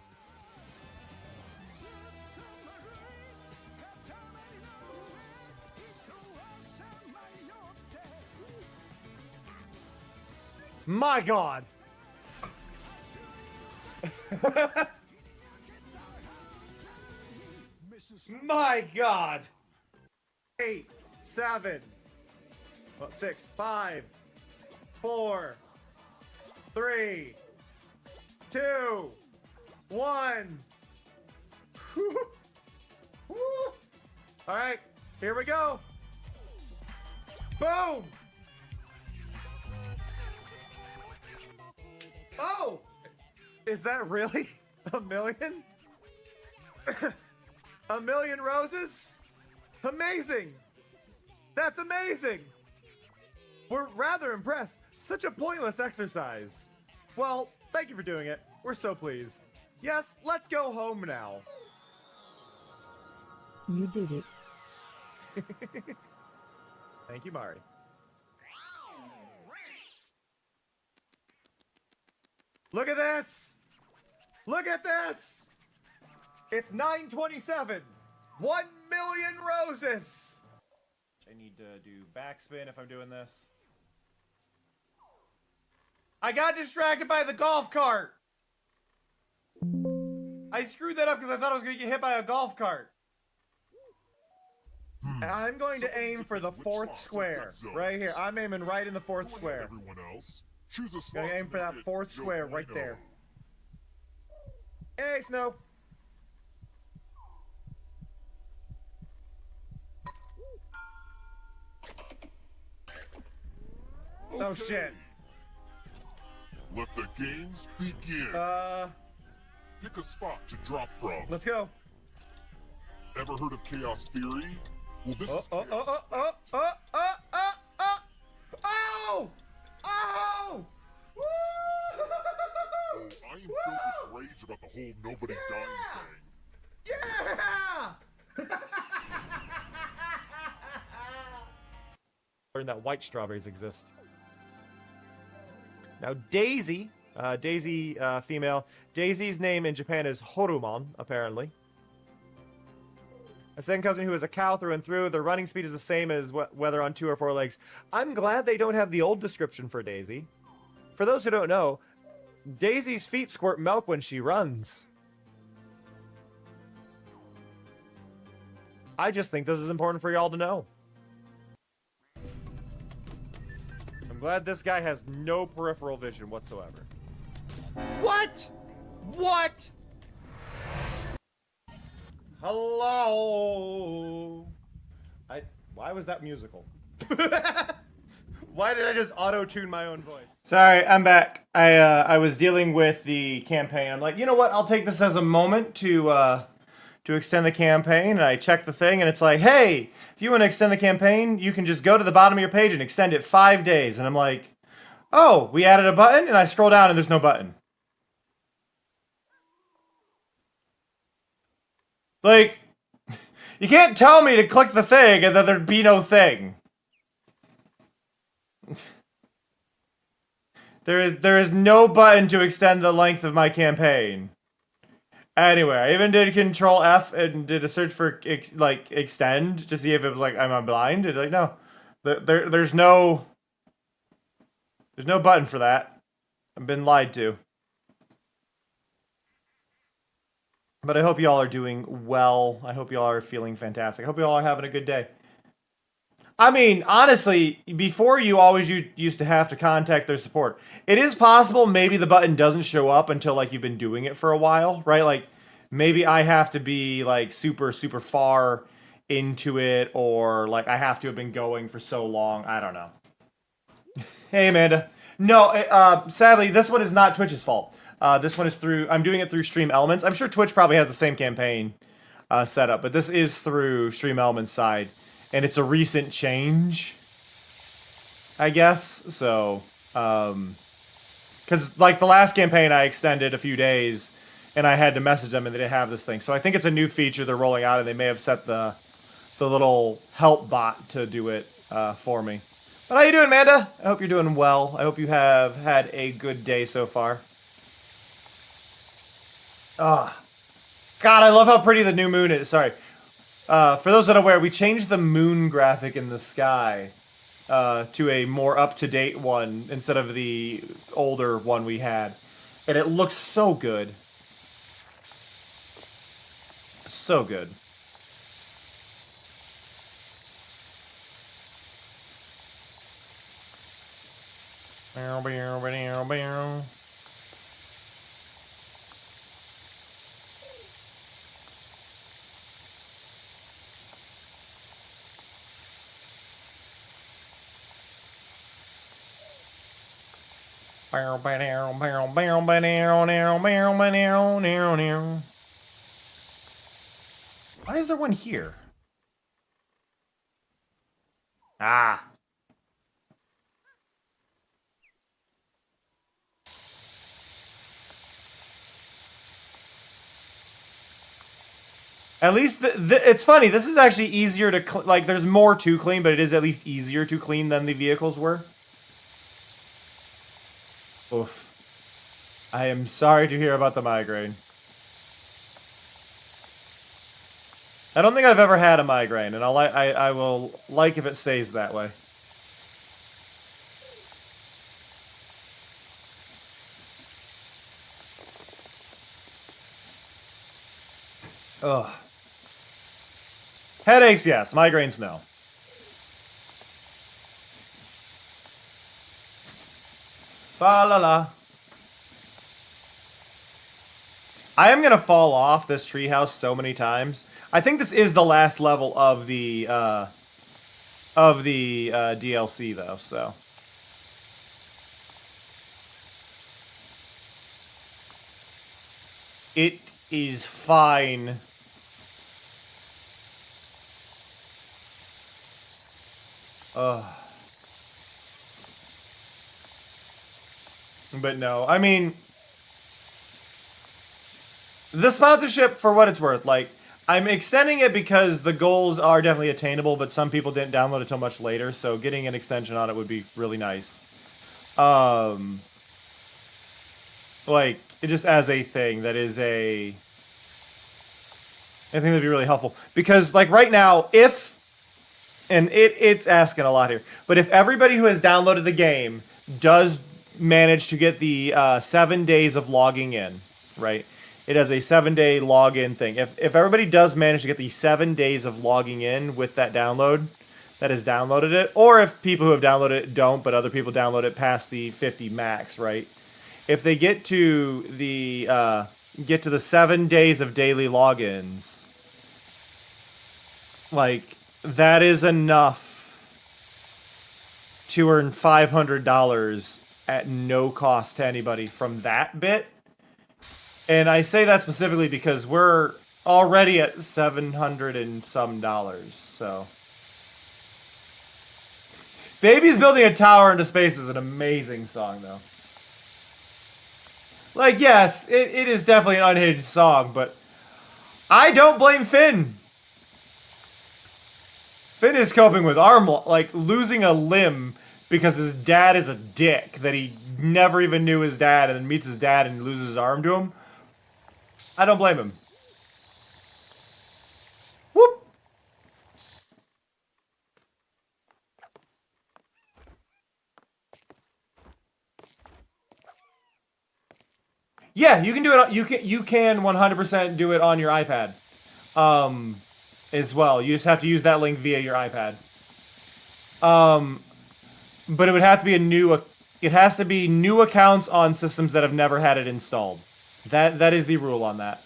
My God. My God. 8, 7, 6, 5, 4, 3, 2, 1. All right, here we go. Boom. Oh, is that really a million? A million roses? Amazing! That's amazing! We're rather impressed. Such a pointless exercise. Well, thank you for doing it. We're so pleased. Yes, let's go home now. You did it. Thank you, Mari. Look at this! Look at this! It's 9:27. 1 million roses! I need to do backspin if I'm doing this. I got distracted by the golf cart! I screwed that up because I thought I was going to get hit by a golf cart. And I'm going to aim for the fourth square. Right here. I'm aiming right in the fourth square. Everyone else, choose a slot Gonna aim for that fourth square right there. Hey, Snow. Okay. Oh shit. Let the games begin. Pick a spot to drop from. Let's go. Ever heard of chaos theory? Well, this is Oh! Woo! Oh, I am filled with rage about the whole nobody dying thing. Yeah! Learn that white strawberries exist. Now Daisy, female. Daisy's name in Japan is Horumon, apparently. A second cousin who is a cow through and through. Their running speed is the same as whether on 2 or 4 legs. I'm glad they don't have the old description for Daisy. For those who don't know, Daisy's feet squirt milk when she runs. I just think this is important for y'all to know. I'm glad this guy has no peripheral vision whatsoever. What? What? Hello. Why was that musical? Why did I just auto-tune my own voice? Sorry, I'm back. I was dealing with the campaign. I'm like, you know what? I'll take this as a moment to extend the campaign. And I check the thing, and it's like, hey, if you want to extend the campaign, you can just go to the bottom of your page and extend it 5 days. And I'm like, oh, we added a button, and I scroll down, and there's no button. Like, you can't tell me to click the thing and then there'd be no thing. There is no button to extend the length of my campaign. Anyway, I even did Control F and did a search for extend to see if it was like, am I blind? And like, no, there's no button for that. I've been lied to. But I hope y'all are doing well. I hope y'all are feeling fantastic. I hope y'all are having a good day. I mean, honestly, before you always used to have to contact their support. It is possible maybe the button doesn't show up until like you've been doing it for a while, right? Like maybe I have to be like super far into it, or like I have to have been going for so long. I don't know. Hey, Amanda. No, sadly, this one is not Twitch's fault. This one is through, I'm doing it through Stream Elements. I'm sure Twitch probably has the same campaign set up, but this is through Stream Elements side, and it's a recent change, I guess. So, because like the last campaign I extended a few days, and I had to message them, and they didn't have this thing. So I think it's a new feature they're rolling out, and they may have set the little help bot to do it for me. But how you doing, Amanda? I hope you're doing well. I hope you have had a good day so far. God, I love how pretty the new moon is. Sorry. For those that are aware, we changed the moon graphic in the sky to a more up-to-date one instead of the older one we had. And it looks so good. So good. Why is there one here? Ah. At least, it's funny, this is actually easier to, like, there's more to clean, but it is at least easier to clean than the vehicles were. Oof. I am sorry to hear about the migraine. I don't think I've ever had a migraine, and I will like if it stays that way. Ugh. Headaches, yes. Migraines, no. Fa la la. I am gonna fall off this treehouse so many times. I think this is the last level of the DLC though, so. It is fine. Ugh. But no, I mean, the sponsorship, for what it's worth, like, I'm extending it because the goals are definitely attainable, but some people didn't download it till much later, so getting an extension on it would be really nice. Like, just as a thing, that is I think that'd be really helpful. Because, like, right now, and it's asking a lot here, but if everybody who has downloaded the game does manage to get the 7 days of logging in, right? it has a 7-day login thing. If everybody does manage to get the 7 days of logging in with that download, that has downloaded it, or if people who have downloaded it don't, but other people download it past the 50 max, right? If they get to the 7 days of daily logins, like, that is enough to earn $500 at no cost to anybody from that bit. And I say that specifically because we're already at $700 and some dollars, so. Baby's Building a Tower into Space is an amazing song, though. Like, yes, it is definitely an unhinged song, but I don't blame Finn. Finn is coping with losing a limb because his dad is a dick, that he never even knew his dad and then meets his dad and loses his arm to him. I don't blame him. Whoop! Yeah, you can do it. You can 100% do it on your iPad, as well. You just have to use that link via your iPad. But it would have to be It has to be new accounts on systems that have never had it installed. That is the rule on that.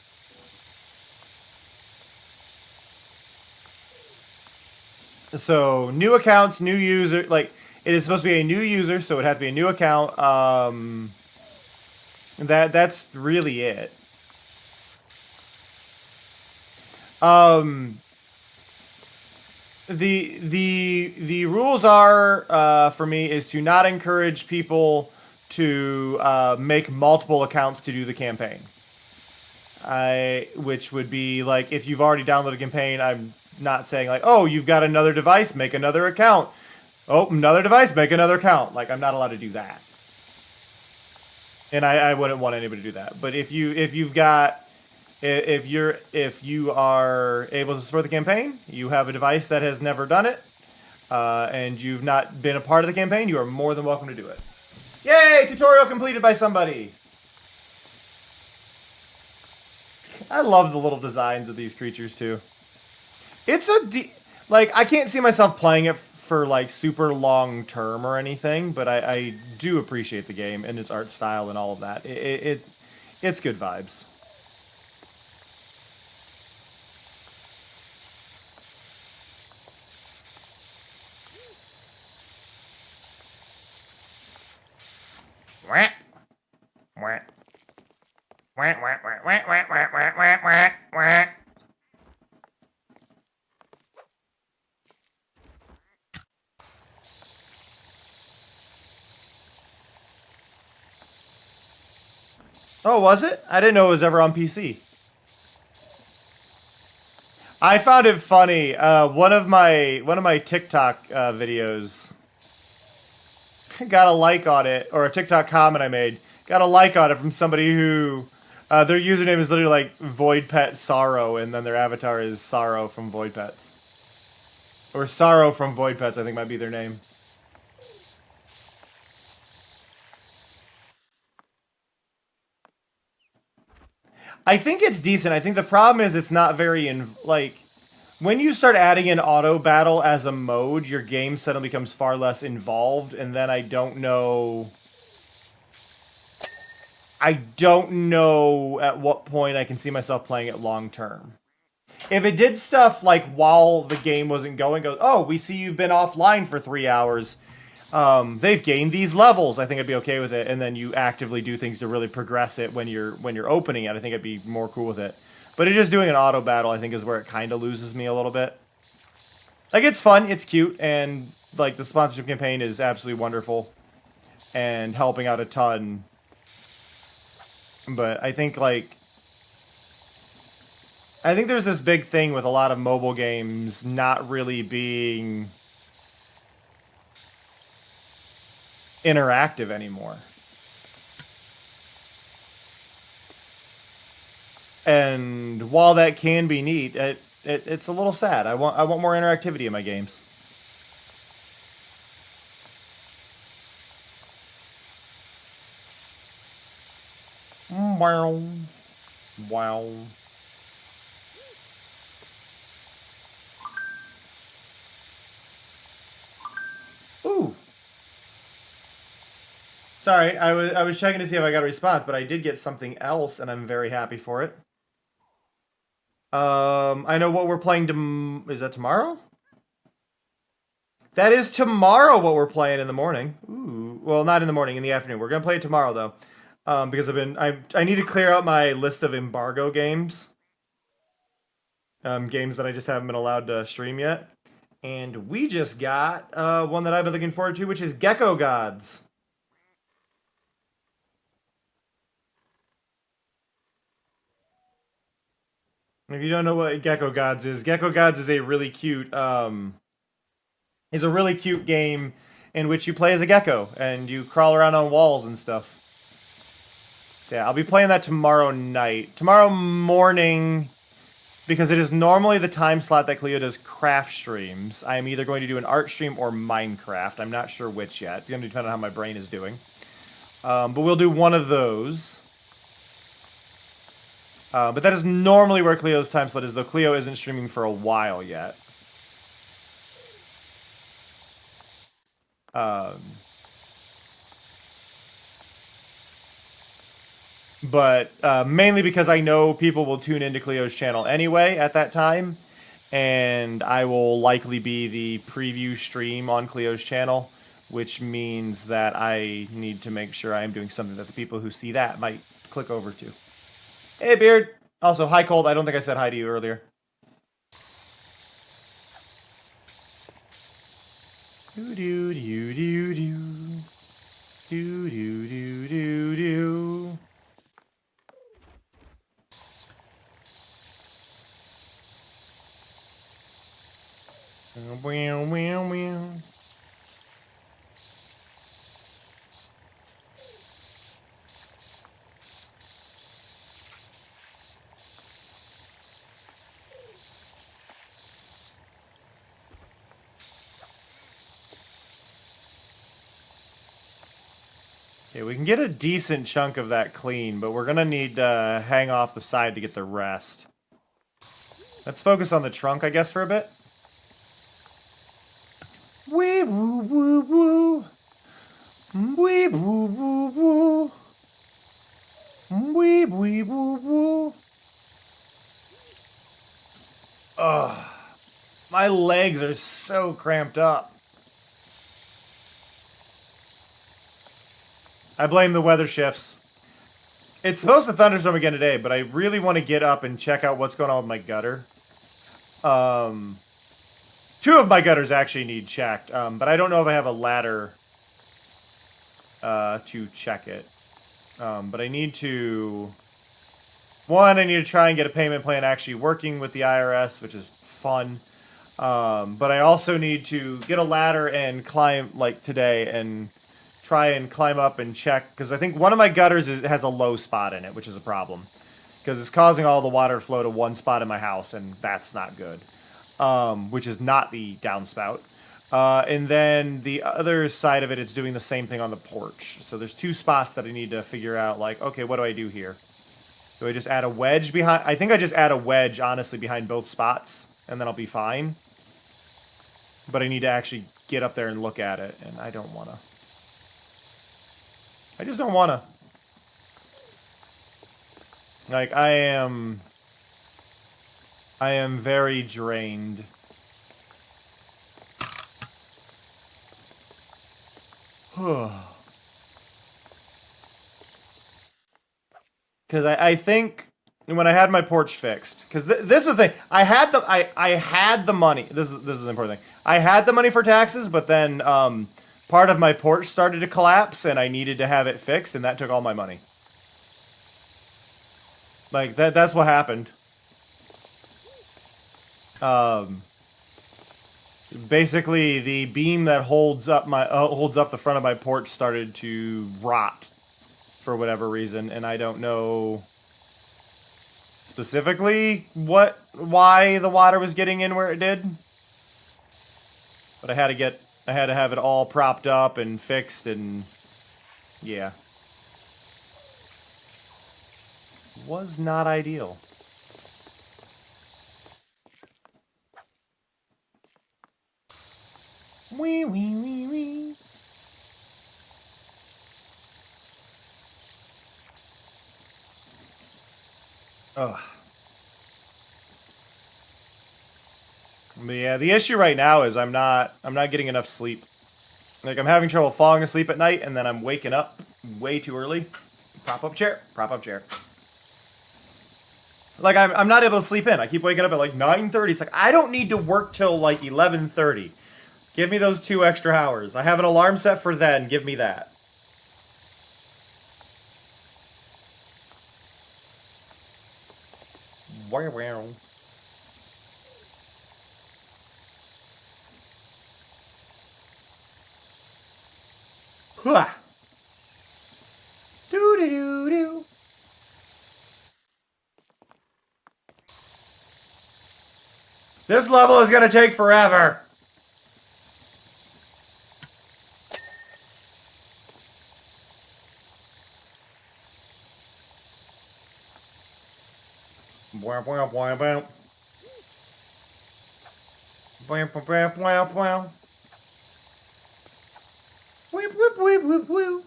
So new accounts, new user. Like, it is supposed to be a new user, so it would have to be a new account. That's really it. The rules are, for me, is to not encourage people to make multiple accounts to do the campaign. Which would be like, if you've already downloaded a campaign, I'm not saying like, oh, you've got another device, make another account. Oh, another device, make another account. Like, I'm not allowed to do that. And I wouldn't want anybody to do that. But if you are able to support the campaign, you have a device that has never done it, and you've not been a part of the campaign, you are more than welcome to do it. Yay! Tutorial completed by somebody! I love the little designs of these creatures, too. It's I can't see myself playing it for, like, super long term or anything, but I do appreciate the game and its art style and all of that. It's good vibes. Oh, was it? I didn't know it was ever on PC. I found it funny. One of my TikTok videos got a like on it, or a TikTok comment I made got a like on it from somebody who their username is literally like Void Pet Sorrow, and then their avatar is Sorrow from Void Pets, or Sorrow from Void Pets, I think might be their name. I think it's decent. I think the problem is it's not very when you start adding in auto battle as a mode, your game suddenly becomes far less involved, and then I don't know at what point I can see myself playing it long term. If it did stuff like while the game wasn't going, goes, oh, we see you've been offline for 3 hours. They've gained these levels. I think I'd be okay with it, and then you actively do things to really progress it when you're opening it. I think I'd be more cool with it. But it just doing an auto battle, I think, is where it kind of loses me a little bit. Like, it's fun, it's cute, and like the sponsorship campaign is absolutely wonderful and helping out a ton. But I think there's this big thing with a lot of mobile games not really being interactive anymore. And while that can be neat, it's a little sad. I want more interactivity in my games. Wow. Ooh. Sorry, I was checking to see if I got a response, but I did get something else, and I'm very happy for it. I know what we're playing is that tomorrow? That is tomorrow what we're playing in the morning. Ooh. Well, not in the morning, in the afternoon. We're gonna play it tomorrow though. Because I need to clear out my list of embargo games. Games that I just haven't been allowed to stream yet. And we just got one that I've been looking forward to, which is Gecko Gods. If you don't know what Gecko Gods is a really cute game in which you play as a gecko and you crawl around on walls and stuff. So yeah, I'll be playing that tomorrow night. Tomorrow morning, because it is normally the time slot that Cleo does craft streams, I am either going to do an art stream or Minecraft. I'm not sure which yet. It's going to depend on how my brain is doing. But we'll do one of those. But that is normally where Cleo's time slot is, though Cleo isn't streaming for a while yet. But mainly because I know people will tune into Cleo's channel anyway at that time, and I will likely be the preview stream on Cleo's channel, which means that I need to make sure I am doing something that the people who see that might click over to. Hey, Beard! Also, hi, Cold. I don't think I said hi to you earlier. Do-do-do-do-do. Do-do-do-do-do. Meow, meow, meow. Okay, we can get a decent chunk of that clean, but we're gonna need to hang off the side to get the rest. Let's focus on the trunk, I guess, for a bit. Wee woo woo woo. Wee woo woo woo. Wee wee woo woo. Ugh. My legs are so cramped up. I blame the weather shifts. It's supposed to thunderstorm again today, but I really want to get up and check out what's going on with my gutter. Two of my gutters actually need checked, but I don't know if I have a ladder to check it. But I need to... One, I need to try and get a payment plan actually working with the IRS, which is fun. But I also need to get a ladder and climb, like today, and try and climb up and check, because I think one of my gutters has a low spot in it, which is a problem. Because it's causing all the water to flow to one spot in my house, and that's not good. Which is not the downspout. And then the other side of it, it's doing the same thing on the porch. So there's two spots that I need to figure out, like, okay, what do I do here? Do I just add a wedge behind? I think I just add a wedge, honestly, behind both spots, and then I'll be fine. But I need to actually get up there and look at it, and I don't want to. I just don't want to. Like, I am very drained. Because I think when I had my porch fixed, because this is the thing, I had the money. This is the important thing. I had the money for taxes, but then part of my porch started to collapse, and I needed to have it fixed, and that took all my money. Like that's what happened. Basically, the beam that holds up the front of my porch started to rot for whatever reason, and I don't know specifically why the water was getting in where it did. But I had to have it all propped up and fixed, and yeah. was not ideal. Wee, wee, wee, wee. Ugh. But yeah, the issue right now is I'm not getting enough sleep. Like, I'm having trouble falling asleep at night, and then I'm waking up way too early. Prop up chair. Prop up chair. Like, I'm not able to sleep in. I keep waking up at like 9:30. It's like, I don't need to work till like 11:30. Give me those 2 extra hours. I have an alarm set for then. Give me that. Wow, wow. Hua. Doo-doo-doo-doo. This level is gonna take forever. Wow, wow, wow, wow. Wow, wow, wow, wow. Whip, whip, whip, whip, whip.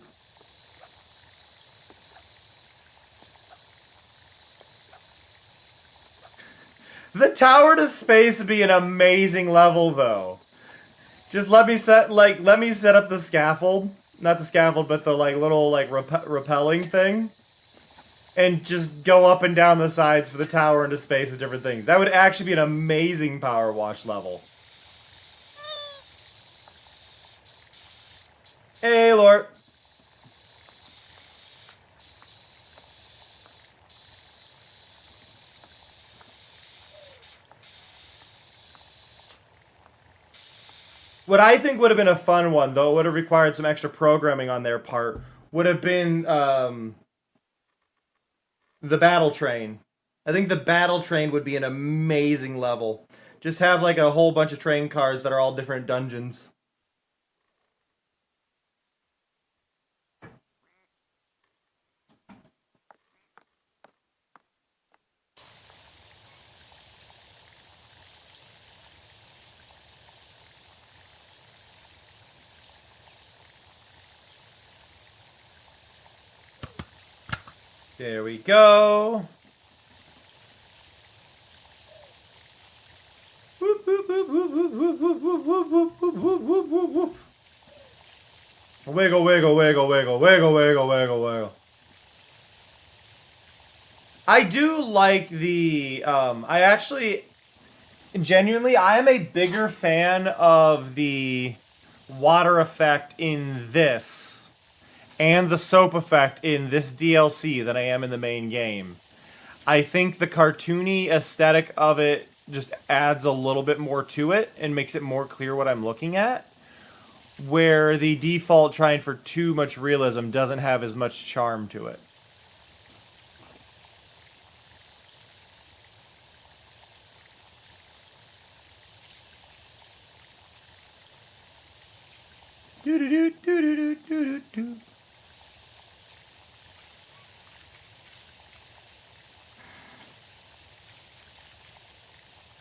The tower to space would be an amazing level, though. Just let me set up the scaffold, not the scaffold, but the like little like repelling thing, and just go up and down the sides for the tower into space with different things. That would actually be an amazing power wash level. Hey, Lord. What I think would have been a fun one, though it would have required some extra programming on their part, would have been the battle train. I think the battle train would be an amazing level. Just have like a whole bunch of train cars that are all different dungeons. There we go. Wiggle, wiggle, wiggle, wiggle, wiggle, wiggle, wiggle, wiggle. I do like the, I actually, genuinely, I am a bigger fan of the water effect in this and the soap effect in this DLC than I am in the main game. I think the cartoony aesthetic of it just adds a little bit more to it and makes it more clear what I'm looking at, where the default trying for too much realism doesn't have as much charm to it. Do-do-do-do-do-do-do-do.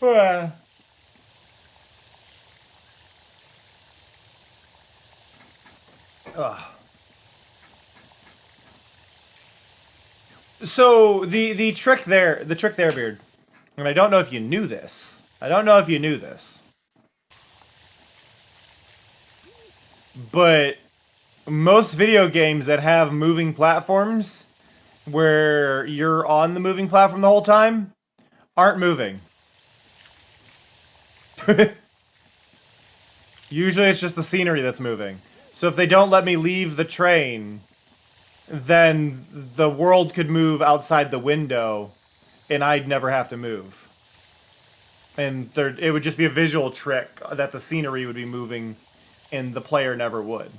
Ugh. So the trick there, Beard, and I don't know if you knew this. But most video games that have moving platforms where you're on the moving platform the whole time aren't moving. Usually it's just the scenery that's moving. So if they don't let me leave the train, then the world could move outside the window and I'd never have to move. And it would just be a visual trick that the scenery would be moving and the player never would.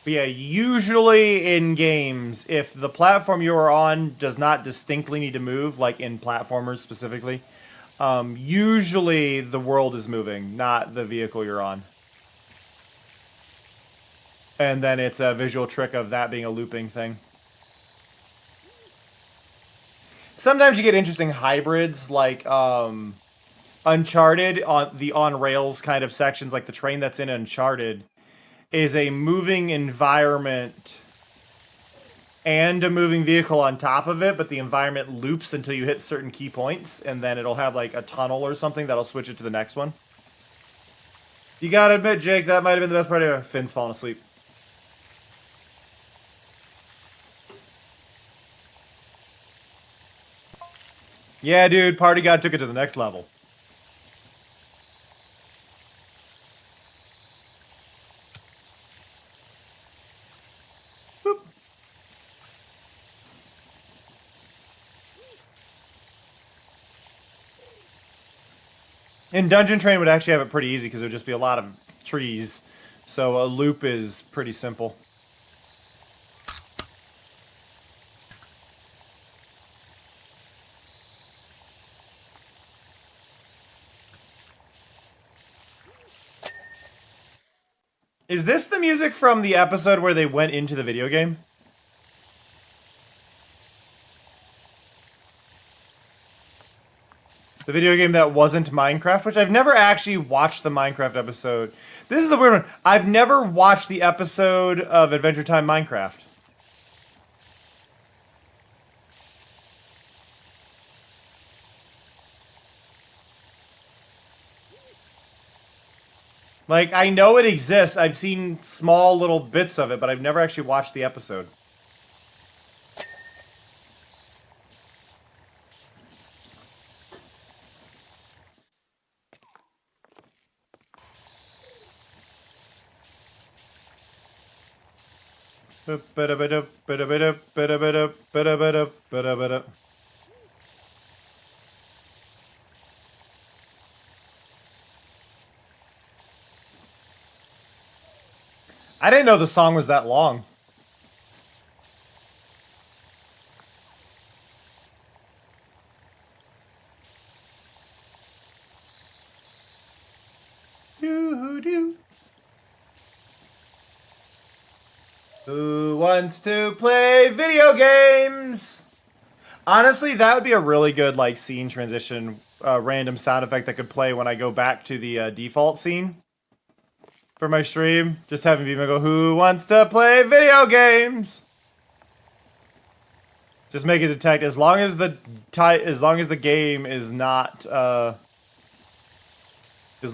But yeah, usually in games, if the platform you are on does not distinctly need to move, like in platformers specifically, usually the world is moving, not the vehicle you're on. And then it's a visual trick of that being a looping thing. Sometimes you get interesting hybrids, like Uncharted, on the on-rails kind of sections, like the train that's in Uncharted, is a moving environment and a moving vehicle on top of it, but the environment loops until you hit certain key points, and then it'll have like a tunnel or something that'll switch it to the next one. You gotta admit, Jake, that might have been the best part of it. Finn's falling asleep. Yeah, dude, Party God took it to the next level. Boop. And Dungeon Train would actually have it pretty easy because it would just be a lot of trees. So a loop is pretty simple. Is this the music from the episode where they went into the video game? The video game that wasn't Minecraft, which I've never actually watched the Minecraft episode. This is the weird one. I've never watched the episode of Adventure Time Minecraft. Like, I know it exists. I've seen small little bits of it, but I've never actually watched the episode. I didn't know the song was that long. Who wants to play video games? Honestly, that would be a really good like scene transition, random sound effect that could play when I go back to the default scene for my stream. Just having people go, "Who wants to play video games?" Just make it detect as long as the game is not as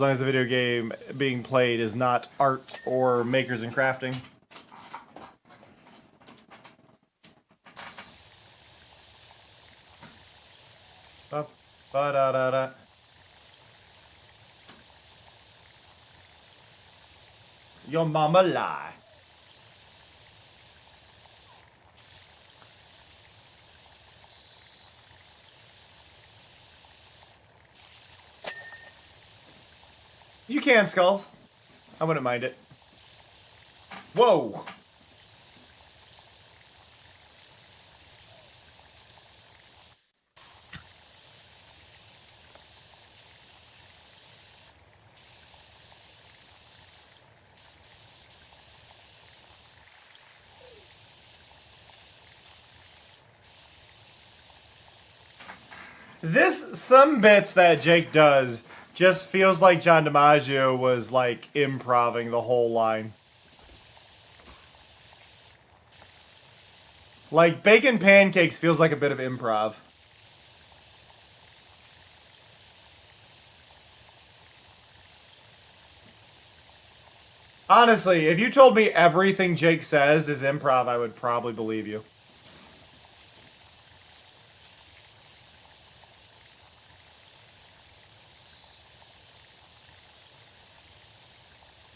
long as the video game being played is not art or makers and crafting. Ba-da-da-da. Your mama lie. You can, Skulls. I wouldn't mind it. Whoa! Some bits that Jake does just feels like John DiMaggio was like improvising the whole line. Like bacon pancakes feels like a bit of improv. Honestly, if you told me everything Jake says is improv, I would probably believe you.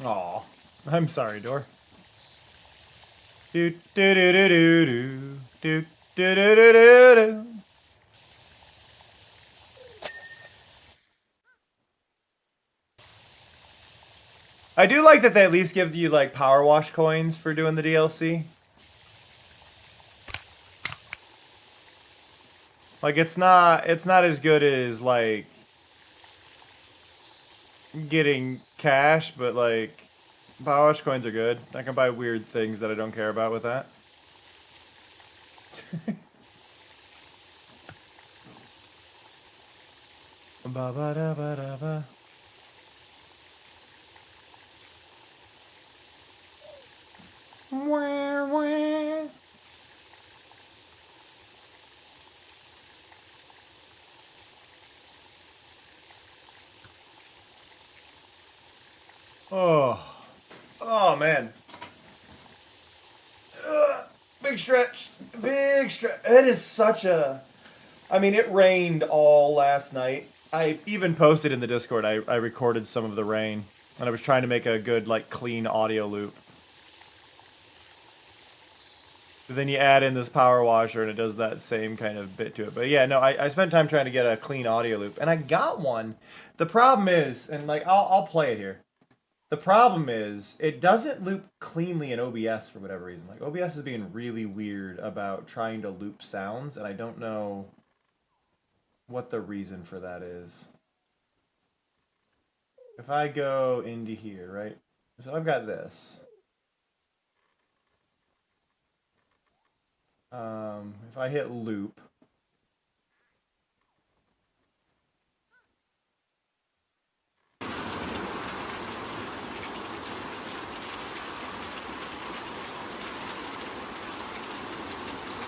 Aw, I'm sorry, Dor. Do do do do do do do do do do do. I do like that they at least give you like power wash coins for doing the DLC. Like it's not as good as like getting cash, but like Power Wash coins are good. I can buy weird things that I don't care about with that. Ba ba da ba da ba. Wah, wah. Oh man. Big stretch. Big stretch. It is such a... I mean, it rained all last night. I even posted in the Discord, I recorded some of the rain. And I was trying to make a good, like, clean audio loop. But then you add in this power washer and it does that same kind of bit to it. But yeah, no, I spent time trying to get a clean audio loop. And I got one. The problem is, and like, I'll play it here. The problem is, it doesn't loop cleanly in OBS for whatever reason. Like, OBS is being really weird about trying to loop sounds, and I don't know what the reason for that is. If I go into here, right? So I've got this. If I hit loop,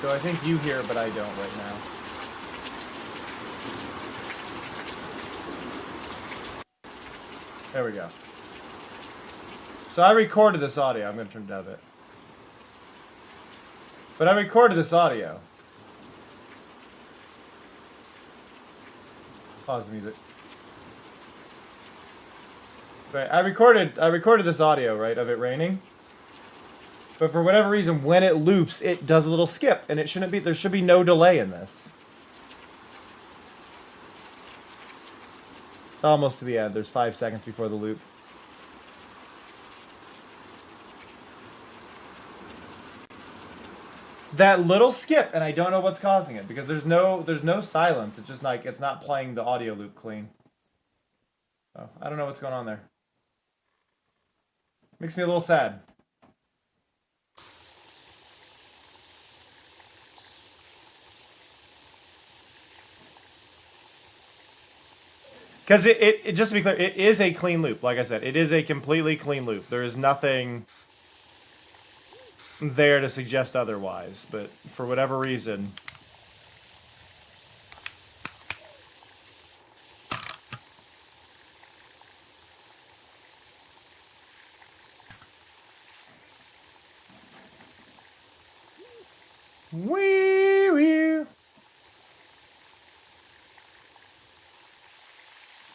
so I think you hear it, but I don't right now. There we go. So I recorded this audio. I'm going to turn it down a bit. But I recorded this audio. Pause the music. Right, I recorded this audio, right, of it raining. But for whatever reason, when it loops, it does a little skip, and it shouldn't be. There should be no delay in this. It's almost to the end. There's 5 seconds before the loop. That little skip, and I don't know what's causing it because there's no silence. It's just like it's not playing the audio loop clean. So I don't know what's going on there. Makes me a little sad. Because it just to be clear, it is a clean loop. Like I said, it is a completely clean loop. There is nothing there to suggest otherwise. But for whatever reason... Wee wee.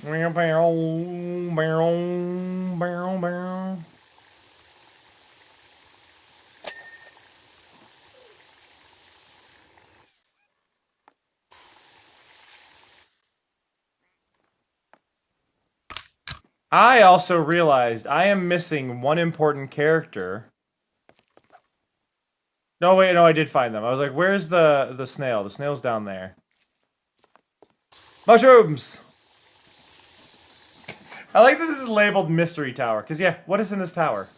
Bow, bow, bow, bow, bow. I also realized I am missing one important character. No, wait, no, I did find them. I was like, where's the snail? The snail's down there. Mushrooms! I like that this is labeled Mystery Tower, because yeah, what is in this tower?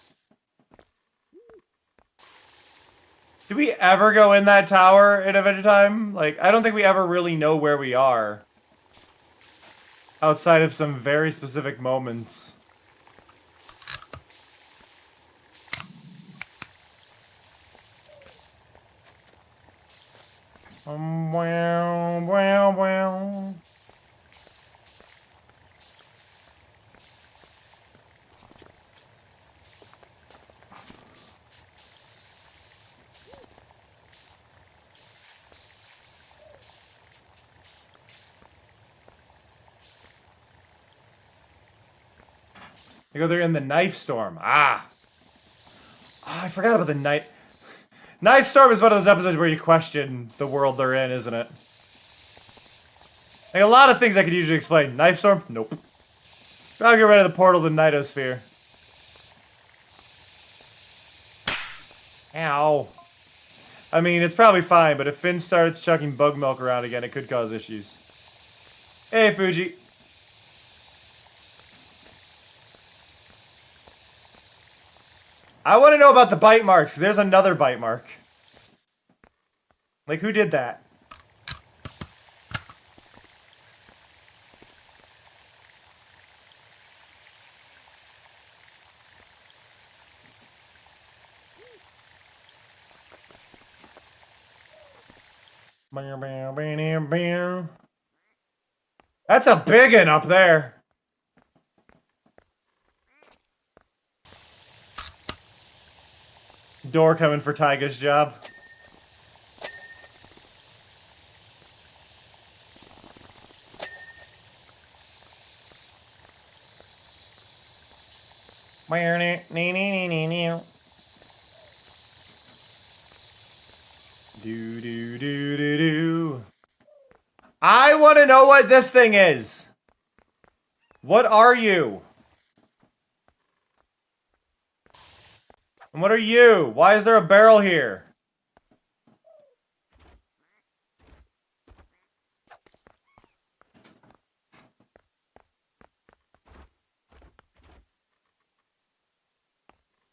Did we ever go in that tower at Adventure Time? Like, I don't think we ever really know where we are. Outside of some very specific moments. Wow, wow, wow. They go there in the knife storm. Ah, I forgot about the knife. Knife storm is one of those episodes where you question the world they're in, isn't it? Like a lot of things I could usually explain. Knife storm? Nope. I'll get rid of the portal to Nightosphere. Ow. I mean, it's probably fine, but if Finn starts chucking bug milk around again, it could cause issues. Hey, Fuji. I want to know about the bite marks. There's another bite mark. Like, who did that? That's a big one up there. Door coming for Tyga's job. Do do do do do. I want to know what this thing is. What are you? And what are you? Why is there a barrel here?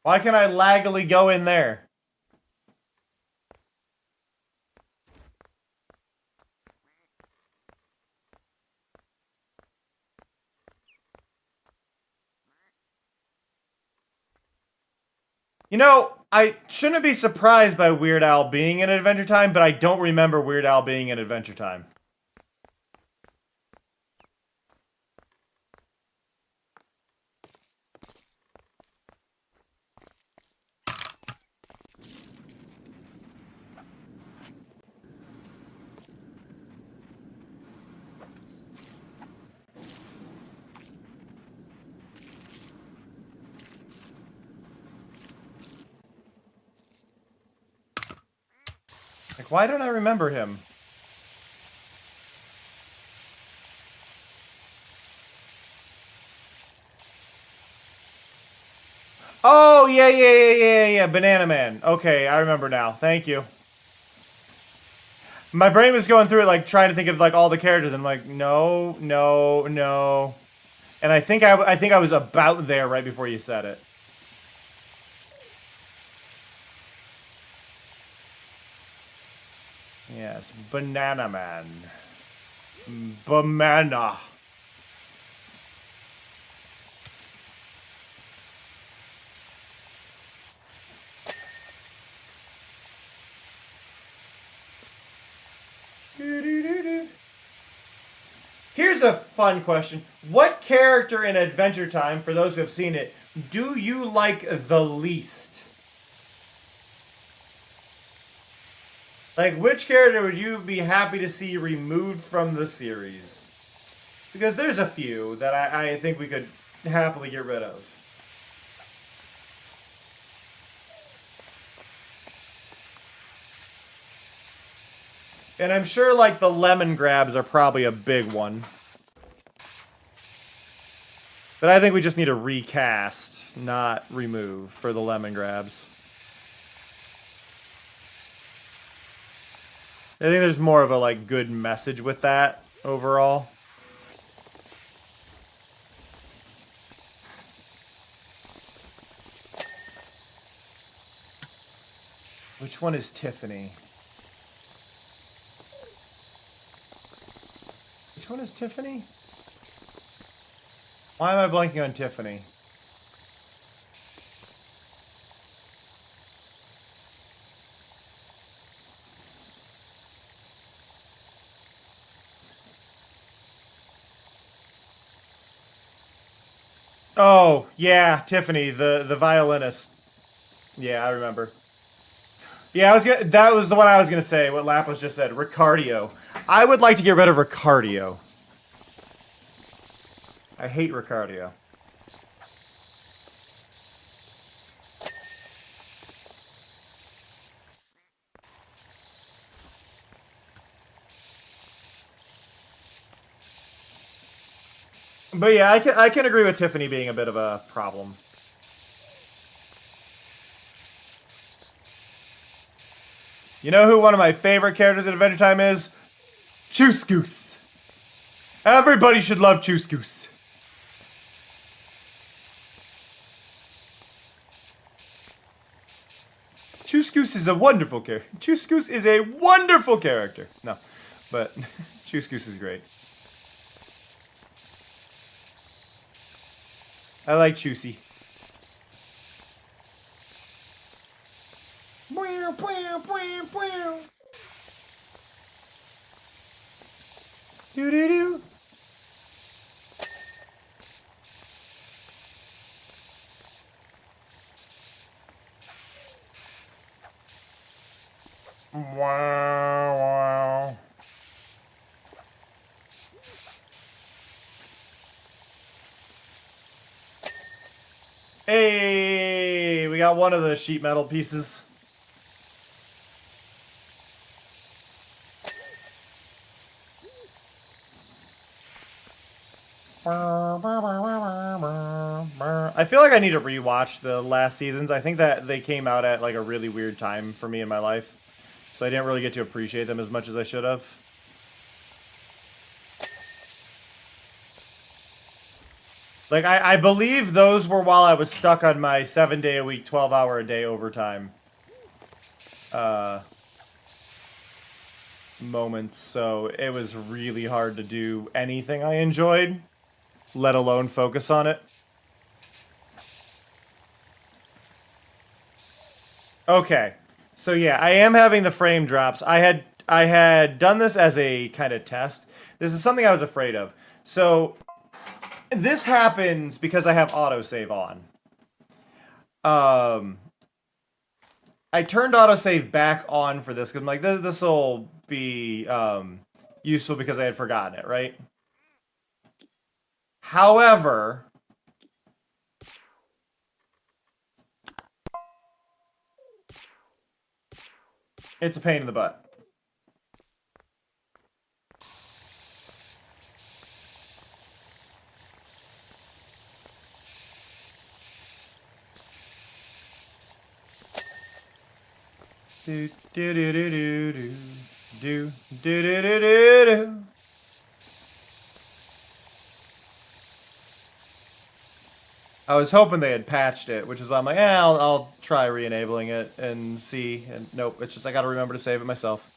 Why can I laggily go in there? You know, I shouldn't be surprised by Weird Al being in Adventure Time, but I don't remember Weird Al being in Adventure Time. Like, why don't I remember him? Oh, yeah, Banana Man. Okay, I remember now. Thank you. My brain was going through it, like, trying to think of, like, all the characters, and I'm like, no. And I think I was about there right before you said it. Yes, Banana Man. Banana. Here's a fun question. What character in Adventure Time, for those who have seen it, do you like the least? Like, which character would you be happy to see removed from the series? Because there's a few that I think we could happily get rid of. And I'm sure, like, the lemon grabs are probably a big one. But I think we just need a recast, not remove, for the lemon grabs. I think there's more of a, like, good message with that, overall. Which one is Tiffany? Which one is Tiffany? Why am I blanking on Tiffany? Oh, yeah, Tiffany, the violinist. Yeah, I remember. Yeah, that was the one I was gonna say, what Lapis just said, Ricardio. I would like to get rid of Ricardio. I hate Ricardio. But yeah, I can agree with Tiffany being a bit of a problem. You know who one of my favorite characters in Adventure Time is? Choose Goose. Everybody should love Choose Goose. Goose is a wonderful character. Goose Goose is a wonderful character. No, but Goose Goose is great. I like Chusey. Do do do. Wow, wow. Hey, we got one of the sheet metal pieces. I feel like I need to rewatch the last seasons. I think that they came out at like a really weird time for me in my life. So I didn't really get to appreciate them as much as I should have. Like, I believe those were while I was stuck on my 7-day-a-week, 12-hour-a-day overtime moments. So it was really hard to do anything I enjoyed, let alone focus on it. Okay. So yeah, I am having the frame drops. I had done this as a kind of test. This is something I was afraid of. So this happens because I have autosave on. I turned autosave back on for this because I'm like, this will be useful because I had forgotten it, right? However, it's a pain in the butt. Do do do do do do do do do do do. I was hoping they had patched it, which is why I'm like, I'll try re-enabling it and see. And nope, it's just I gotta remember to save it myself.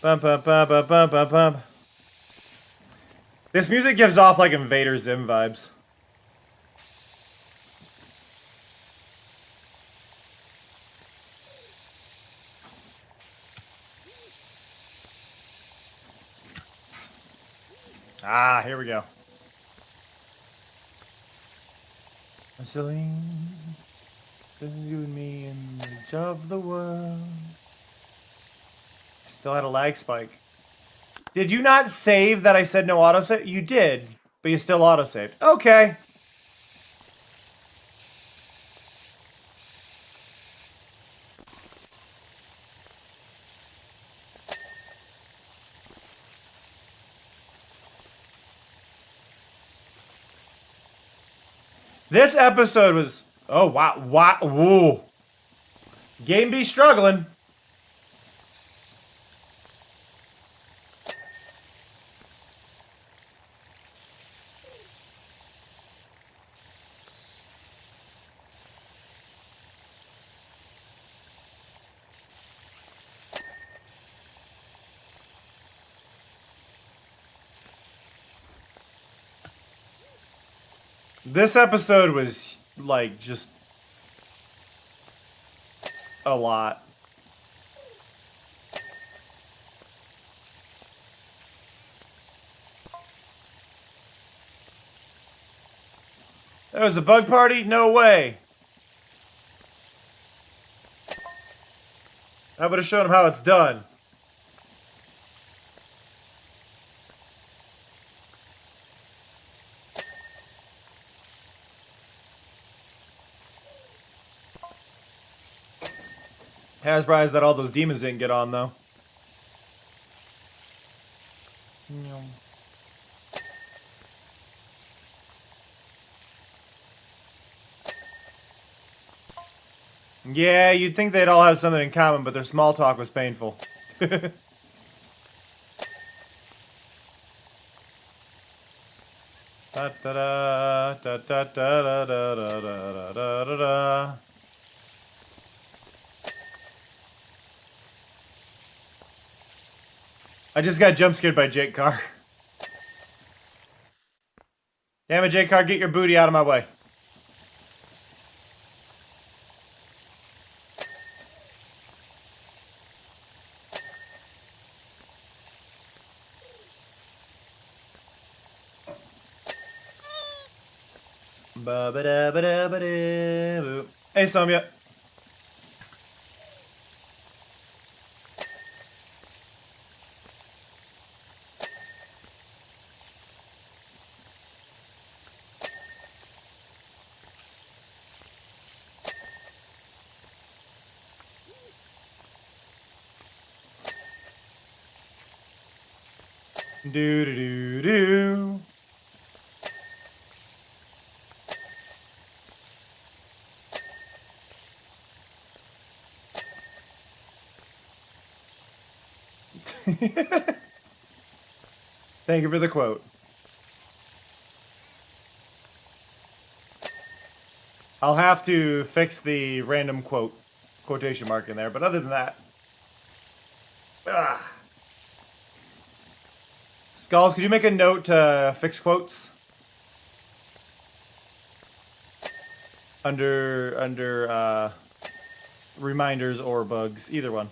Bum bum bum bum bum bum bum. This music gives off like Invader Zim vibes. Ah, here we go. Celine, you and me in the edge of the world. I still had a lag spike. Did you not save that I said no autosave? You did, but you still autosaved. Okay. This episode was... Oh, wow. Woo. Game be struggling. This episode was, like, just a lot. There was a bug party? No way. I would have shown him how it's done. I was surprised that all those demons didn't get on, though. Yeah, you'd think they'd all have something in common, but their small talk was painful. I just got jump scared by Jake Carr. Damn it, Jake Carr, get your booty out of my way. Ba-ba-da-ba-da-ba-da-boo. Hey, Somya. Do do do do. Thank you for the quote. I'll have to fix the random quotation mark in there, but other than that. Ugh. Skulls, could you make a note to fix quotes? Under reminders or bugs, either one.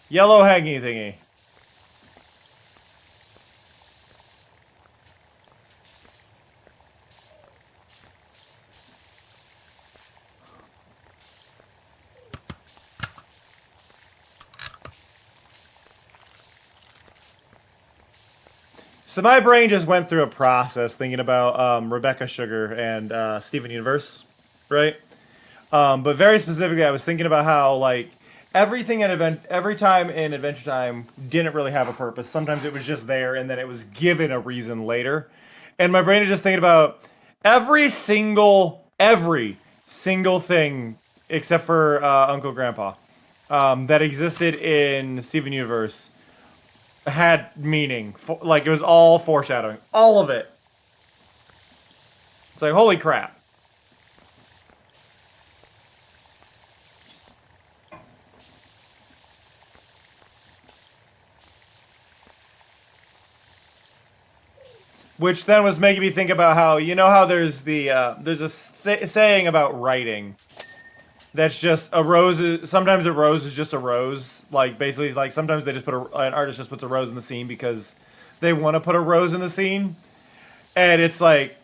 Yellow hanging thingy. So my brain just went through a process thinking about Rebecca Sugar and Steven Universe, right? But very specifically, I was thinking about how like every time in Adventure Time didn't really have a purpose. Sometimes it was just there, and then it was given a reason later. And my brain is just thinking about every single thing except for Uncle Grandpa that existed in Steven Universe had meaning. Like it was all foreshadowing, all of it. It's like holy crap. Which then was making me think about how, you know how there's a saying about writing that's just a rose. Sometimes a rose is just a rose. Like basically, like sometimes they just an artist just puts a rose in the scene because they want to put a rose in the scene, and it's like,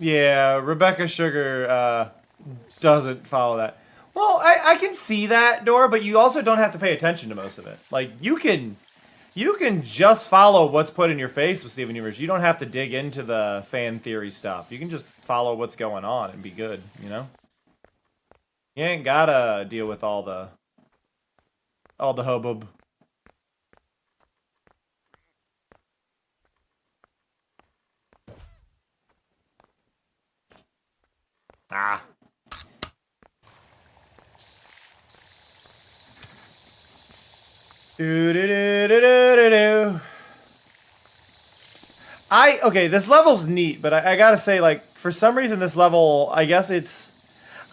yeah, Rebecca Sugar doesn't follow that. Well, I can see that, Dora, but you also don't have to pay attention to most of it. Like you can just follow what's put in your face with Steven Universe. You don't have to dig into the fan theory stuff. You can just follow what's going on and be good, you know? You ain't gotta deal with all the hubbub. Ah. Okay, this level's neat, but I gotta say, like, for some reason this level, I guess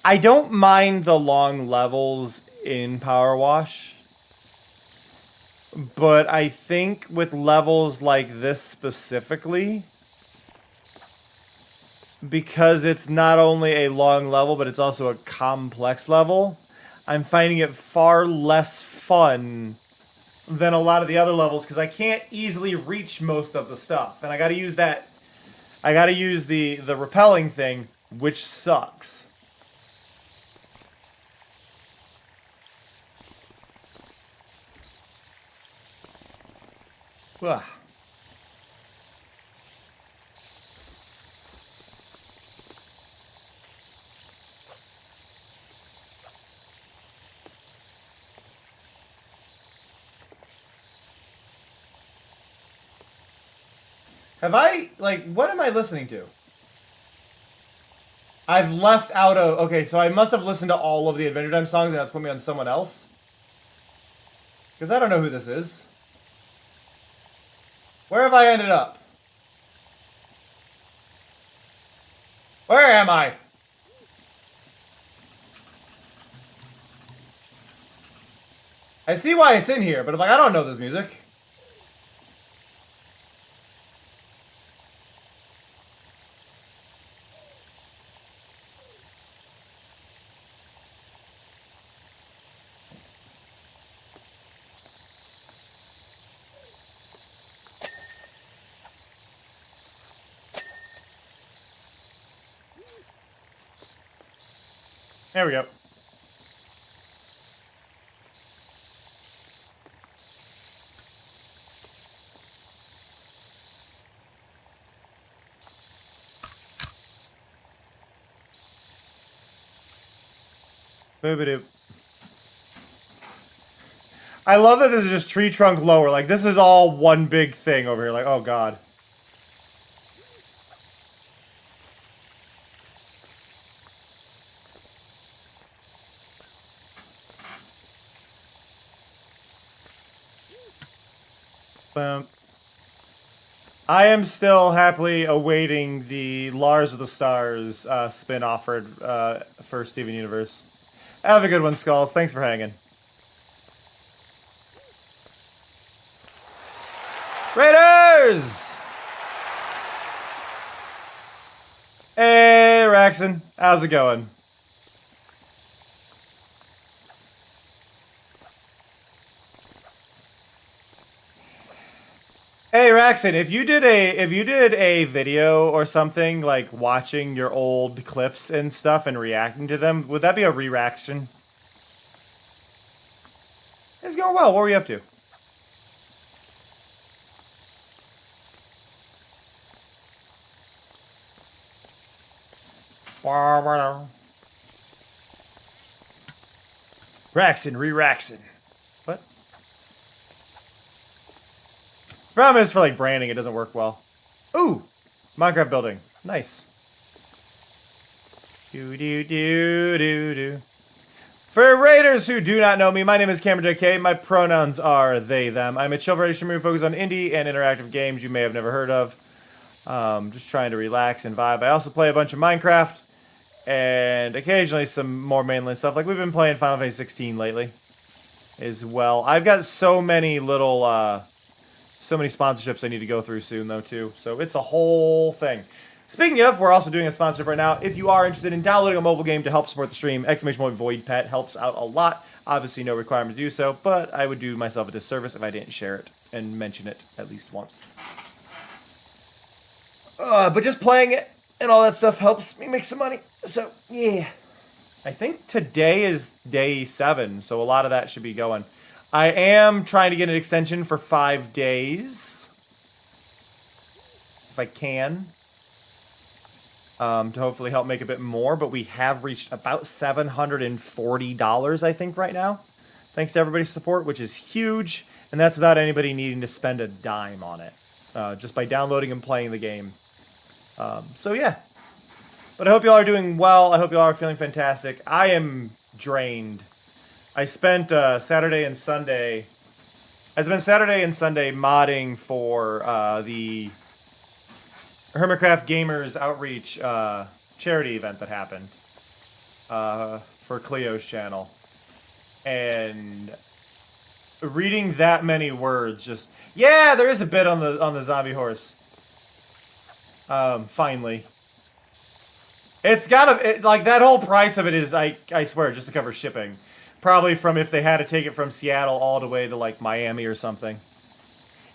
I don't mind the long levels in Power Wash, but I think with levels like this specifically, because it's not only a long level, but it's also a complex level, I'm finding it far less fun than a lot of the other levels because I can't easily reach most of the stuff, and I got to use that. I got to use the repelling thing, which sucks. Ugh. Have I, like, what am I listening to? I've left out of... Okay, so I must have listened to all of the Adventure Time songs and that's put me on someone else. Because I don't know who this is. Where have I ended up? Where am I? I see why it's in here, but I'm like, I don't know this music. There we go. Boop-a-doop. I love that this is just tree trunk lower. Like, this is all one big thing over here. Like, oh god. Boom. I am still happily awaiting the Lars of the Stars spin offered for Steven Universe. Have a good one, Skulls. Thanks for hanging. Raiders! Hey, Raxon. How's it going? Hey Raxon, if you did a video or something like watching your old clips and stuff and reacting to them, would that be a re-reaction? It's going well. What were you up to? Raxon, re-Raxon. What? Problem is, for like branding, it doesn't work well. Ooh! Minecraft building. Nice. Do. For raiders who do not know me, my name is Cameron JK. My pronouns are they, them. I'm a chill variety streamer focused on indie and interactive games you may have never heard of. Just trying to relax and vibe. I also play a bunch of Minecraft and occasionally some more mainland stuff. Like we've been playing Final Fantasy 16 lately as well. I've got so many little, so many sponsorships I need to go through soon though too. So it's a whole thing. Speaking of, we're also doing a sponsorship right now. If you are interested in downloading a mobile game to help support the stream, !Void Pet helps out a lot. Obviously no requirement to do so, but I would do myself a disservice if I didn't share it and mention it at least once. But just playing it and all that stuff helps me make some money. So, yeah. I think today is day 7, so a lot of that should be going. I am trying to get an extension for 5 days. If I can. To hopefully help make a bit more, but we have reached about $740, I think, right now. Thanks to everybody's support, which is huge, and that's without anybody needing to spend a dime on it. Just by downloading and playing the game. So yeah. But I hope y'all are doing well. I hope y'all are feeling fantastic. I am drained. I spent Saturday and Sunday modding for the Hermitcraft Gamers Outreach charity event that happened for Cleo's channel. And reading that many words just... Yeah, there is a bit on the zombie horse. Finally. It's gotta... like, that whole price of it is, I swear, just to cover shipping. Probably from if they had to take it from Seattle all the way to, like, Miami or something.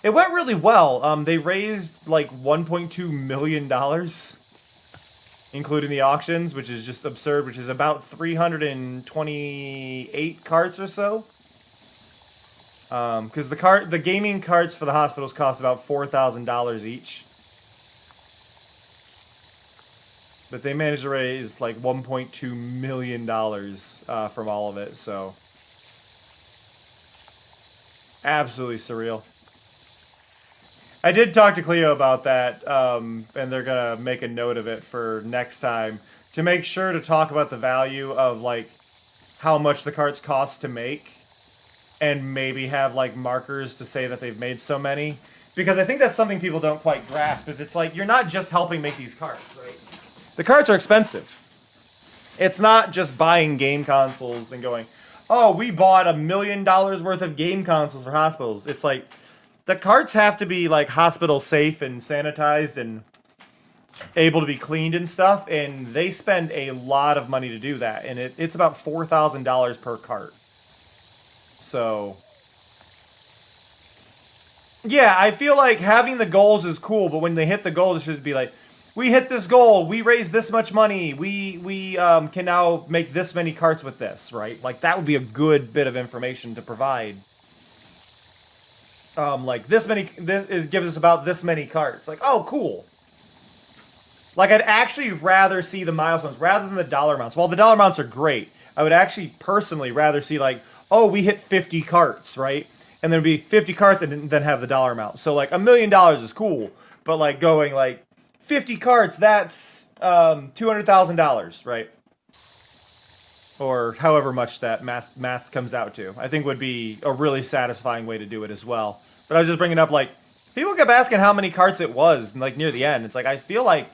It went really well. They raised, like, $1.2 million, including the auctions, which is just absurd, which is about 328 carts or so. Because the gaming carts for the hospitals cost about $4,000 each. But they managed to raise, like, $1.2 million from all of it, so... Absolutely surreal. I did talk to Cleo about that, and they're gonna make a note of it for next time. to make sure to talk about the value of like how much the carts cost to make, and maybe have like markers to say that they've made so many, because I think that's something people don't quite grasp. Is it's like you're not just helping make these carts, right? The carts are expensive. It's not just buying game consoles and going, oh, we bought $1 million worth of game consoles for hospitals. It's like the carts have to be like hospital safe and sanitized and able to be cleaned and stuff, and they spend a lot of money to do that, and it's about $4,000 per cart. So yeah, I feel like having the goals is cool, but when they hit the goal, it should be like, we hit this goal, we raised this much money, we can now make this many carts with this, right? Like, that would be a good bit of information to provide. Like, gives us about this many carts. Like, oh, cool. Like, I'd actually rather see the milestones rather than the dollar amounts. While the dollar amounts are great, I would actually personally rather see, like, oh, we hit 50 carts, right? And there'd be 50 carts and then have the dollar amount. So, like, $1 million is cool, but, like, going, like, 50 carts, that's $200,000, right? Or however much that math comes out to. I think would be a really satisfying way to do it as well. But I was just bringing up, like, people kept asking how many carts it was, like, near the end. It's like, I feel like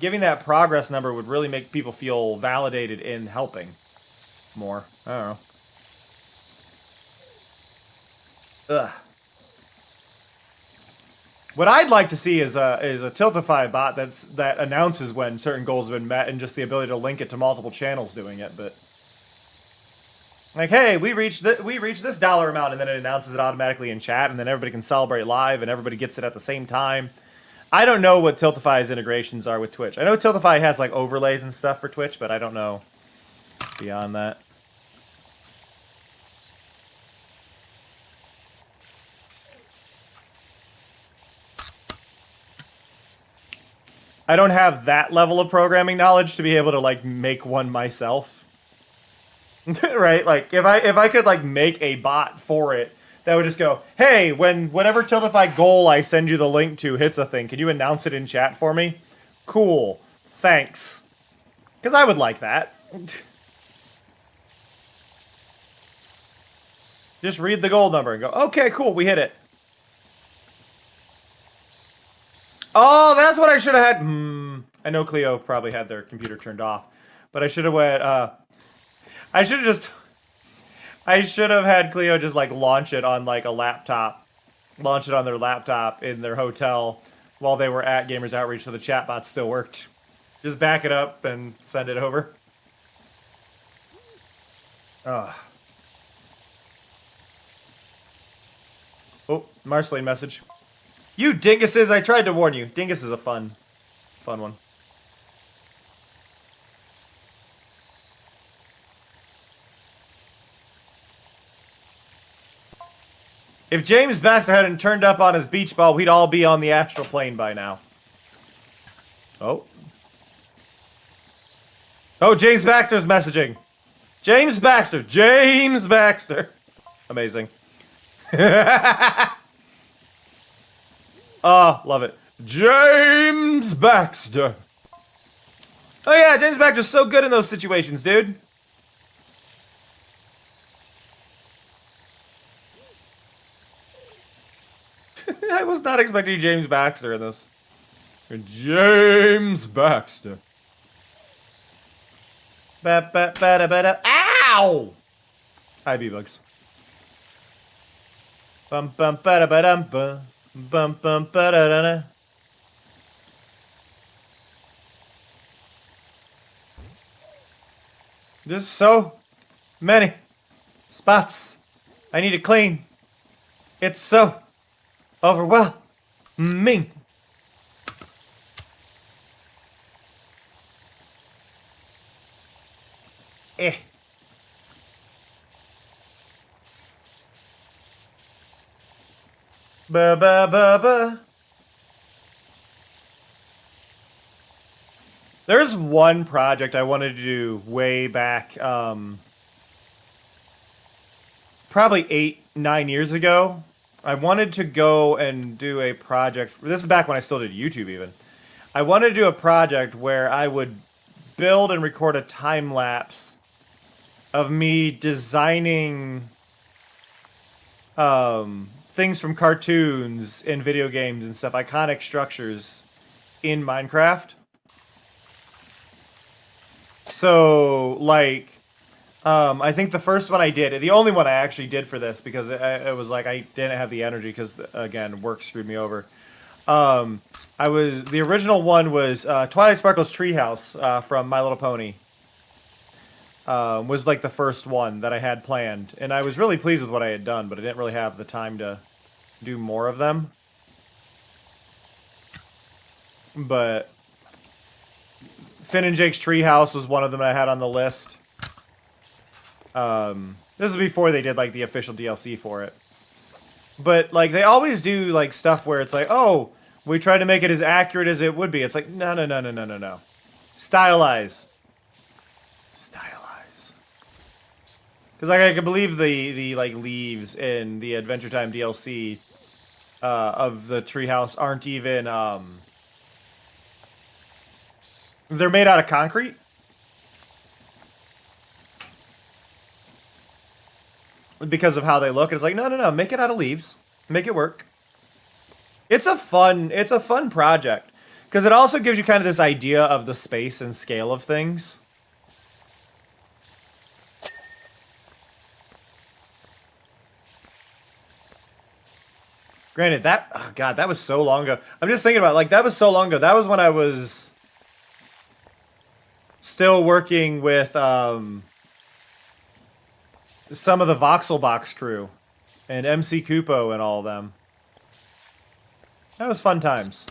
giving that progress number would really make people feel validated in helping more. I don't know. Ugh. What I'd like to see is a Tiltify bot that announces when certain goals have been met, and just the ability to link it to multiple channels doing it. But like, hey, we reached this dollar amount, and then it announces it automatically in chat, and then everybody can celebrate live, and everybody gets it at the same time. I don't know what Tiltify's integrations are with Twitch. I know Tiltify has like overlays and stuff for Twitch, but I don't know beyond that. I don't have that level of programming knowledge to be able to like make one myself. Right? Like if I could like make a bot for it that would just go, hey, whatever Tiltify goal I send you the link to hits a thing, can you announce it in chat for me? Cool. Thanks. Because I would like that. Just read the goal number and go, okay, cool, we hit it. Oh, that's what I should have had. I know Cleo probably had their computer turned off, but I should have went, I should have had Cleo just like launch it on like a laptop, launch it on their laptop in their hotel while they were at Gamers Outreach, so the chatbot still worked. Just back it up and send it over. Oh, Marceline message. You dinguses, I tried to warn you. Dingus is a fun one. If James Baxter hadn't turned up on his beach ball, we'd all be on the astral plane by now. Oh. Oh, James Baxter's messaging. James Baxter. James Baxter. Amazing. Oh, love it. James Baxter. Oh yeah, James Baxter's so good in those situations, dude. I was not expecting James Baxter in this. James Baxter. Ow! Hi, B-Bugs. Bum bum ba da ba dum bum bum bum ba da da da. There's so many spots I need to clean. It's so overwhelming. Ba ba ba ba. There's one project I wanted to do way back, probably 8-9 years ago. I wanted to go and do a project. This is back when I still did YouTube even. I wanted to do a project where I would build and record a time lapse of me designing things from cartoons in video games and stuff, iconic structures in Minecraft. So, like, I think the first one I did, the only one I actually did for this, because it was like I didn't have the energy because, again, work screwed me over. The original one was Twilight Sparkle's Treehouse from My Little Pony. Was like the first one that I had planned, and I was really pleased with what I had done, but I didn't really have the time to do more of them. But Finn and Jake's Treehouse was one of them I had on the list. This is before they did like the official DLC for it. But like they always do like stuff where it's like, oh, we tried to make it as accurate as it would be. It's like, no. Stylize. Because like I can believe the like leaves in the Adventure Time DLC of the treehouse aren't even they're made out of concrete. Because of how they look. It's like, no, make it out of leaves. Make it work. It's a fun project. Because it also gives you kind of this idea of the space and scale of things. Granted, oh God, that was so long ago. I'm just thinking about, like, that was so long ago. That was when I was still working with some of the Voxelbox crew and MC Kupo and all of them. That was fun times.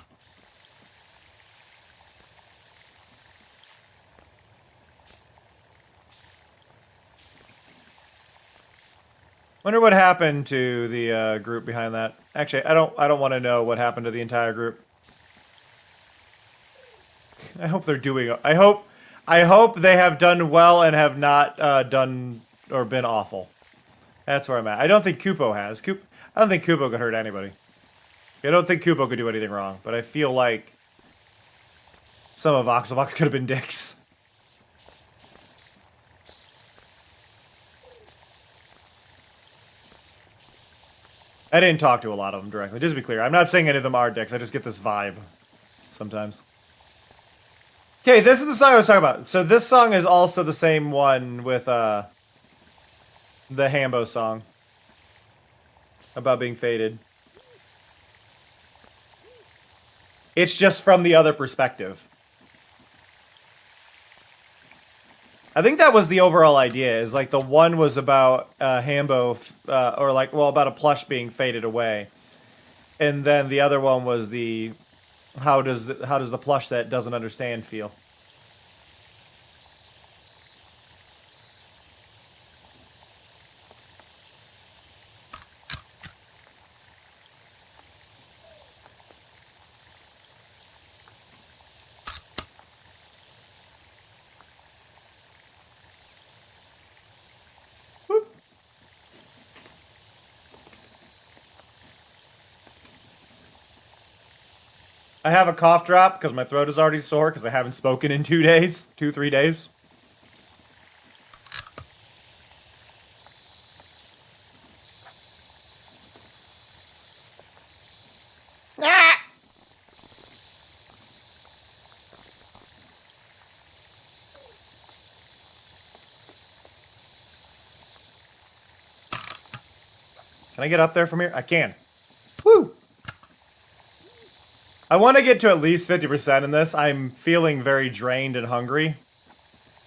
Wonder what happened to the group behind that. Actually, I don't want to know what happened to the entire group. I hope they're doing. I hope they have done well and have not done or been awful. That's where I'm at. I don't think Kupo has. I don't think Kupo could hurt anybody. I don't think Kupo could do anything wrong. But I feel like some of Voxelbox could have been dicks. I didn't talk to a lot of them directly. Just to be clear, I'm not saying any of them are dicks. I just get this vibe sometimes. Okay, this is the song I was talking about. So this song is also the same one with the Hambo song about being faded. It's just from the other perspective. I think that was the overall idea, is like the one was about Hambo, or like, well, about a plush being faded away. And then the other one was the, how does the plush that doesn't understand feel? I have a cough drop because my throat is already sore because I haven't spoken in 2 days. 2-3 days. Ah! Can I get up there from here? I can. Woo! I want to get to at least 50% in this. I'm feeling very drained and hungry.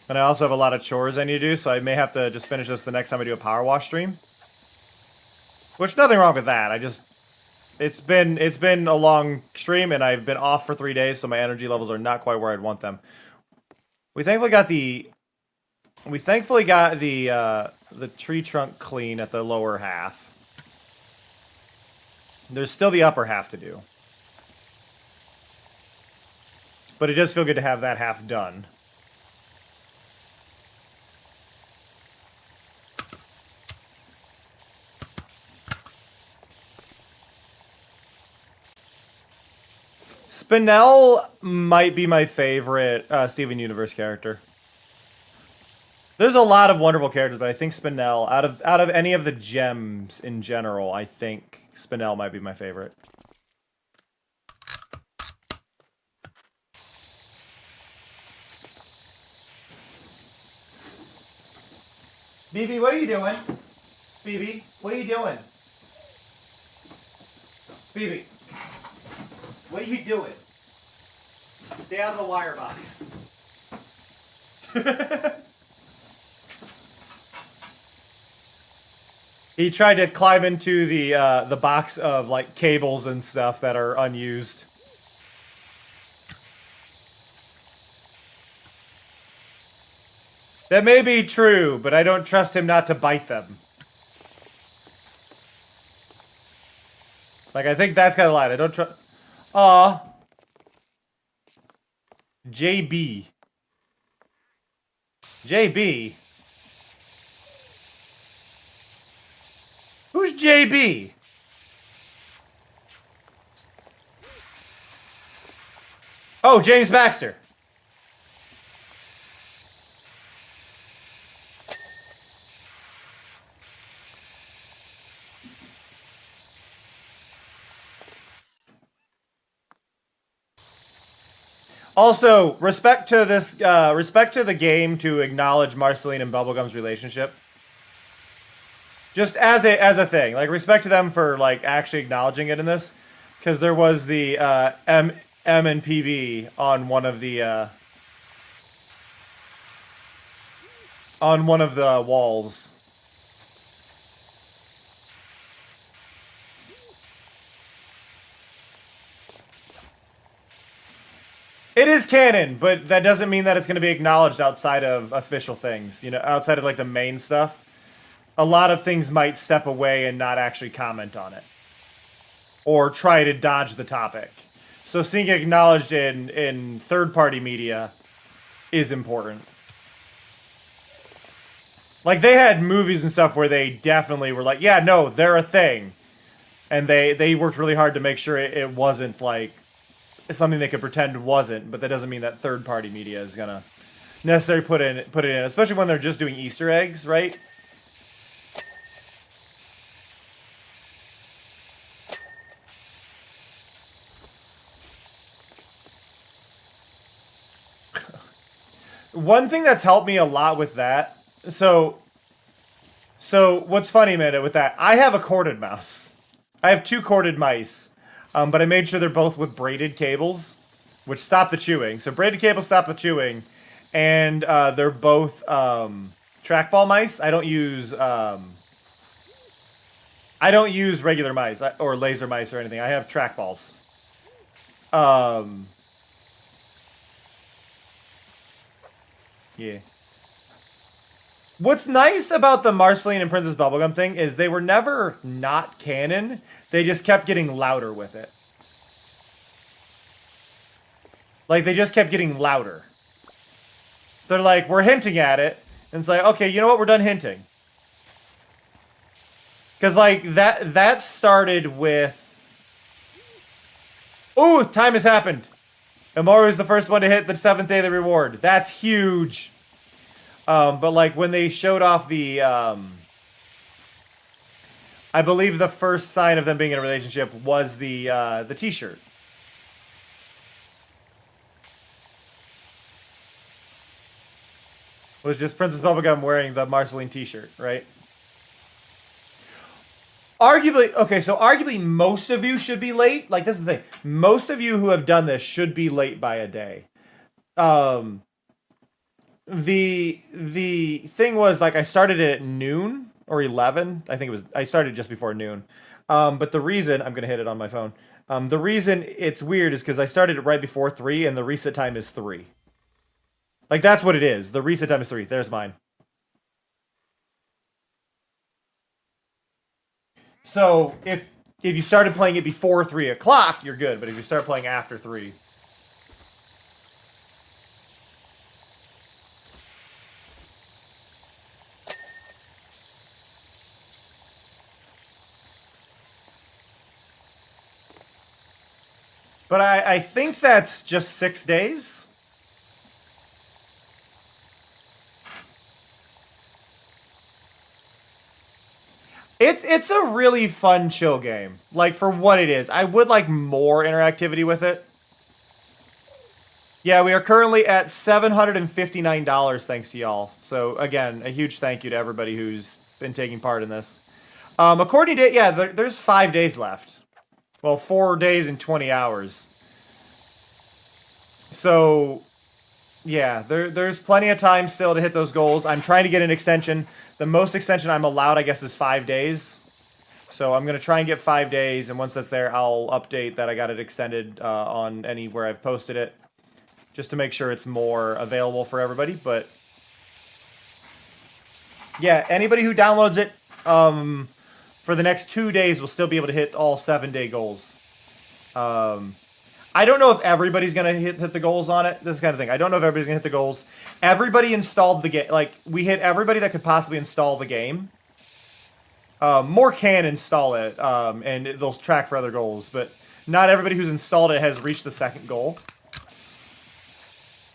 And I also have a lot of chores I need to do, so I may have to just finish this the next time I do a power wash stream. Which, nothing wrong with that. It's been a long stream, and I've been off for 3 days, so my energy levels are not quite where I'd want them. We thankfully got the tree trunk clean at the lower half. There's still the upper half to do. But it does feel good to have that half done. Spinel might be my favorite Steven Universe character. There's a lot of wonderful characters, but I think Spinel, out of any of the gems in general, I think Spinel might be my favorite. BB, what are you doing? BB, what are you doing? BB, what are you doing? Stay out of the wire box. He tried to climb into the box of like cables and stuff that are unused. That may be true, but I don't trust him not to bite them. Like, I think that's kind of line. I don't trust. Aw. JB. JB. Who's JB? Oh, James Baxter. Also, respect to the game to acknowledge Marceline and Bubblegum's relationship. Just as a thing, like respect to them for like actually acknowledging it in this, because there was the M and PB on one of the walls. It is canon, but that doesn't mean that it's going to be acknowledged outside of official things. You know, outside of like the main stuff. A lot of things might step away and not actually comment on it. Or try to dodge the topic. So seeing it acknowledged in third-party media is important. Like, they had movies and stuff where they definitely were like, yeah, no, they're a thing. And they worked really hard to make sure it wasn't, like, something they could pretend it wasn't. But that doesn't mean that third-party media is going to necessarily put it in. Especially when they're just doing Easter eggs, right? One thing that's helped me a lot with that, so what's funny, Amanda, with that, I have a corded mouse. I have 2 corded mice, but I made sure they're both with braided cables, which stop the chewing. So braided cables stop the chewing, and they're both trackball mice. I don't use regular mice or laser mice or anything. I have trackballs. Yeah. What's nice about the Marceline and Princess Bubblegum thing is they were never not canon. They just kept getting louder with it. Like, they just kept getting louder. They're like, we're hinting at it. And it's like, okay, you know what? We're done hinting. Because, like, that started with... Ooh, time has happened. Amaru is the first one to hit the 7th day of the reward. That's huge. But like when they showed off the, I believe the first sign of them being in a relationship was the T-shirt. It was just Princess Bubblegum wearing the Marceline T-shirt, right? Arguably, okay, so arguably most of you should be late. Like, this is the thing. Most of you who have done this should be late by a day. The thing was, like, I started it at noon or 11. I think it was, I started just before noon. But the reason, I'm going to hit it on my phone. The reason it's weird is because I started it right before 3 and the reset time is 3. Like, that's what it is. The reset time is 3. There's mine. So if you started playing it before 3 o'clock, you're good. But if you start playing after 3, But I think that's just 6 days. It's a really fun chill game. Like, for what it is. I would like more interactivity with it. Yeah, we are currently at $759 thanks to y'all. So, again, a huge thank you to everybody who's been taking part in this. According to, yeah, there's 5 days left. Well, 4 days and 20 hours. So, yeah, there's plenty of time still to hit those goals. I'm trying to get an extension. The most extension I'm allowed, I guess, is 5 days. So I'm going to try and get 5 days, and once that's there, I'll update that I got it extended on anywhere I've posted it, just to make sure it's more available for everybody. But yeah, anybody who downloads it for the next 2 days will still be able to hit all 7-day goals. I don't know if everybody's going to hit the goals on it. This kind of thing. I don't know if everybody's going to hit the goals. Everybody installed the game. Like, we hit everybody that could possibly install the game. More can install it, and they'll track for other goals. But not everybody who's installed it has reached the second goal.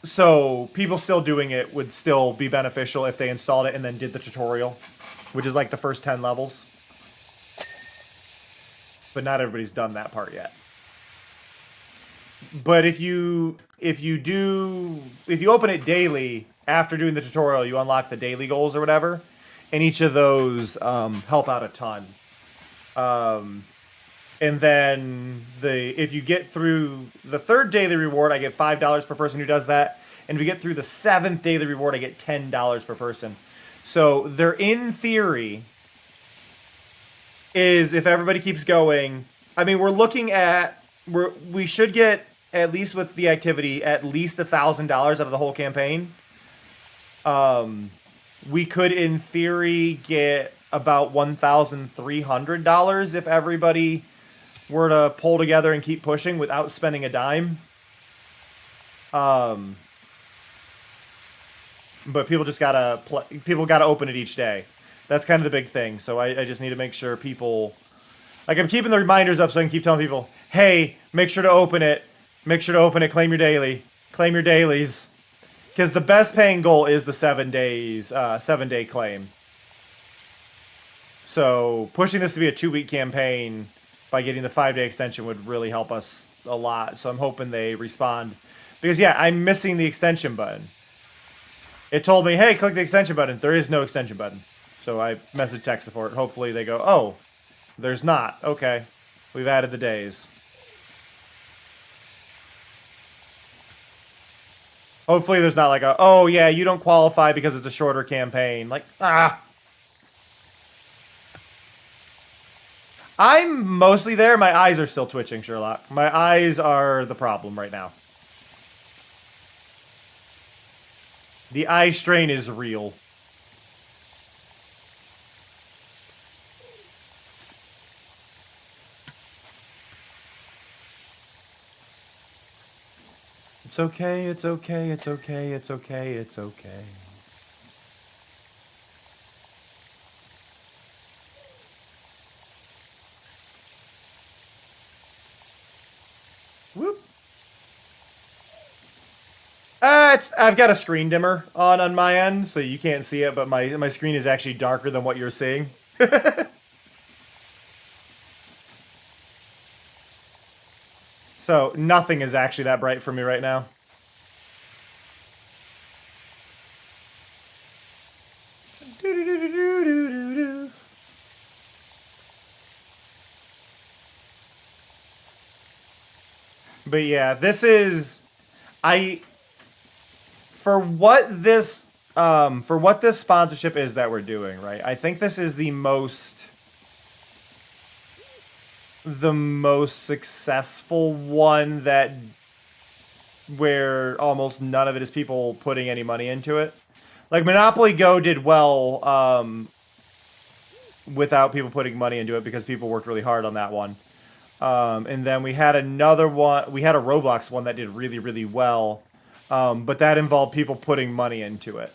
So people still doing it would still be beneficial if they installed it and then did the tutorial, which is like the first 10 levels. But not everybody's done that part yet. But if you open it daily after doing the tutorial, you unlock the daily goals or whatever, and each of those help out a ton. And then if you get through the 3rd daily reward, I get $5 per person who does that, and if you get through the 7th daily reward, I get $10 per person. So there, in theory, is if everybody keeps going. I mean, we're looking at we should get, at least with the activity, at least $1,000 out of the whole campaign. We could, in theory, get about $1,300 if everybody were to pull together and keep pushing without spending a dime. But people just gotta open it each day. That's kind of the big thing. So I just need to make sure people, like, I'm keeping the reminders up so I can keep telling people, hey, make sure to open it. Make sure to open it. Claim your daily. Claim your dailies. Because the best paying goal is the 7 day claim. So pushing this to be a 2-week campaign by getting the 5-day extension would really help us a lot. So I'm hoping they respond. Because, yeah, I'm missing the extension button. It told me, hey, click the extension button. There is no extension button. So I messaged tech support. Hopefully they go, oh, there's not. Okay. We've added the days. Hopefully there's not like a, oh, yeah, you don't qualify because it's a shorter campaign. Like, I'm mostly there. My eyes are still twitching, Sherlock. My eyes are the problem right now. The eye strain is real. It's okay, it's okay, it's okay, it's okay, it's okay. Whoop. I've got a screen dimmer on my end, so you can't see it, but my screen is actually darker than what you're seeing. So nothing is actually that bright for me right now. But yeah, this is, for what this sponsorship is that we're doing, right? I think this is the most successful one where almost none of it is people putting any money into it. Like Monopoly Go did well without people putting money into it because people worked really hard on that one. And then we had another one, we had a Roblox one that did really, really well, but that involved people putting money into it.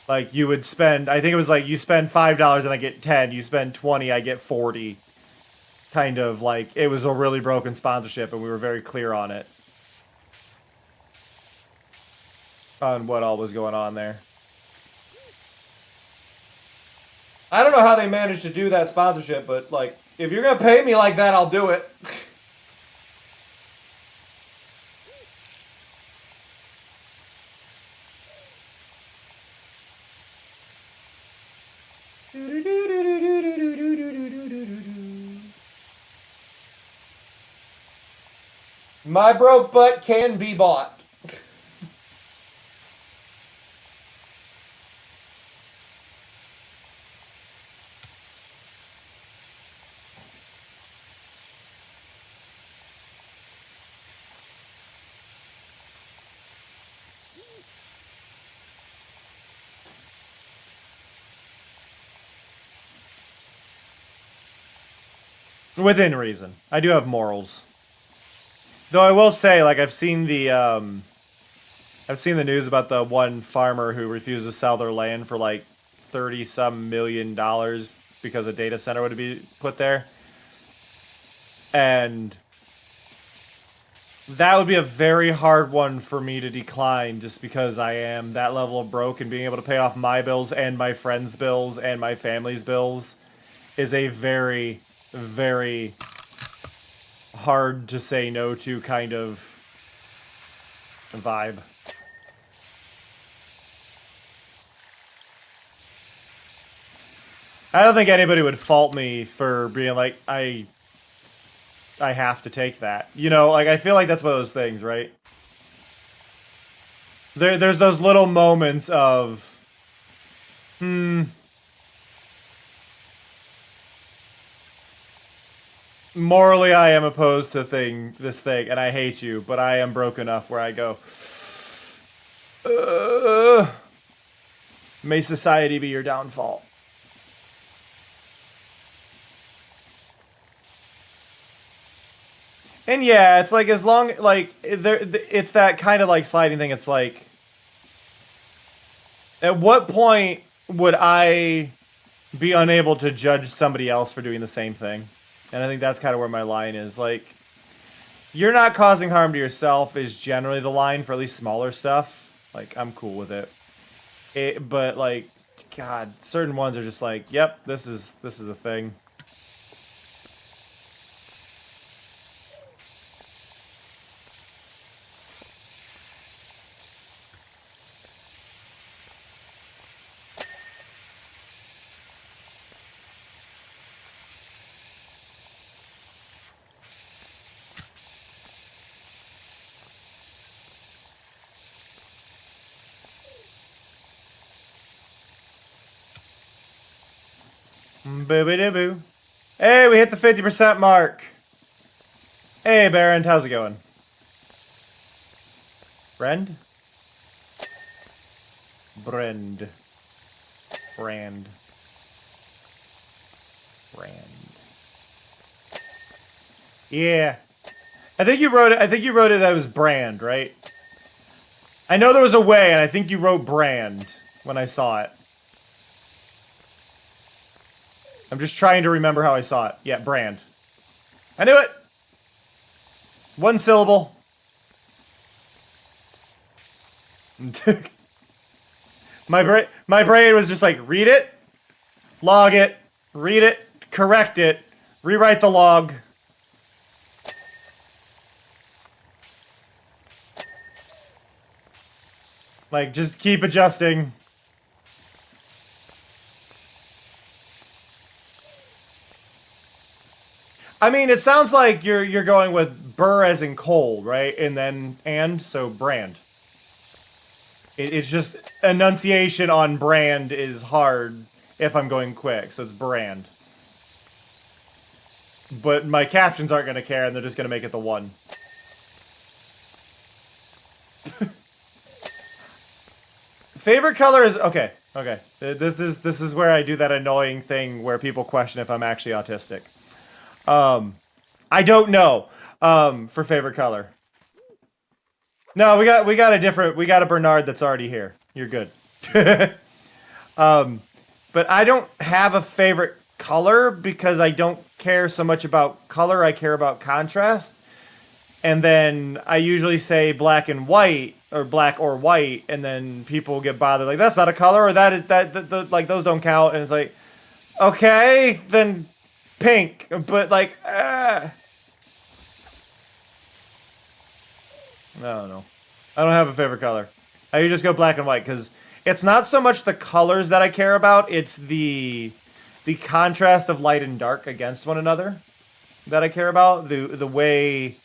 Like, you would spend, I think it was like, you spend $5 and I get 10, you spend 20, I get 40, kind of like it was a really broken sponsorship, and we were very clear on it. On what all was going on there. I don't know how they managed to do that sponsorship, but like, if you're gonna pay me like that, I'll do it. My broke butt can be bought. Within reason. I do have morals. Though I will say, like, I've seen the news about the one farmer who refused to sell their land for like $30-some million because a data center would be put there. And that would be a very hard one for me to decline, just because I am that level of broke, and being able to pay off my bills and my friends' bills and my family's bills is a very, very hard to say no to kind of vibe. I don't think anybody would fault me for being like, I have to take that. You know, like, I feel like that's one of those things, right? There's those little moments of, morally I am opposed to this thing, and I hate you, but I am broke enough where I go, may society be your downfall. And yeah, it's like, as long, like, it's that kind of like sliding thing. It's like, at what point would I be unable to judge somebody else for doing the same thing? And I think that's kind of where my line is. Like, you're not causing harm to yourself is generally the line for at least smaller stuff. Like, I'm cool with it. But like, God, certain ones are just like, yep, this is a thing. Boo-be-doo-boo. Hey, we hit the 50% mark. Hey, Baron, how's it going? Brand? Brand. Yeah. I think you wrote it that was brand, right? I know there was a way, and I think you wrote brand when I saw it. I'm just trying to remember how I saw it. Yeah, brand. I knew it! One syllable. My brain was just like, read it, log it, read it, correct it, rewrite the log. Like, just keep adjusting. I mean, it sounds like you're going with burr as in cold, right? And then so brand. It's just enunciation on brand is hard if I'm going quick, so it's brand. But my captions aren't going to care, and they're just going to make it the one. Favorite color is okay. This is where I do that annoying thing where people question if I'm actually autistic. I don't know. For favorite color. No, we got a Bernard that's already here. You're good. But I don't have a favorite color because I don't care so much about color. I care about contrast. And then I usually say black and white or black or white, and then people get bothered like that's not a color or that like those don't count. And it's like, okay, then pink, but like, I don't know. I don't have a favorite color. I just go black and white because it's not so much the colors that I care about. It's the contrast of light and dark against one another that I care about. The way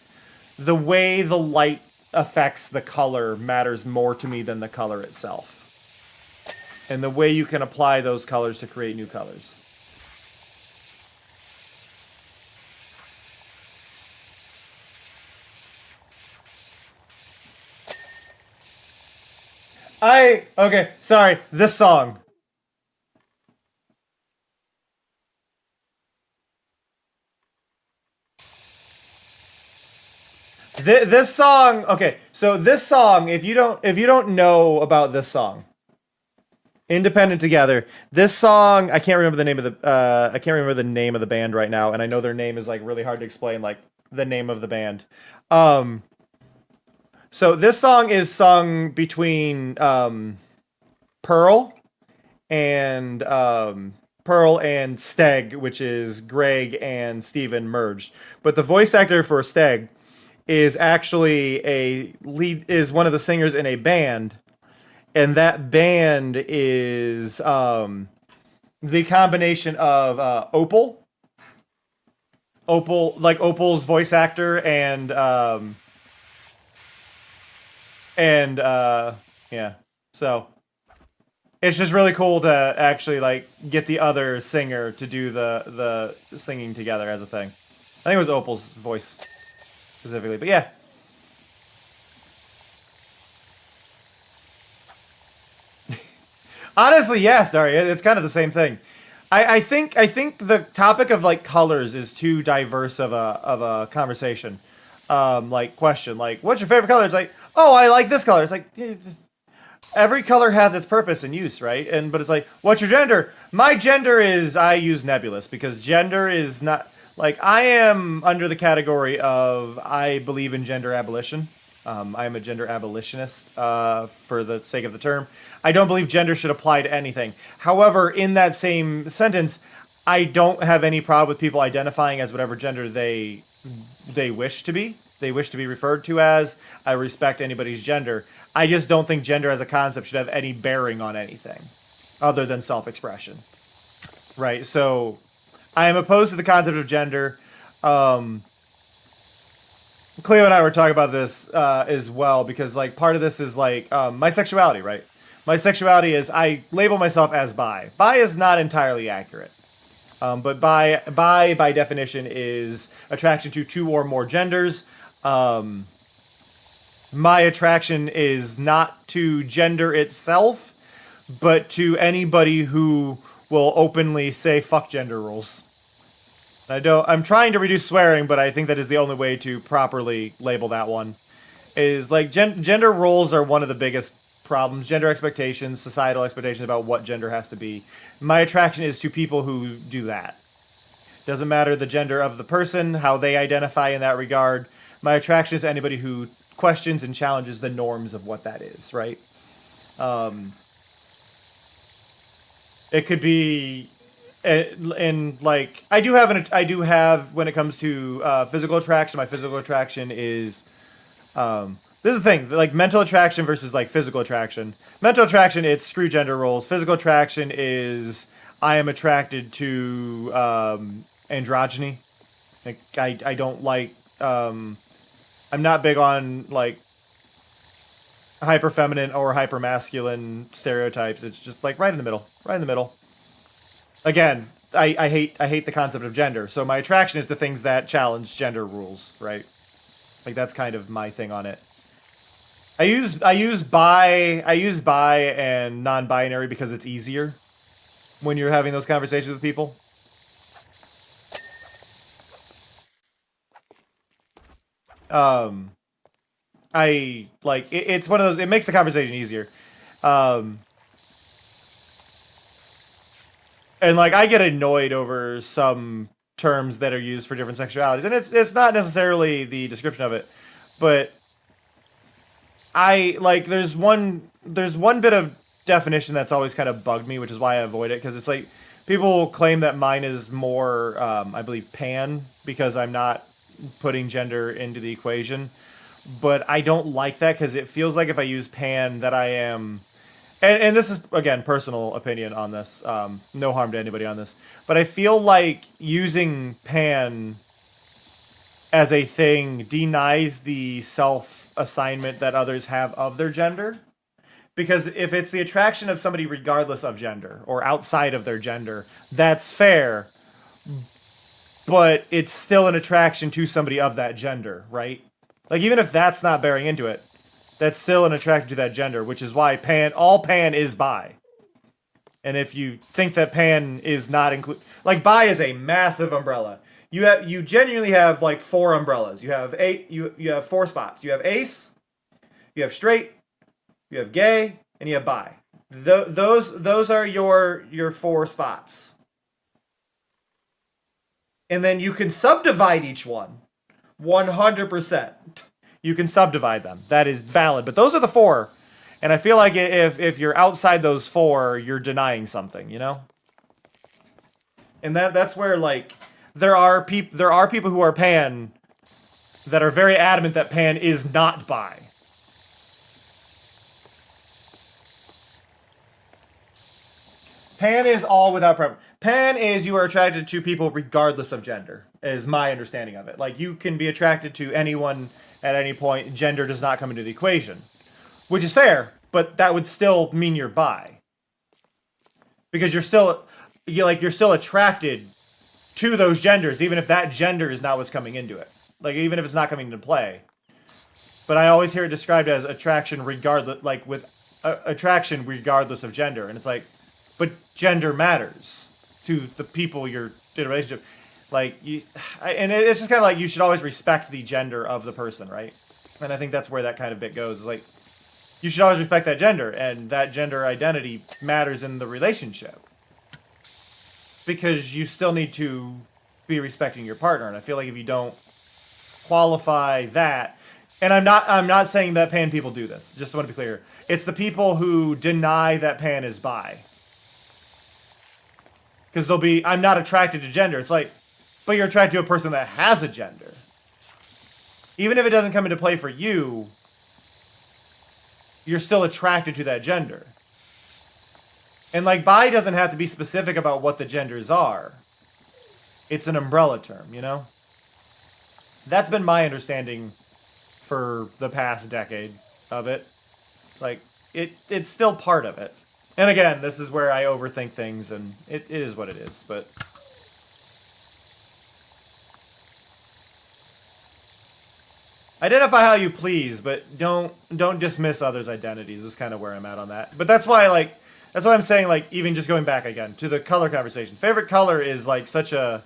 the light affects the color matters more to me than the color itself. And the way you can apply those colors to create new colors. Okay, sorry, this song. This song, okay, so this song, if you don't know about this song, Independent Together, this song, I can't remember the name of the band right now, and I know their name is like really hard to explain, like the name of the band. So this song is sung between Pearl and Steg, which is Greg and Steven merged. But the voice actor for Steg is actually one of the singers in a band, and that band is the combination of Opal's voice actor and yeah. So it's just really cool to actually like get the other singer to do the singing together as a thing. I think it was Opal's voice specifically, but yeah. Honestly, yeah, sorry, it's kind of the same thing. I think the topic of like colors is too diverse of a conversation. Like question, like what's your favorite color? It's like, oh, I like this color. It's like every color has its purpose and use, right? But it's like, what's your gender? My gender is, I use nebulous because gender is not like, I am under the category of I believe in gender abolition. I am a gender abolitionist for the sake of the term. I don't believe gender should apply to anything. However, in that same sentence, I don't have any problem with people identifying as whatever gender they wish to be. They wish to be referred to as. I respect anybody's gender. I just don't think gender as a concept should have any bearing on anything other than self-expression. Right? So I am opposed to the concept of gender. Cleo and I were talking about this as well, because like part of this is like my sexuality, right? My sexuality is I label myself as bi. Bi is not entirely accurate. But bi by definition is attraction to two or more genders. My attraction is not to gender itself, but to anybody who will openly say fuck gender roles. I'm trying to reduce swearing, but I think that is the only way to properly label that one. Is like gender roles are one of the biggest problems. Gender expectations, societal expectations about what gender has to be. My attraction is to people who do that. Doesn't matter the gender of the person, how they identify in that regard. My attraction is to anybody who questions and challenges the norms of what that is, right? It could be, and like I do have when it comes to physical attraction. My physical attraction is this is the thing, like mental attraction versus like physical attraction. Mental attraction, it's screw gender roles. Physical attraction is I am attracted to androgyny. Like I don't like I'm not big on like hyper feminine or hyper masculine stereotypes. It's just like right in the middle. Right in the middle. Again, I hate the concept of gender. So my attraction is to things that challenge gender rules, right? Like that's kind of my thing on it. I use bi and non-binary because it's easier when you're having those conversations with people. I like it's one of those. It makes the conversation easier. And like I get annoyed over some terms that are used for different sexualities, and it's not necessarily the description of it, but I like there's one bit of definition that's always kind of bugged me, which is why I avoid it, because it's like people claim that mine is more I believe pan because I'm not putting gender into the equation, but I don't like that because it feels like if I use pan that I am. And this is, again, personal opinion on this. No harm to anybody on this. But I feel like using pan as a thing denies the self-assignment that others have of their gender. Because if it's the attraction of somebody regardless of gender or outside of their gender, that's fair. But it's still an attraction to somebody of that gender, right? Like, even if that's not bearing into it, that's still an attraction to that gender, which is why all pan is bi. And if you think that pan is not include, like bi is a massive umbrella. You genuinely have like 4 umbrellas. You have you have 4 spots. You have ace, you have straight, you have gay, and you have bi. Those are your 4 spots. And then you can subdivide each one 100%. You can subdivide them. That is valid. But those are the 4. And I feel like if you're outside those 4, you're denying something, you know? And that's where, like, there are people who are pan that are very adamant that pan is not bi. Pan is all without preference. Pan is you are attracted to people regardless of gender, is my understanding of it. Like, you can be attracted to anyone at any point. Gender does not come into the equation. Which is fair, but that would still mean you're bi. Because you're still attracted to those genders, even if that gender is not what's coming into it. Like, even if it's not coming into play. But I always hear it described as attraction regardless, like, with attraction regardless of gender. And it's like, but gender matters to the people you're in a relationship. Like, and it's just kind of like you should always respect the gender of the person, right? And I think that's where that kind of bit goes. Is like, you should always respect that gender, and that gender identity matters in the relationship. Because you still need to be respecting your partner, and I feel like if you don't qualify that, and I'm not saying that pan people do this, just want to be clear. It's the people who deny that pan is bi. Because they'll be, I'm not attracted to gender. It's like, but you're attracted to a person that has a gender. Even if it doesn't come into play for you, you're still attracted to that gender. And like, bi doesn't have to be specific about what the genders are. It's an umbrella term, you know? That's been my understanding for the past decade of it. Like, it's still part of it. And again, this is where I overthink things, and it is what it is, but... Identify how you please, but don't dismiss others' identities is kind of where I'm at on that. But that's why, like, that's why I'm saying, like, even just going back again to the color conversation. Favorite color is, like, such a...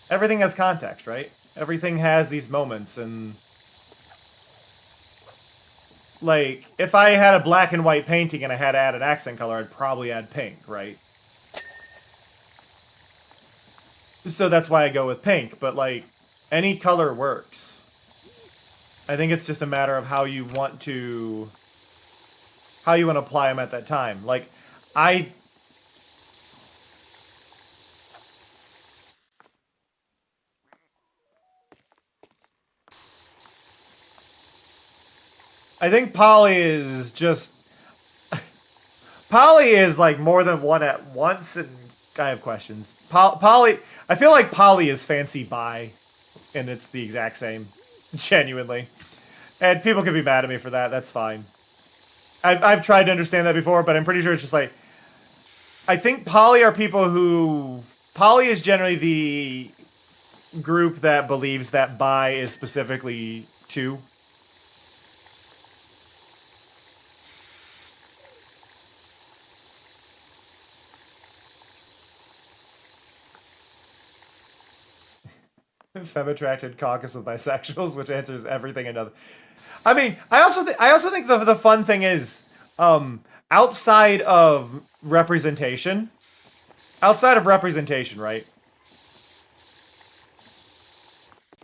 Everything has context, right? Everything has these moments, and... Like, if I had a black and white painting and I had to add an accent color, I'd probably add pink, right? So that's why I go with pink, but, like, any color works. I think it's just a matter of how you want to apply them at that time. Like, I think poly is just... Poly is, like, more than one at once, and I have questions. Poly... I feel like poly is fancy bi, and it's the exact same. Genuinely. And people can be mad at me for that, that's fine. I've tried to understand that before, but I'm pretty sure it's just like... I think poly are people who... Poly is generally the group that believes that bi is specifically 2. Femme-attracted caucus of bisexuals, which answers everything another. I mean, I also think the fun thing is, outside of representation, outside of representation, right?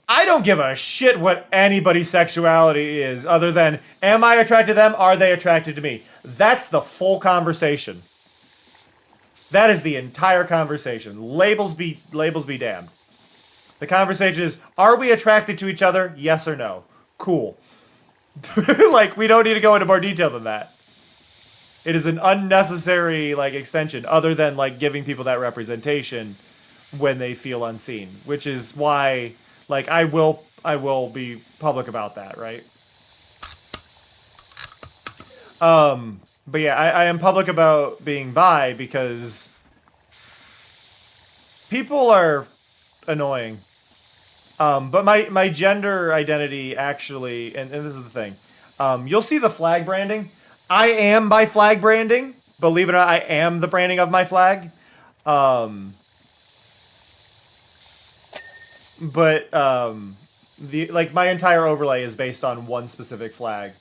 I don't give a shit what anybody's sexuality is other than, am I attracted to them? Are they attracted to me? That's the full conversation. That is the entire conversation. Labels be damned. The conversation is, are we attracted to each other? Yes or no? Cool. Like, we don't need to go into more detail than that. It is an unnecessary, like, extension, other than, like, giving people that representation when they feel unseen. Which is why, like, I will be public about that, right? But yeah, I am public about being bi because people are annoying. But my gender identity actually, and this is the thing, you'll see the flag branding. I am by flag branding. Believe it or not, I am the branding of my flag. But my entire overlay is based on one specific flag,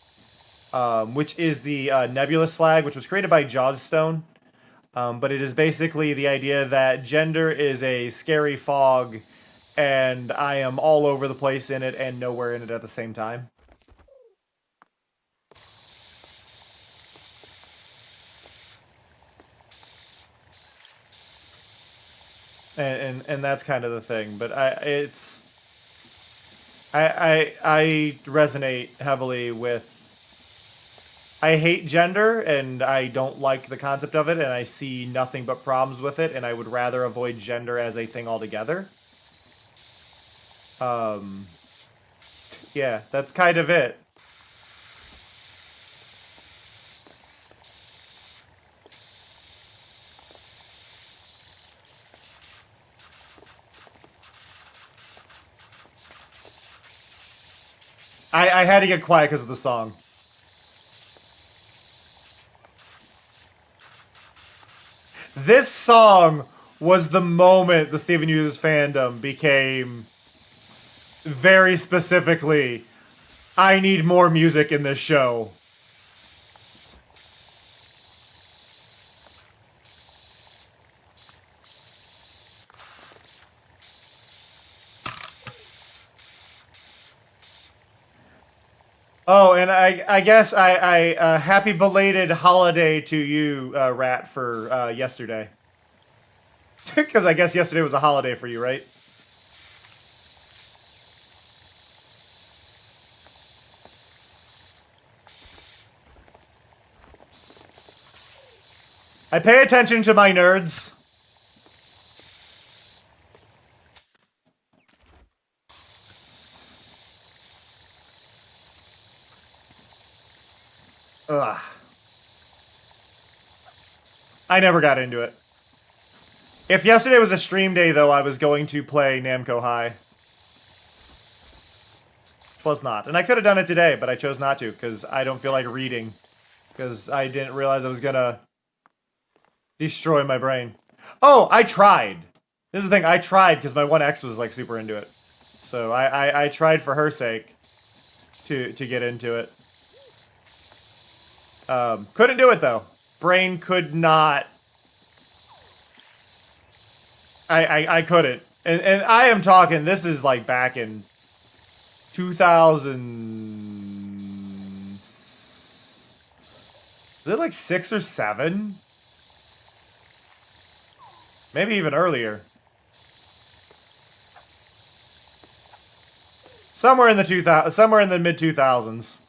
which is the nebulous flag, which was created by Jawstone. But it is basically the idea that gender is a scary fog, and I am all over the place in it and nowhere in it at the same time. And that's kind of the thing, but I resonate heavily with. I hate gender, and I don't like the concept of it, and I see nothing but problems with it, and I would rather avoid gender as a thing altogether. Yeah, that's kind of it. I had to get quiet because of the song. This song was the moment the Steven Universe fandom became very specifically, I need more music in this show. Oh, and I guess I happy belated holiday to you, Rat, for yesterday. Because I guess yesterday was a holiday for you, right? I pay attention to my nerds. Ugh. I never got into it. If yesterday was a stream day, though, I was going to play Namco High. Was not. And I could have done it today, but I chose not to, because I don't feel like reading. Because I didn't realize I was gonna destroy my brain. Oh, I tried! This is the thing, I tried, because my 1X was, like, super into it. So I tried for her sake to get into it. Couldn't do it, though. Brain could not. I couldn't. And I am talking, this is like back in 2000. Is it like 6 or 7? Maybe even earlier. Somewhere in the mid 2000s.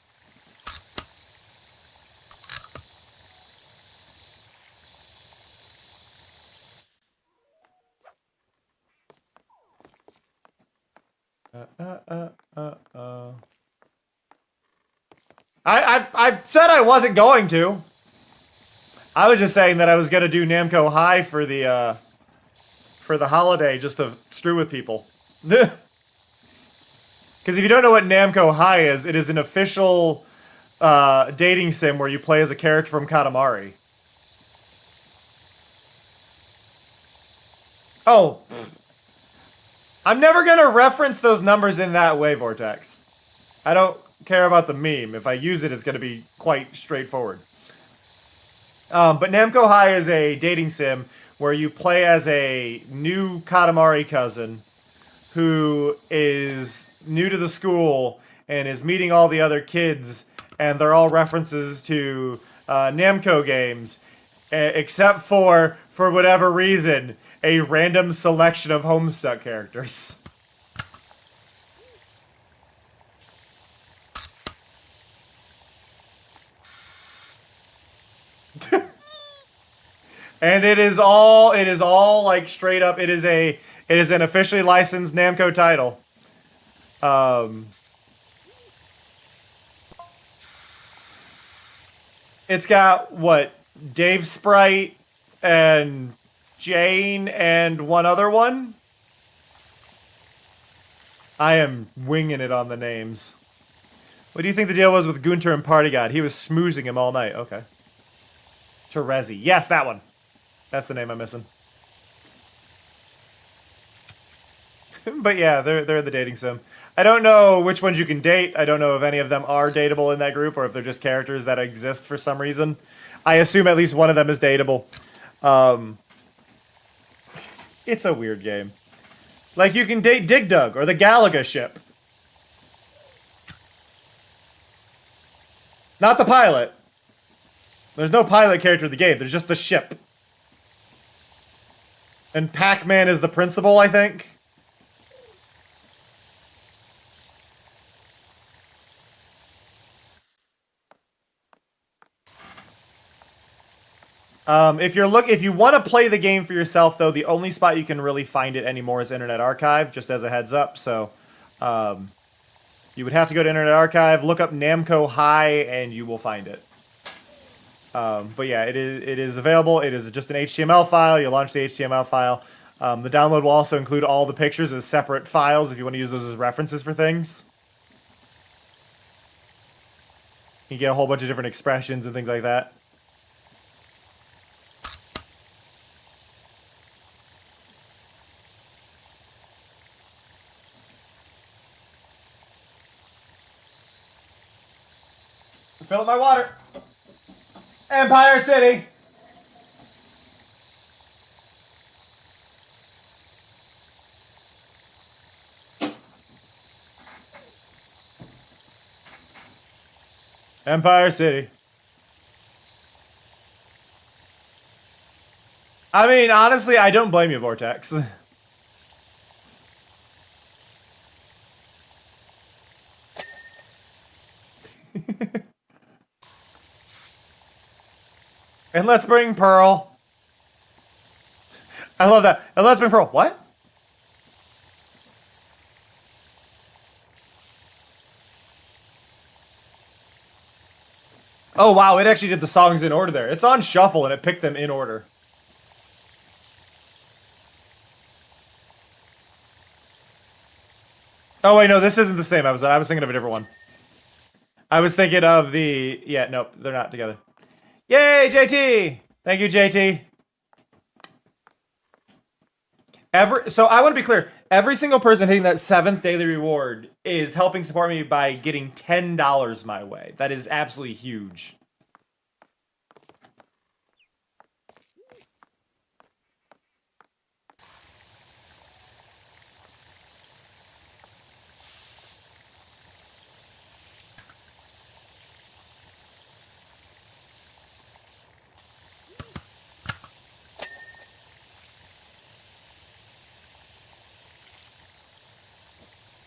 I said I wasn't going to. I was just saying that I was gonna do Namco High for the holiday, just to screw with people. Because if you don't know what Namco High is, it is an official dating sim where you play as a character from Katamari. Oh. I'm never gonna reference those numbers in that way, Vortex. I don't care about the meme. If I use it, it's gonna be quite straightforward. But Namco High is a dating sim where you play as a new Katamari cousin who is new to the school and is meeting all the other kids, and they're all references to Namco games, except for whatever reason, a random selection of Homestuck characters. And it is all like straight up. It is an officially licensed Namco title. It's got what, Dave Sprite and Jane and one other one. I am winging it on the names. What do you think the deal was with Gunter and Party God? He was smoozing him all night. Okay. Terezi. Yes, that one. That's the name I'm missing. But yeah, they're in the dating sim. I don't know which ones you can date. I don't know if any of them are dateable in that group or if they're just characters that exist for some reason. I assume at least one of them is dateable. It's a weird game. Like, you can date Dig Dug or the Galaga ship. Not the pilot. There's no pilot character in the game. There's just the ship. And Pac-Man is the principal, I think. If you want to play the game for yourself, though, the only spot you can really find it anymore is Internet Archive, just as a heads up. So, you would have to go to Internet Archive, look up Namco High, and you will find it. But yeah, it is available. It is just an HTML file. You launch the HTML file. The download will also include all the pictures as separate files if you want to use those as references for things. You get a whole bunch of different expressions and things like that. Fill up my water. Empire City. Empire City. I mean, honestly, I don't blame you, Vortex. And let's bring Pearl. I love that. And let's bring Pearl. What? Oh, wow. It actually did the songs in order there. It's on shuffle and it picked them in order. Oh, wait, no, this isn't the same. I was thinking of a different one. I was thinking of the... Yeah, nope, they're not together. Yay, JT! Thank you, JT. So I want to be clear. Every single person hitting that 7th daily reward is helping support me by getting $10 my way. That is absolutely huge.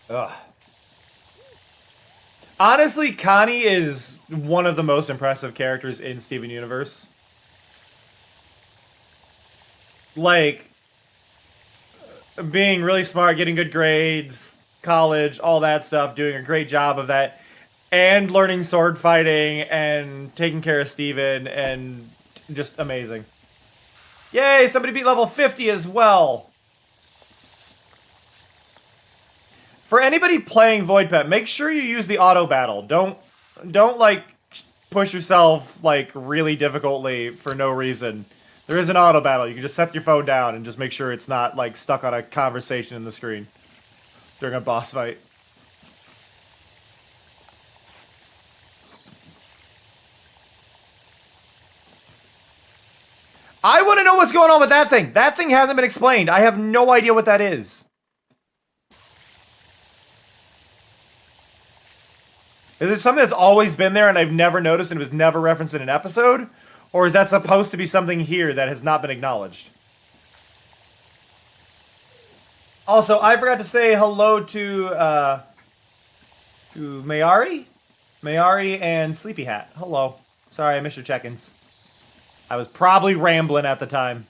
Ugh. Honestly, Connie is one of the most impressive characters in Steven Universe. Like, being really smart, getting good grades, college, all that stuff, doing a great job of that, and learning sword fighting, and taking care of Steven, and just amazing. Yay, somebody beat level 50 as well! For anybody playing Void Pet, make sure you use the auto battle. Don't like push yourself like really difficultly for no reason. There is an auto battle. You can just set your phone down and just make sure it's not like stuck on a conversation in the screen during a boss fight. I want to know what's going on with that thing. That thing hasn't been explained. I have no idea what that is. Is it something that's always been there and I've never noticed and it was never referenced in an episode? Or is that supposed to be something here that has not been acknowledged? Also, I forgot to say hello to Mayari? Mayari and Sleepy Hat. Hello. Sorry, I missed your check-ins. I was probably rambling at the time.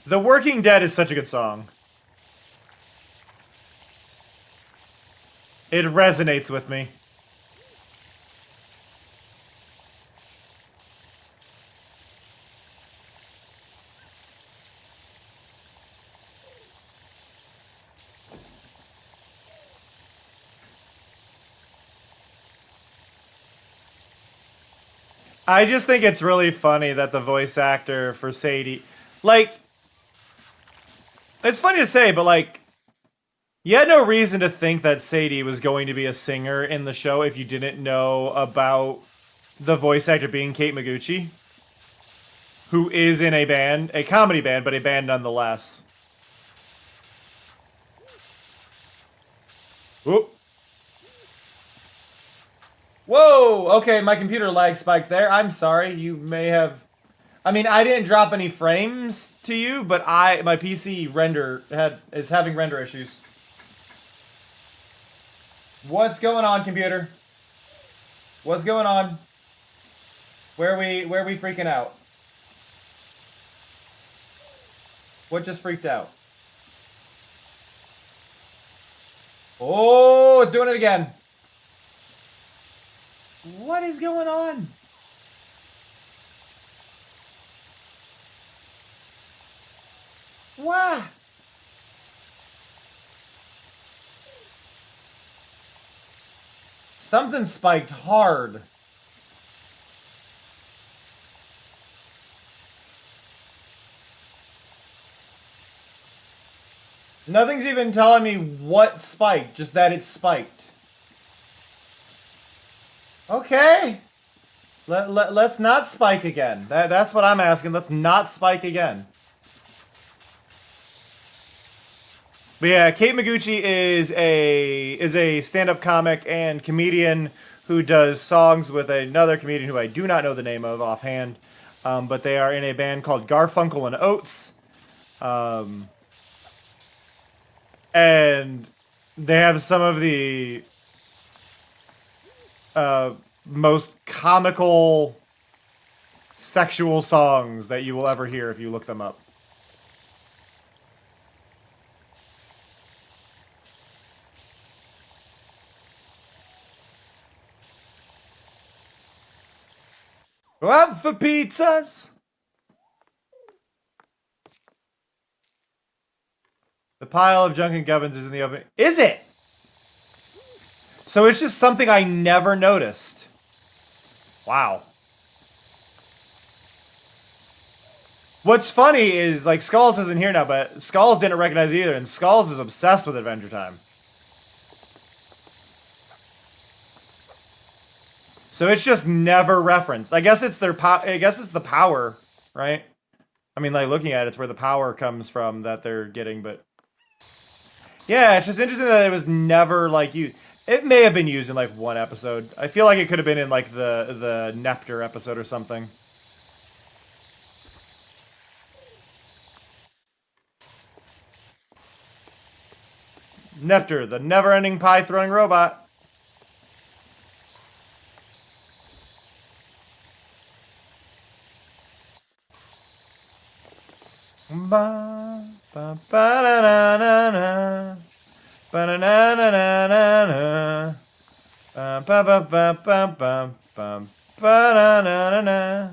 The Working Dead is such a good song. It resonates with me. I just think it's really funny that the voice actor for Sadie, like, it's funny to say, but like, you had no reason to think that Sadie was going to be a singer in the show if you didn't know about the voice actor being Kate Miguchi, who is in a band, a comedy band, but a band nonetheless. Whoop. Whoa! Okay, my computer lag spiked there. I'm sorry. You may have... I mean, I didn't drop any frames to you, but my PC is having render issues. What's going on, computer? What's going on? Where are we freaking out? What just freaked out? Oh, it's doing it again. What is going on? Why? Something spiked hard. Nothing's even telling me what spiked, just that it spiked. Okay. Let's not spike again. That's what I'm asking. Let's not spike again. But yeah, Kate Miguchi is a stand-up comic and comedian who does songs with another comedian who I do not know the name of offhand. But they are in a band called Garfunkel and Oates. And they have some of the most comical sexual songs that you will ever hear if you look them up. Go out for pizzas. The pile of junk and gubbins is in the open. Is it? So it's just something I never noticed. Wow. What's funny is, like, Skulls isn't here now, but Skulls didn't recognize it either, and Skulls is obsessed with Adventure Time. So it's just never referenced. I guess it's their I guess it's the power, right? I mean, like, looking at it, it's where the power comes from that they're getting, but yeah, it's just interesting that it was never like used. It may have been used in like one episode. I feel like it could have been in like the Nepter episode or something. Nepter, the never-ending pie-throwing robot. Ba ba ba da da da da. Ba da da da da da da. Ba ba ba ba ba ba ba ba da da da da.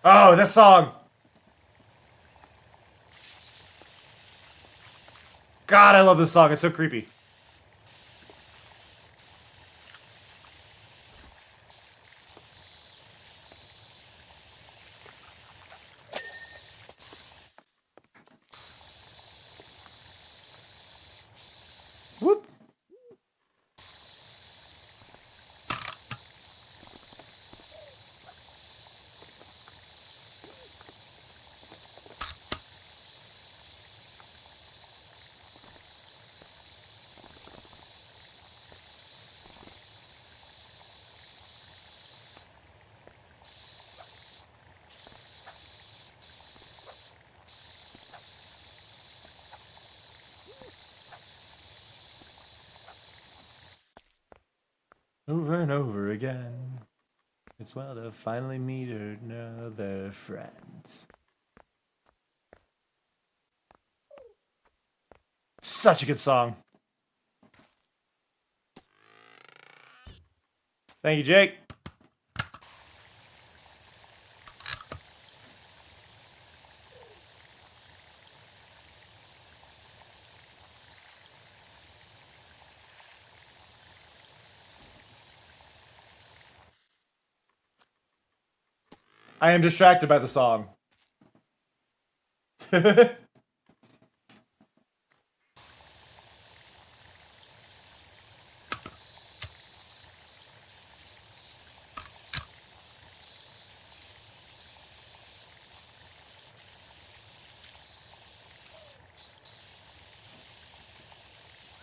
Oh, this song. God, I love this song. It's so creepy. Whoop. Over and over again. It's well to finally meet another friends. Such a good song. Thank you, Jake. I am distracted by the song.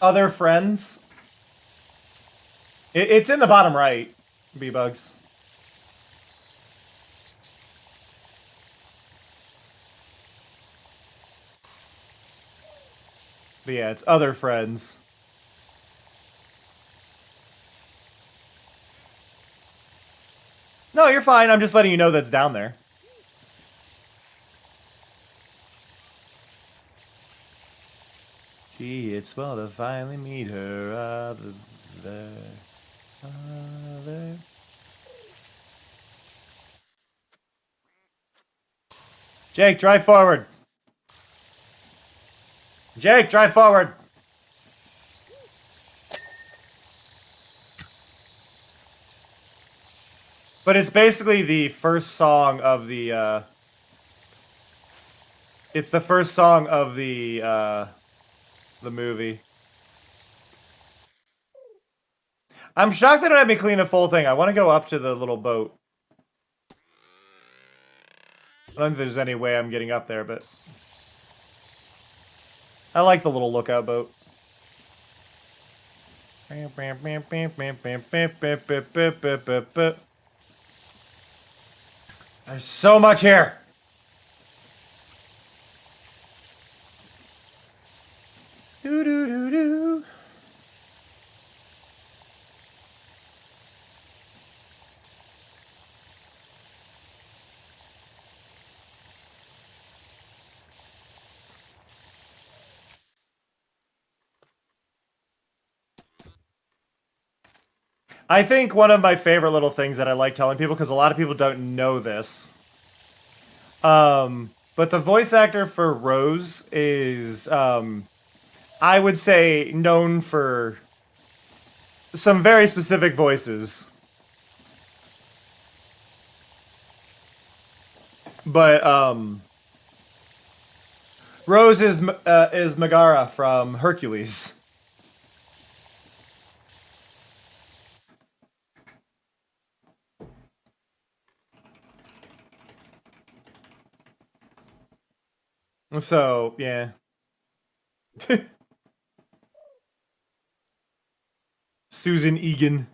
Other friends. It's in the bottom right, B-Bugs. But yeah, it's other friends. No, you're fine. I'm just letting you know that's down there. Gee, it's well to finally meet her other. Jake, drive forward. Jake, drive forward. But it's basically the first song of the, it's the first song of the movie. I'm shocked they don't have me clean the full thing. I want to go up to the little boat. I don't think there's any way I'm getting up there, but I like the little lookout boat. There's so much here. Do do do do. I think one of my favorite little things that I like telling people, because a lot of people don't know this, but the voice actor for Rose is, I would say, known for some very specific voices. But, Rose is Megara from Hercules. So, yeah. Susan Egan.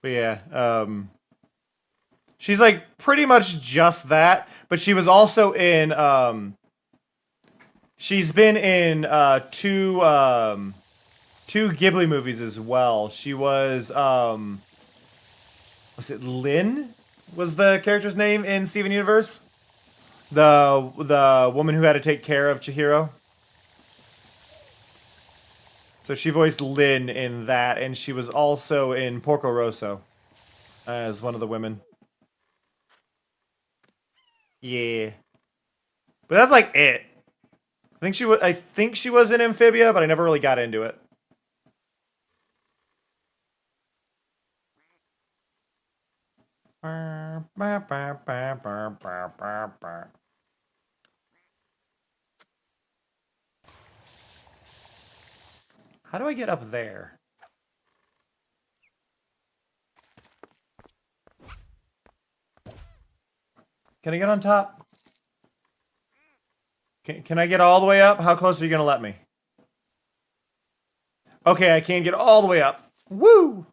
But yeah, she's like pretty much just that, but she was also in, she's been in, two Ghibli movies as well. She was it Lynn? Was the character's name in Steven Universe? The woman who had to take care of Chihiro. So she voiced Lynn in that, and she was also in Porco Rosso as one of the women. Yeah. But that's like it. I think she was in Amphibia, but I never really got into it. How do I get up there? Can I get on top? Can I get all the way up? How close are you going to let me? Okay, I can get all the way up. Woo!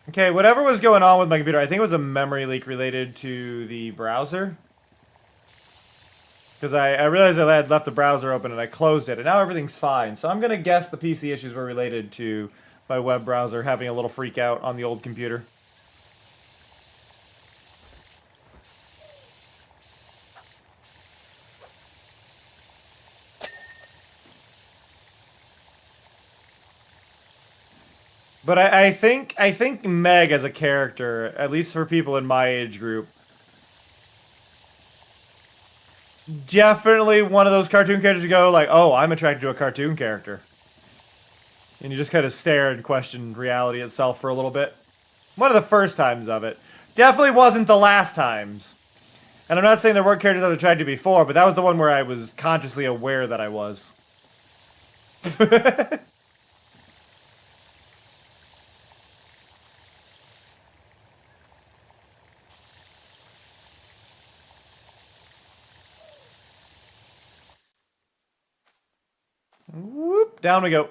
Okay, whatever was going on with my computer, I think it was a memory leak related to the browser. Because I realized I had left the browser open and I closed it, and now everything's fine. So I'm going to guess the PC issues were related to my web browser having a little freak out on the old computer. But I think Meg as a character, at least for people in my age group, definitely one of those cartoon characters you go like, oh, I'm attracted to a cartoon character. And you just kind of stare and question reality itself for a little bit. One of the first times of it. Definitely wasn't the last times. And I'm not saying there weren't characters I was attracted to before, but that was the one where I was consciously aware that I was. Whoop, down we go.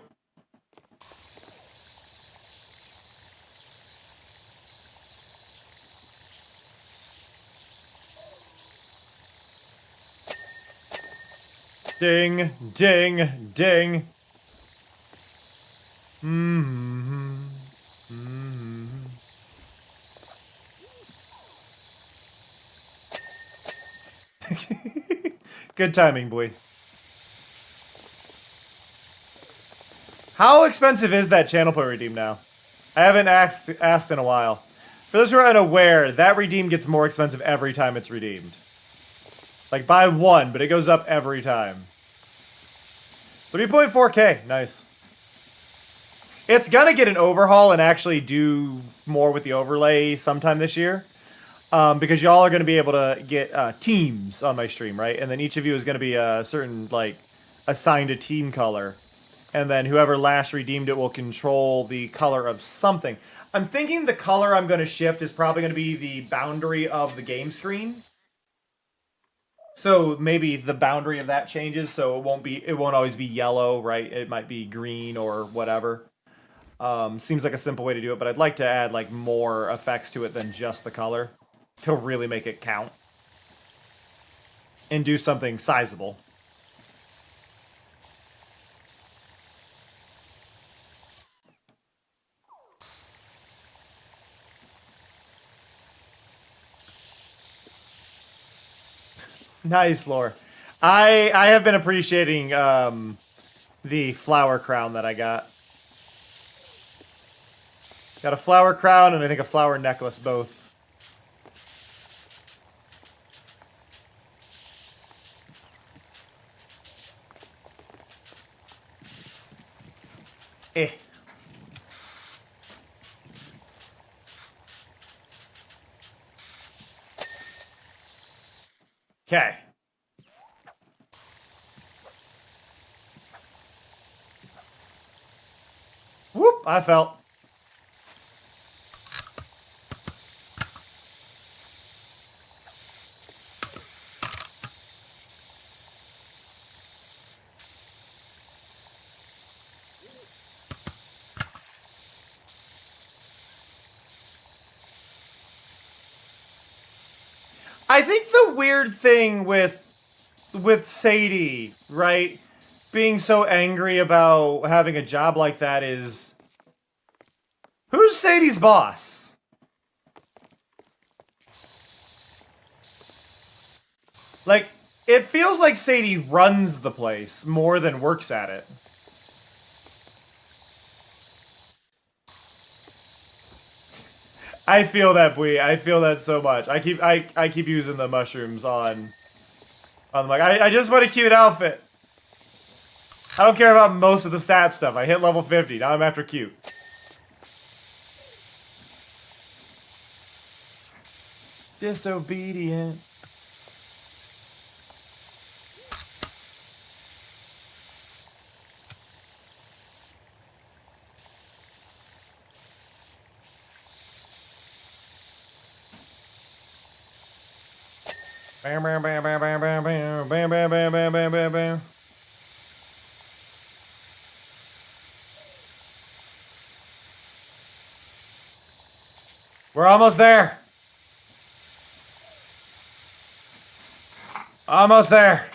Ding, ding, ding. Mm-hmm. Mm-hmm. Good timing, boy. How expensive is that channel point redeem now? I haven't asked in a while. For those who are unaware, that redeem gets more expensive every time it's redeemed. Like, buy one, but it goes up every time. 3.4K, nice. It's gonna get an overhaul and actually do more with the overlay sometime this year. Because y'all are gonna be able to get teams on my stream, right? And then each of you is gonna be a certain, like, assigned a team color. And then whoever last redeemed it will control the color of something. I'm thinking the color I'm going to shift is probably going to be the boundary of the game screen. So maybe the boundary of that changes, so it won't always be yellow, right? It might be green or whatever. Seems like a simple way to do it, but I'd like to add like more effects to it than just the color to really make it count and do something sizable. Nice, Lore. I have been appreciating the flower crown that I got. Got a flower crown and I think a flower necklace both. Eh. Okay. Whoop, I fell. I think the weird thing with Sadie, right, being so angry about having a job like that is, who's Sadie's boss? Like, it feels like Sadie runs the place more than works at it. I feel that, Bui. I feel that so much. I keep using the mushrooms on the mic. I just want a cute outfit. I don't care about most of the stat stuff. I hit level 50. Now I'm after cute. Disobedient. Bam, bam, bam, bam, bam, bam, bam, bam, bam, bam, bam, bam, bam, bam. We're almost there. Almost there.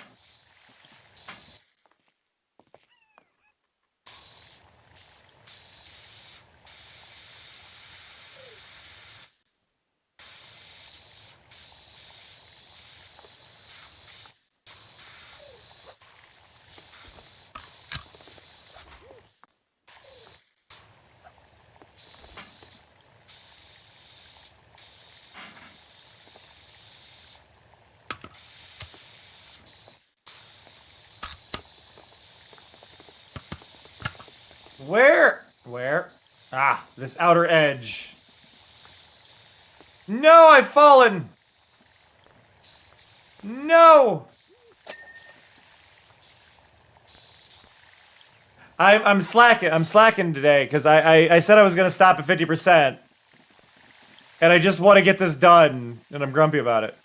Where? Ah, this outer edge. No, I've fallen. No. I'm slacking. I'm slacking today because I said I was gonna stop at 50%, and I just want to get this done, and I'm grumpy about it.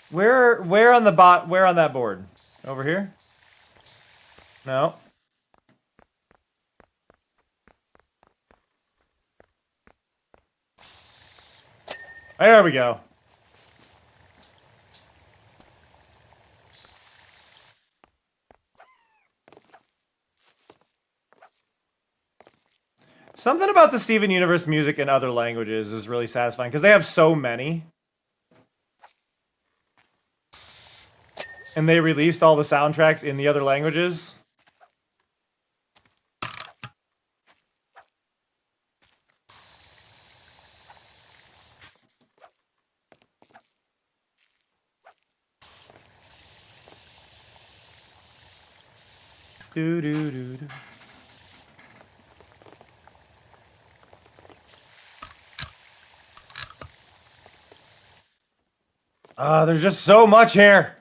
Where on the where on that board? Over here? No. There we go. Something about the Steven Universe music in other languages is really satisfying because they have so many. And they released all the soundtracks in the other languages. Do do do do. There's just so much here.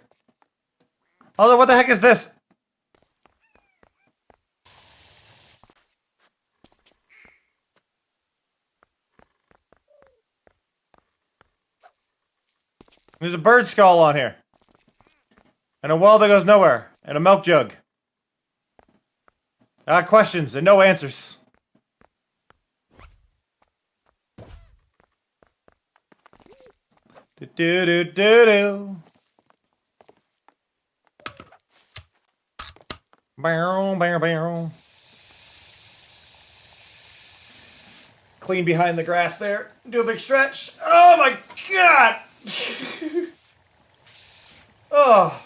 Although, what the heck is this? There's a bird skull on here. And a well that goes nowhere. And a milk jug. Questions and no answers. Do do do do do. Bow, bow, bow. Clean behind the grass there. Do a big stretch. Oh my god! Oh.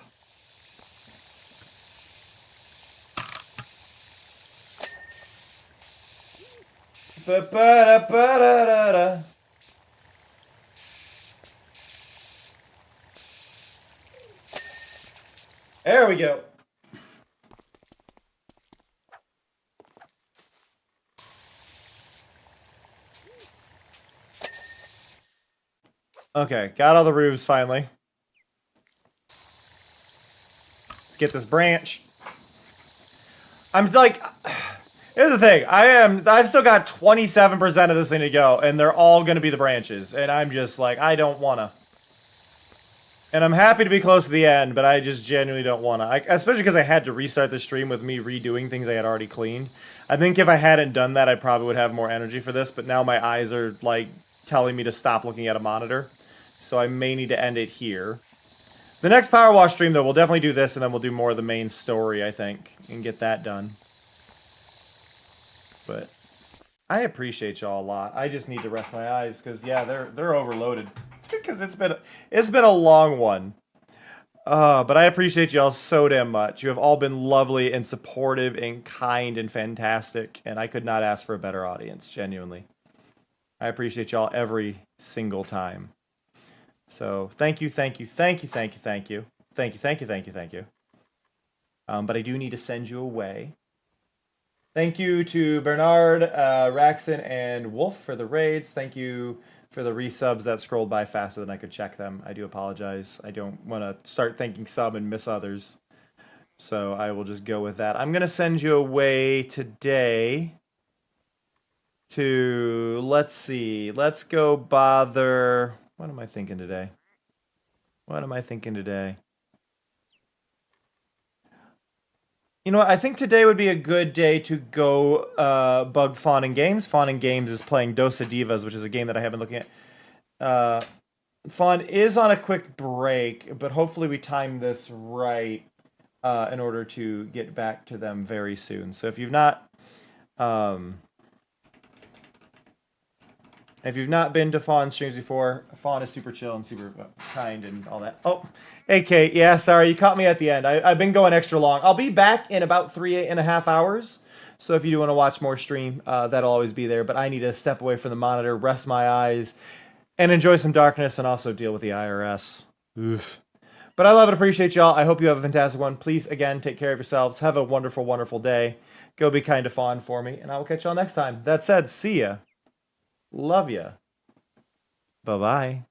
Ba-ba-da-ba-da-da-da. There we go. Okay, got all the roofs finally. Let's get this branch. I'm like, here's the thing. I've still got 27% of this thing to go, and they're all gonna be the branches. And I'm just like, I don't wanna. And I'm happy to be close to the end, but I just genuinely don't wanna. Especially because I had to restart the stream with me redoing things I had already cleaned. I think if I hadn't done that, I probably would have more energy for this, but now my eyes are like telling me to stop looking at a monitor. So I may need to end it here. The next Power Wash stream, though, we'll definitely do this, and then we'll do more of the main story, I think, and get that done. But I appreciate y'all a lot. I just need to rest my eyes, because, yeah, they're overloaded. Because it's been a long one. But I appreciate y'all so damn much. You have all been lovely and supportive and kind and fantastic, and I could not ask for a better audience, genuinely. I appreciate y'all every single time. So thank you, thank you, thank you, thank you, thank you. Thank you, thank you, thank you, thank you. But I do need to send you away. Thank you to Bernard, Raxon, and Wolf for the raids. Thank you for the resubs that scrolled by faster than I could check them. I do apologize. I don't want to start thanking some and miss others. So I will just go with that. I'm going to send you away today to, let's see, let's go bother, what am I thinking today? What am I thinking today? You know what? I think today would be a good day to go bug Fawning Games. Fawning Games is playing Dosa Divas, which is a game that I have been looking at. Fawn is on a quick break, but hopefully we time this right in order to get back to them very soon. So if you've not been to Fawn streams before, Fawn is super chill and super kind and all that. Oh, hey Kate, yeah, sorry, you caught me at the end. I've been going extra long. I'll be back in about 3.5 hours. So if you do want to watch more stream, that'll always be there. But I need to step away from the monitor, rest my eyes, and enjoy some darkness, and also deal with the IRS. Oof. But I love and appreciate y'all. I hope you have a fantastic one. Please, again, take care of yourselves. Have a wonderful, wonderful day. Go be kind to Fawn for me, and I will catch y'all next time. That said, see ya. Love ya. Bye-bye.